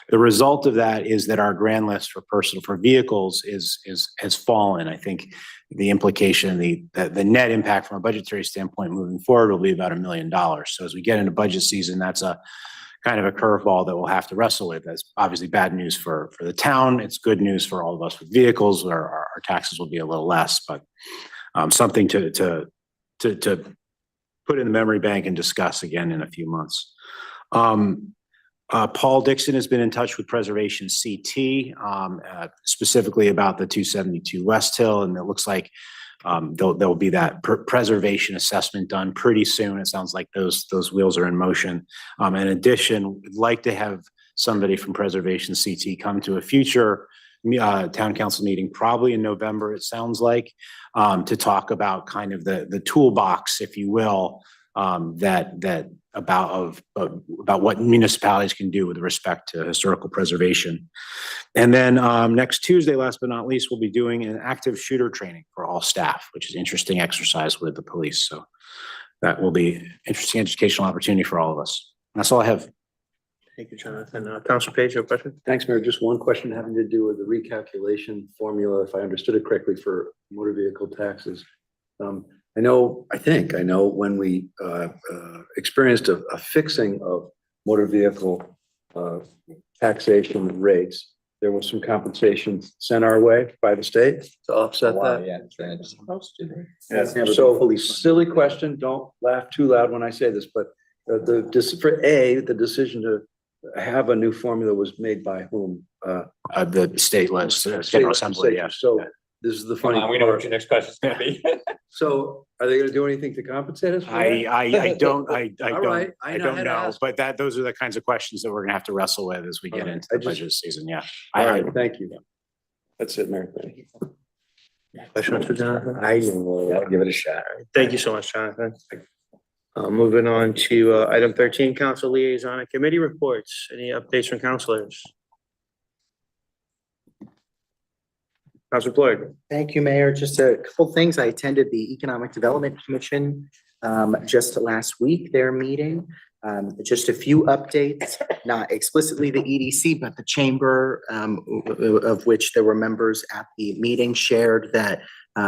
The result of that is that our grand list for vehicles has fallen. I think the implication, the net impact from a budgetary standpoint moving forward will be about $1 million. So as we get into budget season, that's a kind of a curveball that we'll have to wrestle with. That's obviously bad news for the town. It's good news for all of us with vehicles, where our taxes will be a little less, but something to put in the memory bank and discuss again in a few months. Paul Dixon has been in touch with Preservation CT, specifically about the 272 West Hill, and it looks like there'll be that preservation assessment done pretty soon. It sounds like those wheels are in motion. In addition, we'd like to have somebody from Preservation CT come to a future town council meeting, probably in November, it sounds like, to talk about kind of the toolbox, if you will, about what municipalities can do with respect to historical preservation. And then next Tuesday, last but not least, we'll be doing an active shooter training for all staff, which is an interesting exercise with the police. So that will be an interesting educational opportunity for all of us. That's all I have. Thank you, Jonathan. Councilor Page, your question? Thanks, Mayor. Just one question having to do with the recalculation formula, if I understood it correctly, for motor vehicle taxes. I think I know when we experienced a fixing of motor vehicle taxation rates, there was some compensation sent our way by the state to offset that. Yeah, it's supposed to. Yeah, so silly question, don't laugh too loud when I say this, but the decision to have a new formula was made by whom? The state General Assembly, yeah. So this is the funny We know what part. your next question is gonna be. So are they gonna do anything to compensate us for that? I don't All right, I know how to know, ask. but those are the kinds of questions that we're gonna have to wrestle with as we get into the budget season, yeah. All right, thank you. That's it, Mayor. Thank you. Question for Jonathan? I'll give it a shot. Thank you so much, Jonathan. Moving on to item 13, council liaison and committee reports. Any updates from councilors? Councilor Floyd. Thank you, Mayor. Just a couple things. I attended the Economic Development Commission just last week, their meeting. Just a few updates, not explicitly the EDC, but the chamber, of which there were members at the meeting, shared that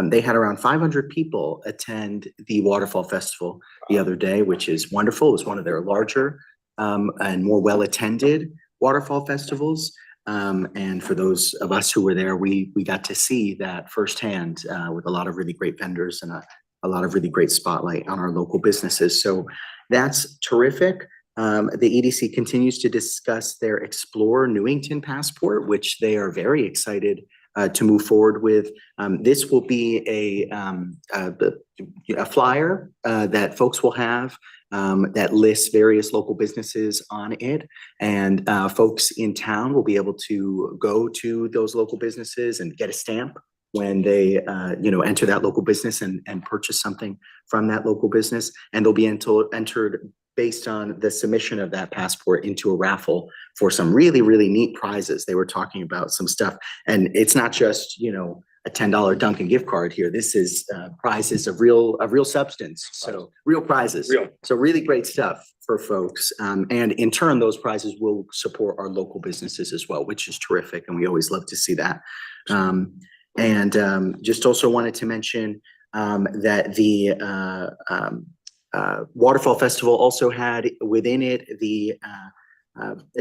they had around 500 people attend the Waterfall Festival the other day, which is wonderful. It was one of their larger and more well-attended waterfall festivals. And for those of us who were there, we got to see that firsthand with a lot of really great vendors and a lot of really great spotlight on our local businesses. So that's terrific. The EDC continues to discuss their Explore Newington passport, which they are very excited to move forward with. This will be a flyer that folks will have that lists various local businesses on it, and folks in town will be able to go to those local businesses and get a stamp when they enter that local business and purchase something from that local business, and they'll be entered based on the submission of that passport into a raffle for some really, really neat prizes. They were talking about some stuff, and it's not just, a $10 Dunkin' gift card here. This is prizes of real substance. So real prizes. So really great stuff for folks. And in turn, those prizes will support our local businesses as well, which is terrific. And we always love to see that. Just also wanted to mention that the Waterfall Festival also had within it the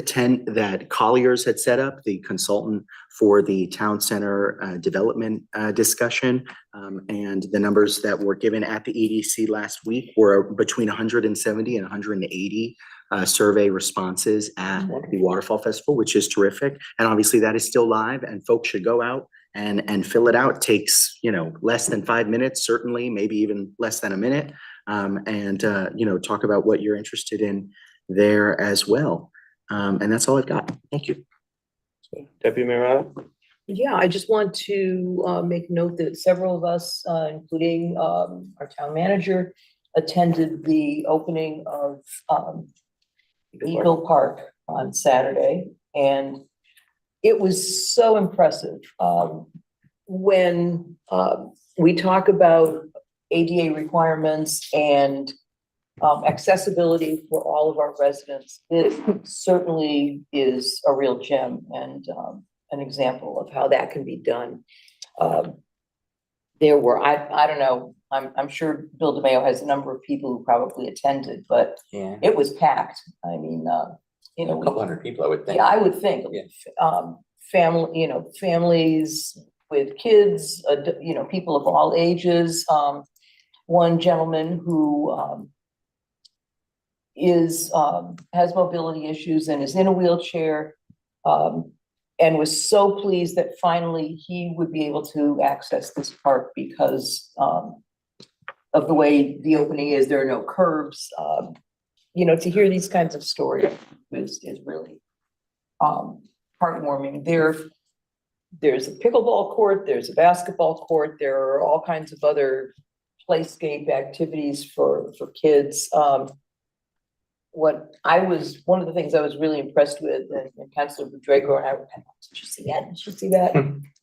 tent that Colliers had set up, the consultant for the town center development discussion. And the numbers that were given at the EDC last week were between 170 and 180 survey responses at the Waterfall Festival, which is terrific. And obviously that is still live and folks should go out and fill it out. It takes, less than 5 minutes, certainly, maybe even less than a minute. Talk about what you're interested in there as well. And that's all I've got. Thank you. Deputy Mayor Rada? Yeah, I just want to make note that several of us, including our town manager, attended the opening of Eagle Park on Saturday, and it was so impressive. When we talk about ADA requirements and accessibility for all of our residents, it certainly is a real gem and an example of how that can be done. There were, I don't know, I'm sure Bill DeMayo has a number of people who probably attended, but Yeah. it was packed. I mean, A couple hundred people, I would think. yeah, I would think. Yeah. Family, families with kids, people of all ages. One gentleman who has mobility issues and is in a wheelchair, and was so pleased that finally he would be able to access this park because of the way the opening is. There are no curbs. To hear these kinds of stories is really heartwarming. There's a pickleball court, there's a basketball court, there are all kinds of other playscape activities for kids. One of the things I was really impressed with, and Councilor Draco and I were kind of, did you see that? Did you see that?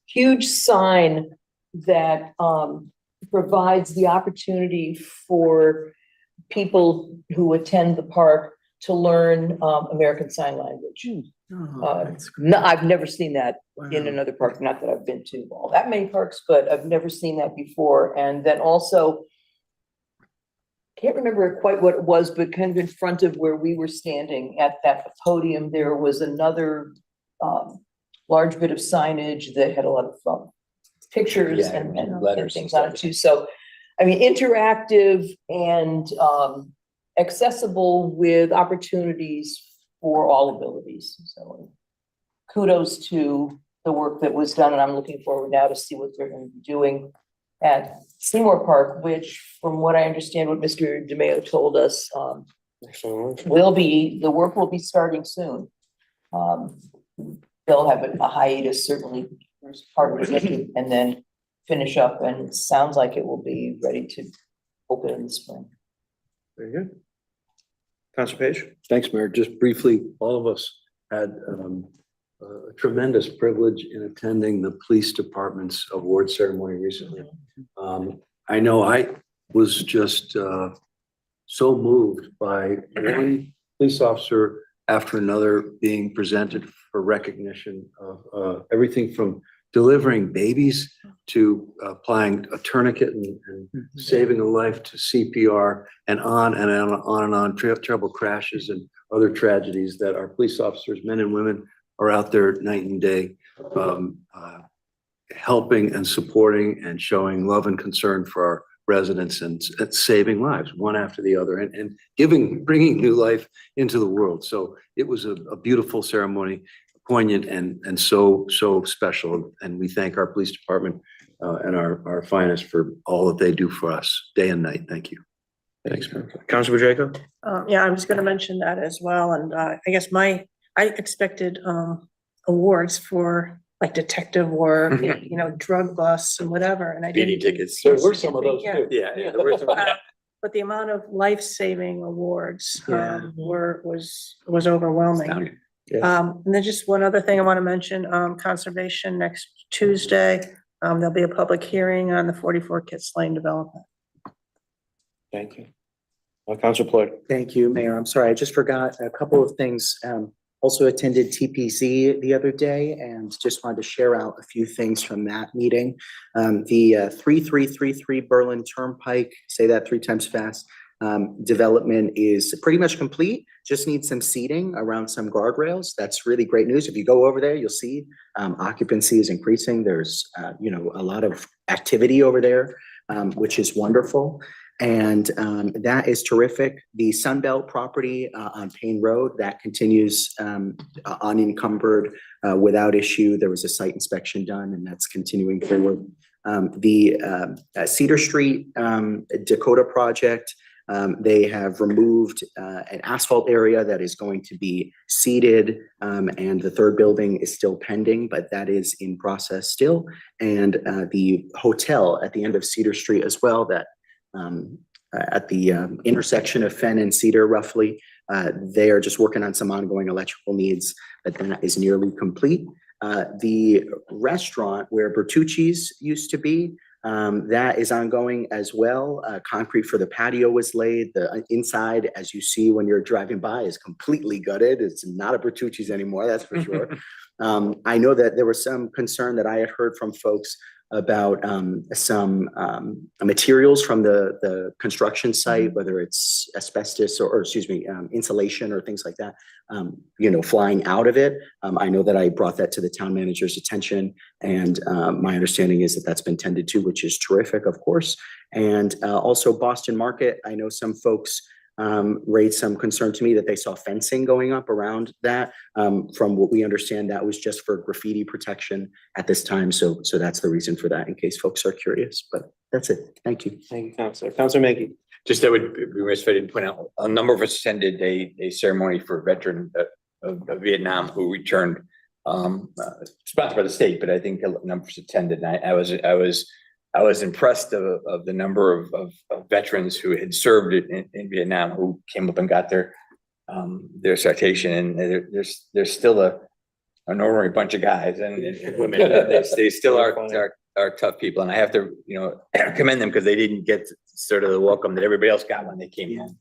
Huge sign that provides the opportunity for people who attend the park to learn American Sign Language. No, I've never seen that in another park, not that I've been to all that many parks, but I've never seen that before. And then also, can't remember quite what it was, but kind of in front of where we were standing at that podium, there was another large bit of signage that had a lot of pictures Yeah, and letters things and on it stuff. too. So, I mean, interactive and accessible with opportunities for all abilities. So kudos to the work that was done, and I'm looking forward now to see what they're going to be doing at Seymour Park, which, from what I understand, what Mr. DeMayo told us, the work will be starting soon. They'll have a hiatus, certainly, first part of it, and then finish up, and it sounds like it will be ready to open in the spring. Very good. Councilor Page? Thanks, Mayor. Just briefly, all of us had a tremendous privilege in attending the police department's award ceremony recently. I know I was just so moved by one police officer after another being presented for recognition of everything from delivering babies to applying a tourniquet and saving a life to CPR and on and on and on, terrible crashes and other tragedies that our police officers, men and women, are out there night and day, helping and supporting and showing love and concern for our residents and saving lives one after the other and bringing new life into the world. So it was a beautiful ceremony, poignant and so special. And we thank our police department and our finest for all that they do for us day and night. Thank you. Thanks, Councilor Draco? Yeah, I was gonna mention that as well, and I guess I expected awards for like detective work, drug busts and whatever, and I didn't. Speeding tickets. There were some of those Yeah. too. Yeah, there were some. But the amount of life-saving awards Yeah. was overwhelming. Astounding. And then just one other thing I want to mention, conservation next Tuesday, there'll be a public hearing on the 44 Kits Lane development. Thank you. Councilor Floyd? Thank you, Mayor. I'm sorry, I just forgot a couple of things. Also attended TPC the other day and just wanted to share out a few things from that meeting. The 3333 Berlin Turnpike, say that 3 times fast, development is pretty much complete, just needs some seating around some guardrails. That's really great news. If you go over there, you'll see occupancy is increasing. There's, a lot of activity over there, which is wonderful. And that is terrific. The Sunbelt property on Payne Road, that continues unencumbered without issue. There was a site inspection done and that's continuing forward. The Cedar Street Dakota project, they have removed an asphalt area that is going to be seeded, and the third building is still pending, but that is in process still. And the hotel at the end of Cedar Street as well, that at the intersection of Fenn and Cedar roughly, they are just working on some ongoing electrical needs, but that is nearly complete. The restaurant where Bertucci's used to be, that is ongoing as well. Concrete for the patio was laid. The inside, as you see when you're driving by, is completely gutted. It's not a Bertucci's anymore, that's for sure. I know that there was some concern that I had heard from folks about some materials from the construction site, whether it's asbestos or excuse me, insulation or things like that, flying out of it. I know that I brought that to the town manager's attention, and my understanding is that that's been tended to, which is terrific, of course. And also Boston Market, I know some folks raised some concern to me that they saw fencing going up around that. From what we understand, that was just for graffiti protection at this time. So that's the reason for that, in case folks are curious, but that's it. Thank you. Thank you, Counselor. Counselor Menke. Just that would be remiss if I didn't point out, a number of us attended a ceremony for a veteran of Vietnam who returned, sponsored by the state, but I think a number of us attended. And I was impressed of the number of veterans who had served in Vietnam who came up and got their citation, and there's still an ordinary bunch of guys and women. They still are tough people, and I have to commend them because they didn't get sort of the welcome that everybody else got when they came home.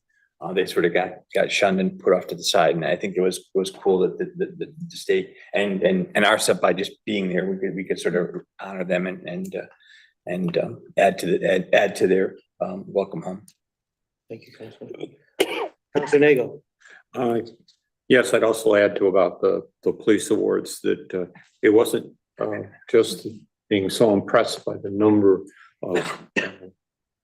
They sort of got shunned and put off to the side, and I think it was cool that the state and our sub, by just being there, we could sort of honor them and add to their welcome home. Thank you, Counselor. Counselor Nagel. Yes, I'd also add to about the police awards that it wasn't just being so impressed by the number of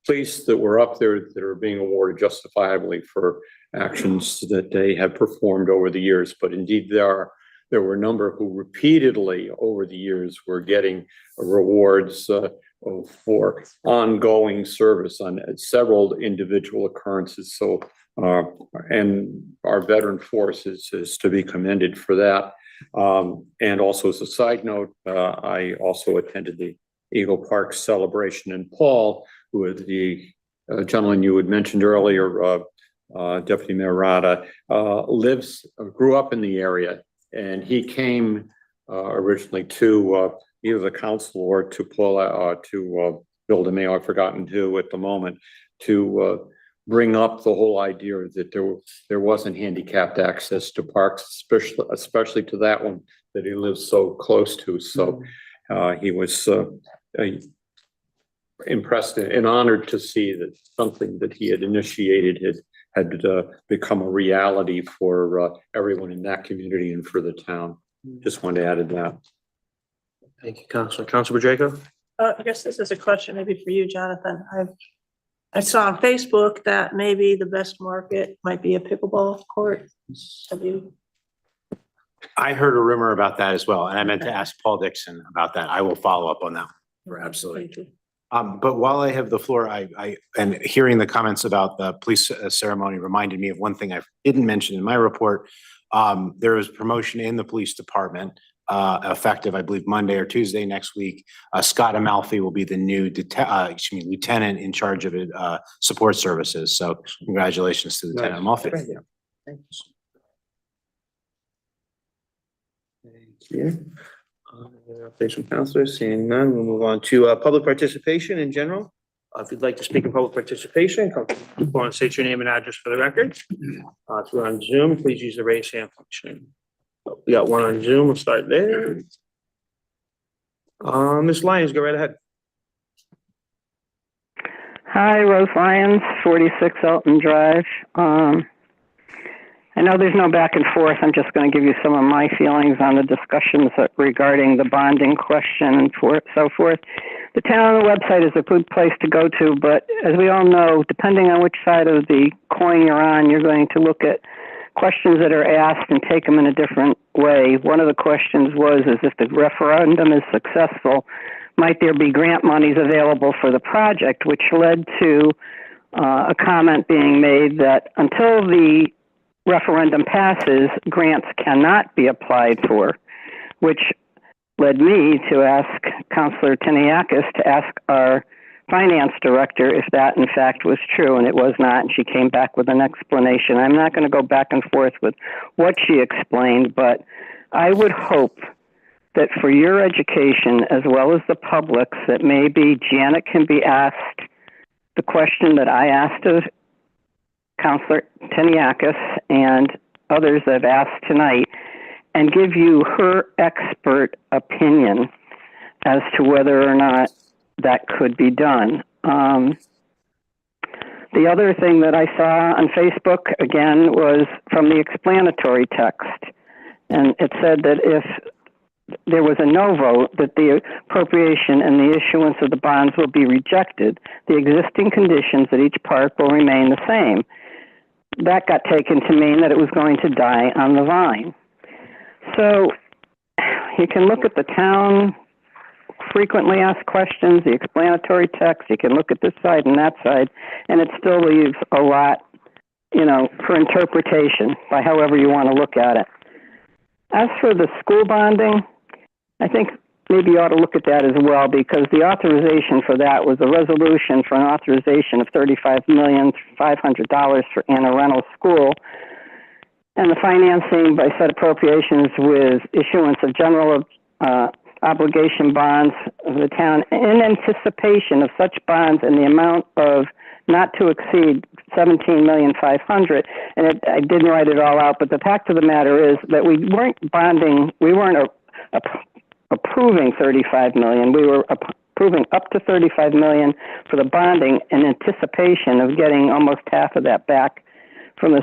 police that were up there that are being awarded justifiably for actions that they have performed over the years, but indeed there were a number who repeatedly over the years were getting rewards for ongoing service on several individual occurrences. So, and our veteran force is to be commended for that. And also as a side note, I also attended the Eagle Park celebration in Paul, with the gentleman you had mentioned earlier, Deputy Mayor Rada, grew up in the area, and he came originally to either the council or to Paul, to Bill DeMayo, I've forgotten who at the moment, to bring up the whole idea that there wasn't handicapped access to parks, especially to that one that he lives so close to. So he was impressed and honored to see that something that he had initiated had become a reality for everyone in that community and for the town. Just wanted to add that. Thank you, Counselor. Counselor Draco. I guess this is a question maybe for you, Jonathan. I saw on Facebook that maybe the best market might be a pickleball court. Have you? I heard a rumor about that as well, and I meant to ask Paul Dixon about that. I will follow up on that. Absolutely. But while I have the floor, and hearing the comments about the police ceremony reminded me of one thing I didn't mention in my report. There is promotion in the police department, effective, I believe, Monday or Tuesday next week. Scott Amalfi will be the new lieutenant in charge of support services. So congratulations to Lieutenant Amalfi. Thank you. Updates from counselors, seeing none, we'll move on to public participation in general. If you'd like to speak in public participation, come on, state your name and address for the record. If you're on Zoom, please use the raise hand function. We got one on Zoom, we'll start there. Ms. Lyons, go right ahead. Hi, Rose Lyons, 46 Elton Drive. I know there's no back and forth. I'm just going to give you some of my feelings on the discussions regarding the bonding question and so forth. The town website is a good place to go to, but as we all know, depending on which side of the coin you're on, you're going to look at questions that are asked and take them in a different way. One of the questions is if the referendum is successful, might there be grant monies available for the project, which led to a comment being made that until the referendum passes, grants cannot be applied for, which led me to ask Councilor Tiniakis to ask our finance director if that in fact was true, and it was not, and she came back with an explanation. I'm not going to go back and forth with what she explained, but I would hope that for your education as well as the public's, that maybe Janet can be asked the question that I asked of Councilor Tiniakis and others that have asked tonight, and give you her expert opinion as to whether or not that could be done. The other thing that I saw on Facebook, again, was from the explanatory text. And it said that if there was a no vote, that the appropriation and the issuance of the bonds will be rejected. The existing conditions at each park will remain the same. That got taken to mean that it was going to die on the vine. So you can look at the town frequently asked questions, the explanatory text, you can look at this side and that side, and it still leaves a lot, for interpretation by however you want to look at it. As for the school bonding, I think maybe you ought to look at that as well, because the authorization for that was a resolution for an authorization of $35,500,000 for Anna Reynolds School, and the financing by said appropriations with issuance of general obligation bonds of the town in anticipation of such bonds in the amount of not to exceed $17,500,000. And I didn't write it all out, but the fact of the matter is that we weren't bonding, we weren't approving $35 million. We were approving up to $35 million for the bonding in anticipation of getting almost half of that back from the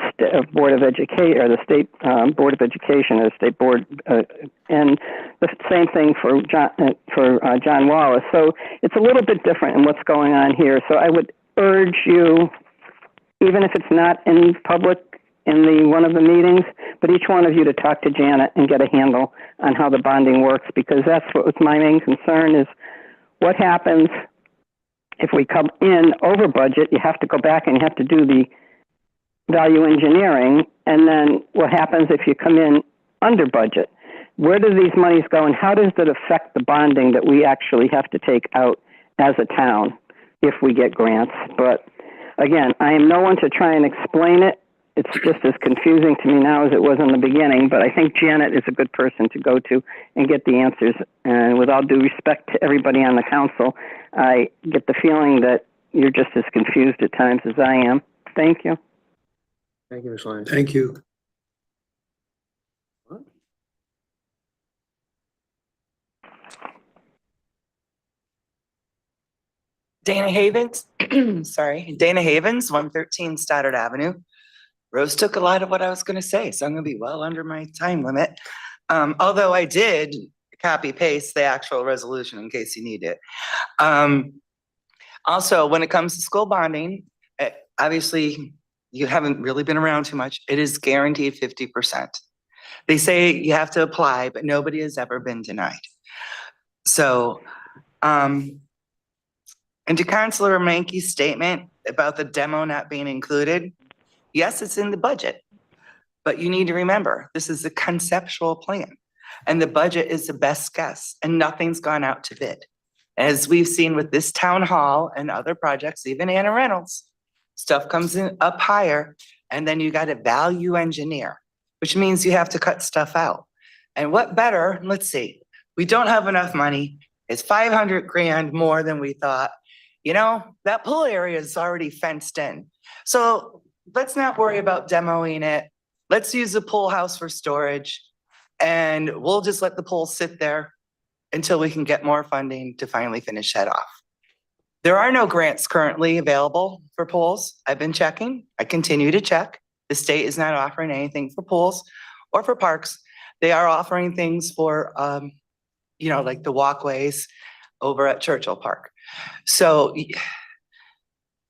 Board of Education, or the State Board of Education, or the State Board, and the same thing for John Wallace. So it's a little bit different in what's going on here. So I would urge you, even if it's not in public in one of the meetings, but each one of you to talk to Janet and get a handle on how the bonding works, because that's what was my main concern is what happens if we come in over budget. You have to go back and you have to do the value engineering, and then what happens if you come in under budget? Where do these monies go, and how does that affect the bonding that we actually have to take out as a town if we get grants? But again, I am no one to try and explain it. It's just as confusing to me now as it was in the beginning, but I think Janet is a good person to go to and get the answers. And with all due respect to everybody on the council, I get the feeling that you're just as confused at times as I am. Thank you. Thank you, Ms. Lyons. Thank you. Dana Havens, sorry, Dana Havens, 113 Stoddard Avenue. Rose took a lot of what I was going to say, so I'm going to be well under my time limit. Although I did copy paste the actual resolution in case you need it. Also, when it comes to school bonding, obviously you haven't really been around too much. It is guaranteed 50%. They say you have to apply, but nobody has ever been denied. So, and to Councilor Mankey's statement about the demo not being included, yes, it's in the budget, but you need to remember, this is a conceptual plan and the budget is the best guess and nothing's gone out to bid. As we've seen with this town hall and other projects, even Anna Reynolds, stuff comes in up higher and then you got to value engineer, which means you have to cut stuff out. And what better, let's see, we don't have enough money. It's 500 grand more than we thought. That pool area is already fenced in. So let's not worry about demoing it. Let's use the pool house for storage and we'll just let the pool sit there until we can get more funding to finally finish that off. There are no grants currently available for pools. I've been checking. I continue to check. The state is not offering anything for pools or for parks. They are offering things for, like the walkways over at Churchill Park. So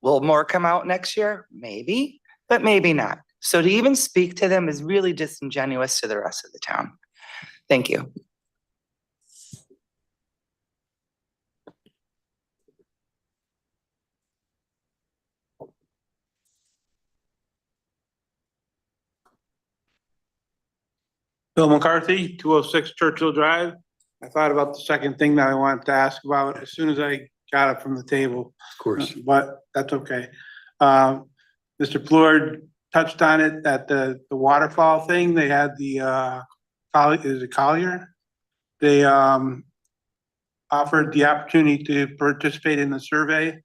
will more come out next year? Maybe, but maybe not. So to even speak to them is really disingenuous to the rest of the town. Thank you. Bill McCarthy, 206 Churchill Drive. I thought about the second thing that I wanted to ask about as soon as I got it from the table. Of course. But that's okay. Mr. Plord touched on it, that the waterfall thing, they had the, is it Collier? They offered the opportunity to participate in the survey.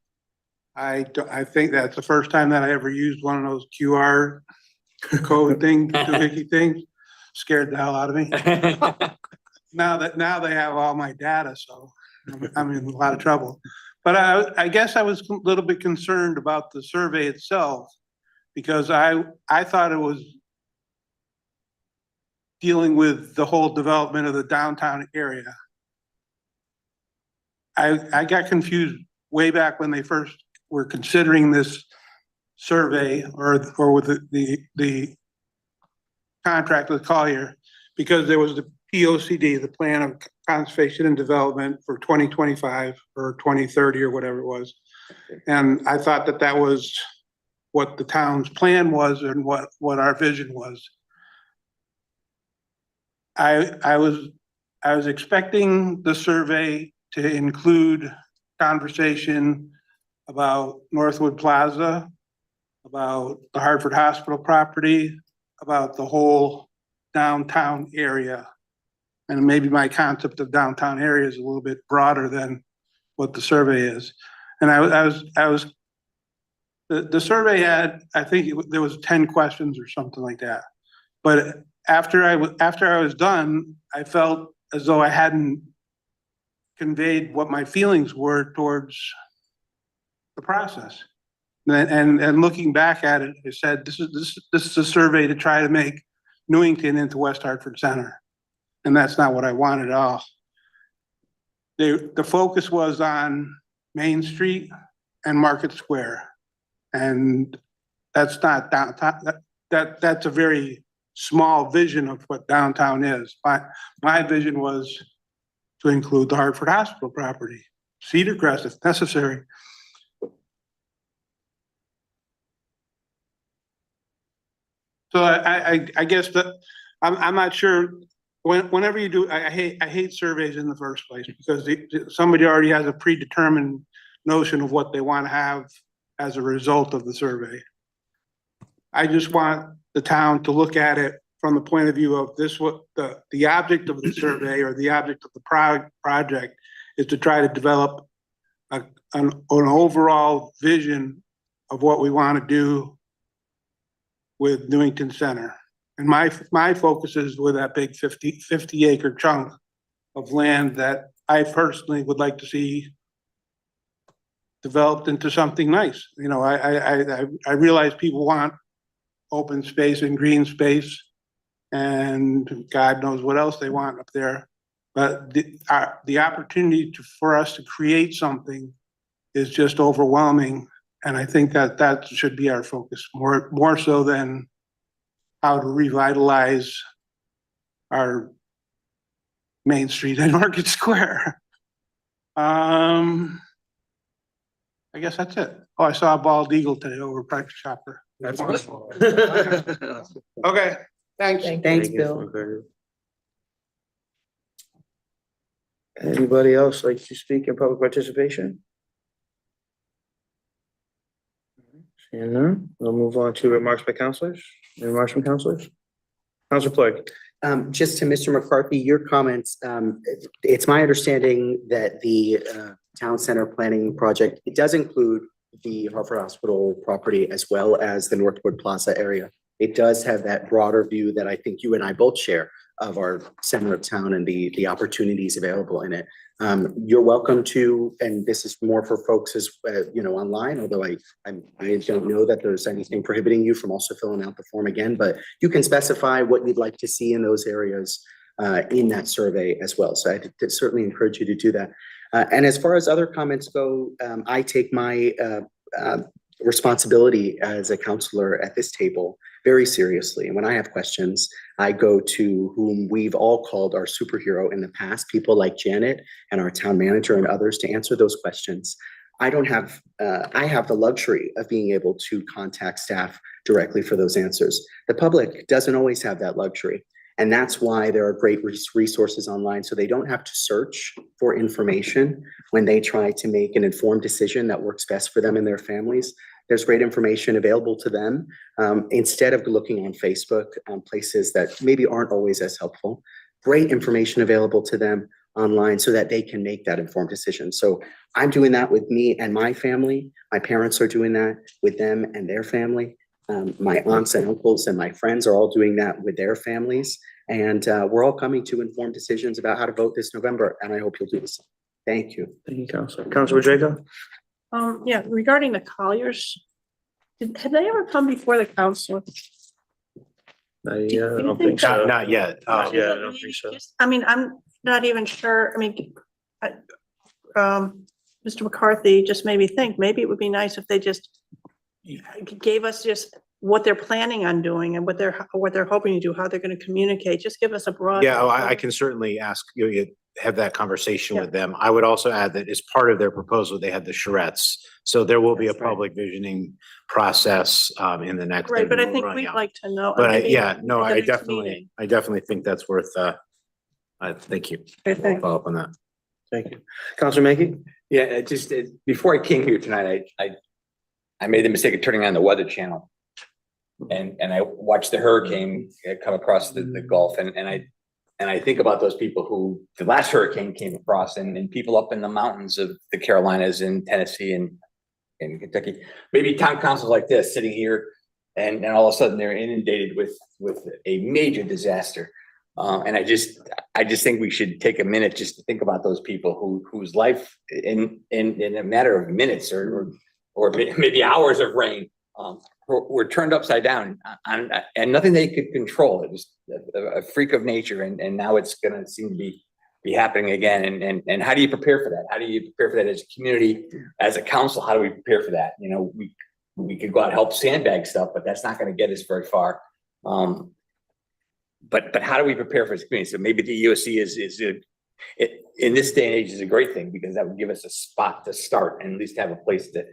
I think that's the first time that I ever used one of those QR code thing, doohickey things. Scared the hell out of me. Now they have all my data, so I'm in a lot of trouble. But I guess I was a little bit concerned about the survey itself, because I thought it was dealing with the whole development of the downtown area. I got confused way back when they first were considering this survey or with the contract with Collier, because there was the POCD, the Plan of Conservation and Development for 2025 or 2030 or whatever it was. And I thought that that was what the town's plan was and what our vision was. I was expecting the survey to include conversation about Northwood Plaza, about the Hartford Hospital property, about the whole downtown area. And maybe my concept of downtown area is a little bit broader than what the survey is. And the survey had, I think there was 10 questions or something like that. But after I was done, I felt as though I hadn't conveyed what my feelings were towards the process. And looking back at it, I said, this is a survey to try to make Newington into West Hartford Center. And that's not what I wanted at all. The focus was on Main Street and Market Square. And that's not downtown, that's a very small vision of what downtown is. My vision was to include the Hartford Hospital property, Cedar Crest if necessary. So I guess that I'm not sure. Whenever you do, I hate surveys in the first place, because somebody already has a predetermined notion of what they want to have as a result of the survey. I just want the town to look at it from the point of view of this, what the object of the survey or the object of the project is to try to develop an overall vision of what we want to do with Newington Center. And my focus is with that big 50 acre chunk of land that I personally would like to see developed into something nice. You know, I realize people want open space and green space, and God knows what else they want up there. But the opportunity for us to create something is just overwhelming. And I think that should be our focus, more so than how to revitalize our Main Street and Market Square. I guess that's it. Oh, I saw a bald eagle today over Price Chopper. That's wonderful. Okay, thanks. Thanks, Bill. Anybody else like to speak in public participation? Seeing none, we'll move on to remarks by counselors. Any remarks from counselors? Counselor Plug. Just to Mr. McCarthy, your comments, it's my understanding that the town center planning project, it does include the Hartford Hospital property as well as the Northwood Plaza area. It does have that broader view that I think you and I both share of our center of town and the opportunities available in it. You're welcome to, and this is more for folks as, online, although I don't know that there's anything prohibiting you from also filling out the form again, but you can specify what you'd like to see in those areas in that survey as well. So I certainly encourage you to do that. And as far as other comments go, I take my responsibility as a counselor at this table very seriously. And when I have questions, I go to whom we've all called our superhero in the past, people like Janet and our town manager and others to answer those questions. I have the luxury of being able to contact staff directly for those answers. The public doesn't always have that luxury. And that's why there are great resources online, so they don't have to search for information when they try to make an informed decision that works best for them and their families. There's great information available to them instead of looking on Facebook, places that maybe aren't always as helpful. Great information available to them online so that they can make that informed decision. So I'm doing that with me and my family. My parents are doing that with them and their family. My aunts and uncles and my friends are all doing that with their families. And we're all coming to informed decisions about how to vote this November. And I hope you'll do the same. Thank you. Thank you, Counselor. Counselor Draco? Yeah, regarding the Colliers, have they ever come before the council? I you don't think think so. Not yet. Yeah, I don't think so. I mean, I'm not even sure, Mr. McCarthy just made me think, maybe it would be nice if they just gave us just what they're planning on doing and what they're hoping to do, how they're going to communicate, just give us a broad. Yeah, I can certainly ask, have that conversation with them. I would also add that as part of their proposal, they had the charrettes. So there will be a public visioning process in the next. Right, but I think we'd like to know. But maybe at the next I definitely think that's worth, thank you. Okay, thanks. Follow up on that. Thank you. Counselor Mackey? Yeah, just before I came here tonight, I made the mistake of turning on the Weather Channel. And I watched the hurricane come across the Gulf, and I think about those people who the last hurricane came across, and people up in the mountains of the Carolinas and Tennessee and Kentucky, maybe town councils like this sitting here, and all of a sudden they're inundated with a major disaster. And I just think we should take a minute just to think about those people whose life in a matter of minutes or maybe hours of rain were turned upside down and nothing they could control. It was a freak of nature, and now it's going to seem to be happening again. And how do you prepare for that? How do you prepare for that as a community, as a council? How do we prepare for that? We could go out and help sandbag stuff, but that's not going to get us very far. But how do we prepare for this community? So maybe the EOC is in this day and age is a great thing, because that would give us a spot to start and at least have a place to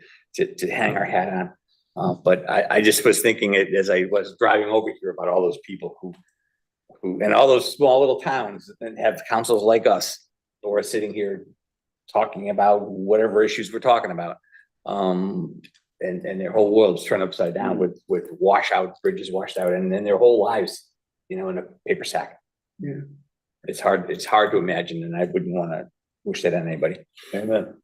hang our hat on. But I just was thinking it as I was driving over here about all those people who and all those small little towns that have councils like us who are sitting here talking about whatever issues we're talking about. And their whole world's turned upside down with bridges washed out, and then their whole lives, in a paper sack. Yeah. It's hard to imagine, and I wouldn't want to wish that on anybody. Amen.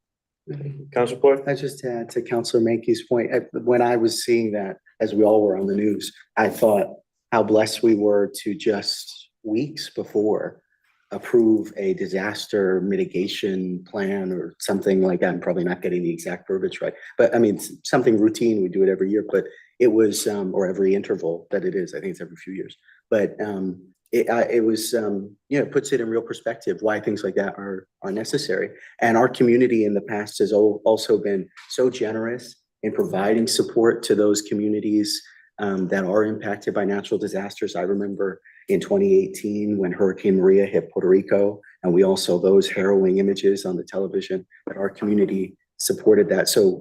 Counselor Floyd? I just add to Counselor Mankey's point, when I was seeing that, as we all were on the news, I thought how blessed we were to just weeks before approve a disaster mitigation plan or something like that. I'm probably not getting the exact verbiage right, but I mean, something routine, we do it every year, but it was, or every interval that it is, I think it's every few years, but it was, it puts it in real perspective why things like that are necessary. And our community in the past has also been so generous in providing support to those communities that are impacted by natural disasters. I remember in 2018 when Hurricane Maria hit Puerto Rico, and we all saw those harrowing images on the television, that our community supported that. So,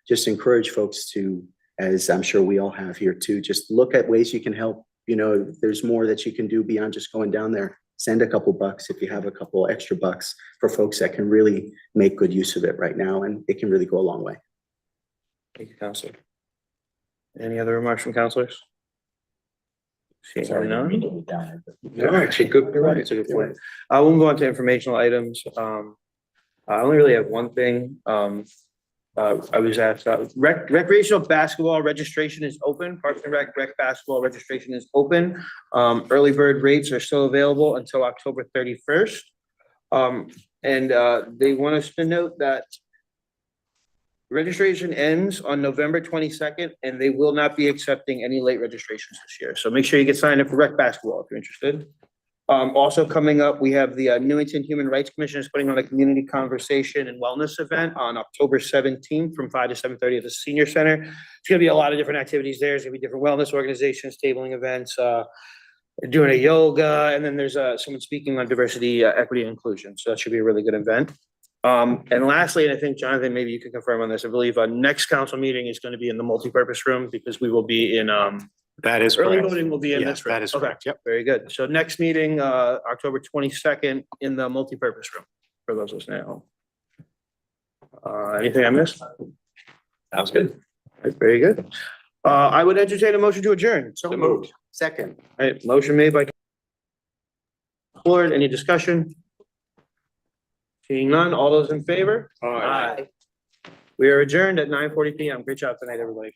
just encourage folks to, as I'm sure we all have here too, just look at ways you can help. There's more that you can do beyond just going down there. Send a couple bucks if you have a couple extra bucks for folks that can really make good use of it right now, and it can really go a long way. Thank you, Counselor. Any other remarks from counselors? Sorry, No? You're Actually, good. You're right. It's a good point. We'll go on to informational items. I only really have one thing. I was asked, recreational basketball registration is open, Parks and Rec basketball registration is open. Early bird rates are still available until October 31st. They want us to note that registration ends on November 22nd, and they will not be accepting any late registrations this year. So make sure you get signed up for rec basketball if you're interested. Also coming up, we have the Newington Human Rights Commission is putting on a community conversation and wellness event on October 17th from 5 to 7:30 at the senior center. It's gonna be a lot of different activities there. There's gonna be different wellness organizations, tabling events, doing a yoga, and then there's someone speaking on diversity, equity, and inclusion. So that should be a really good event. And lastly, and I think Jonathan, maybe you can confirm on this, I believe our next council meeting is gonna be in the multipurpose room because we will be in, That is early correct. voting will be in Yes, this room. that is Okay, correct. Yep. very good. So next meeting, October 22nd in the multipurpose room for those listening at home. Anything I missed? Sounds good. Very good. I would entertain a motion to adjourn. So moved. Second. All right, motion made by Lord, any discussion? Seeing none, all those in favor? Aye. We are adjourned at 9:40 PM. Great job tonight, everybody.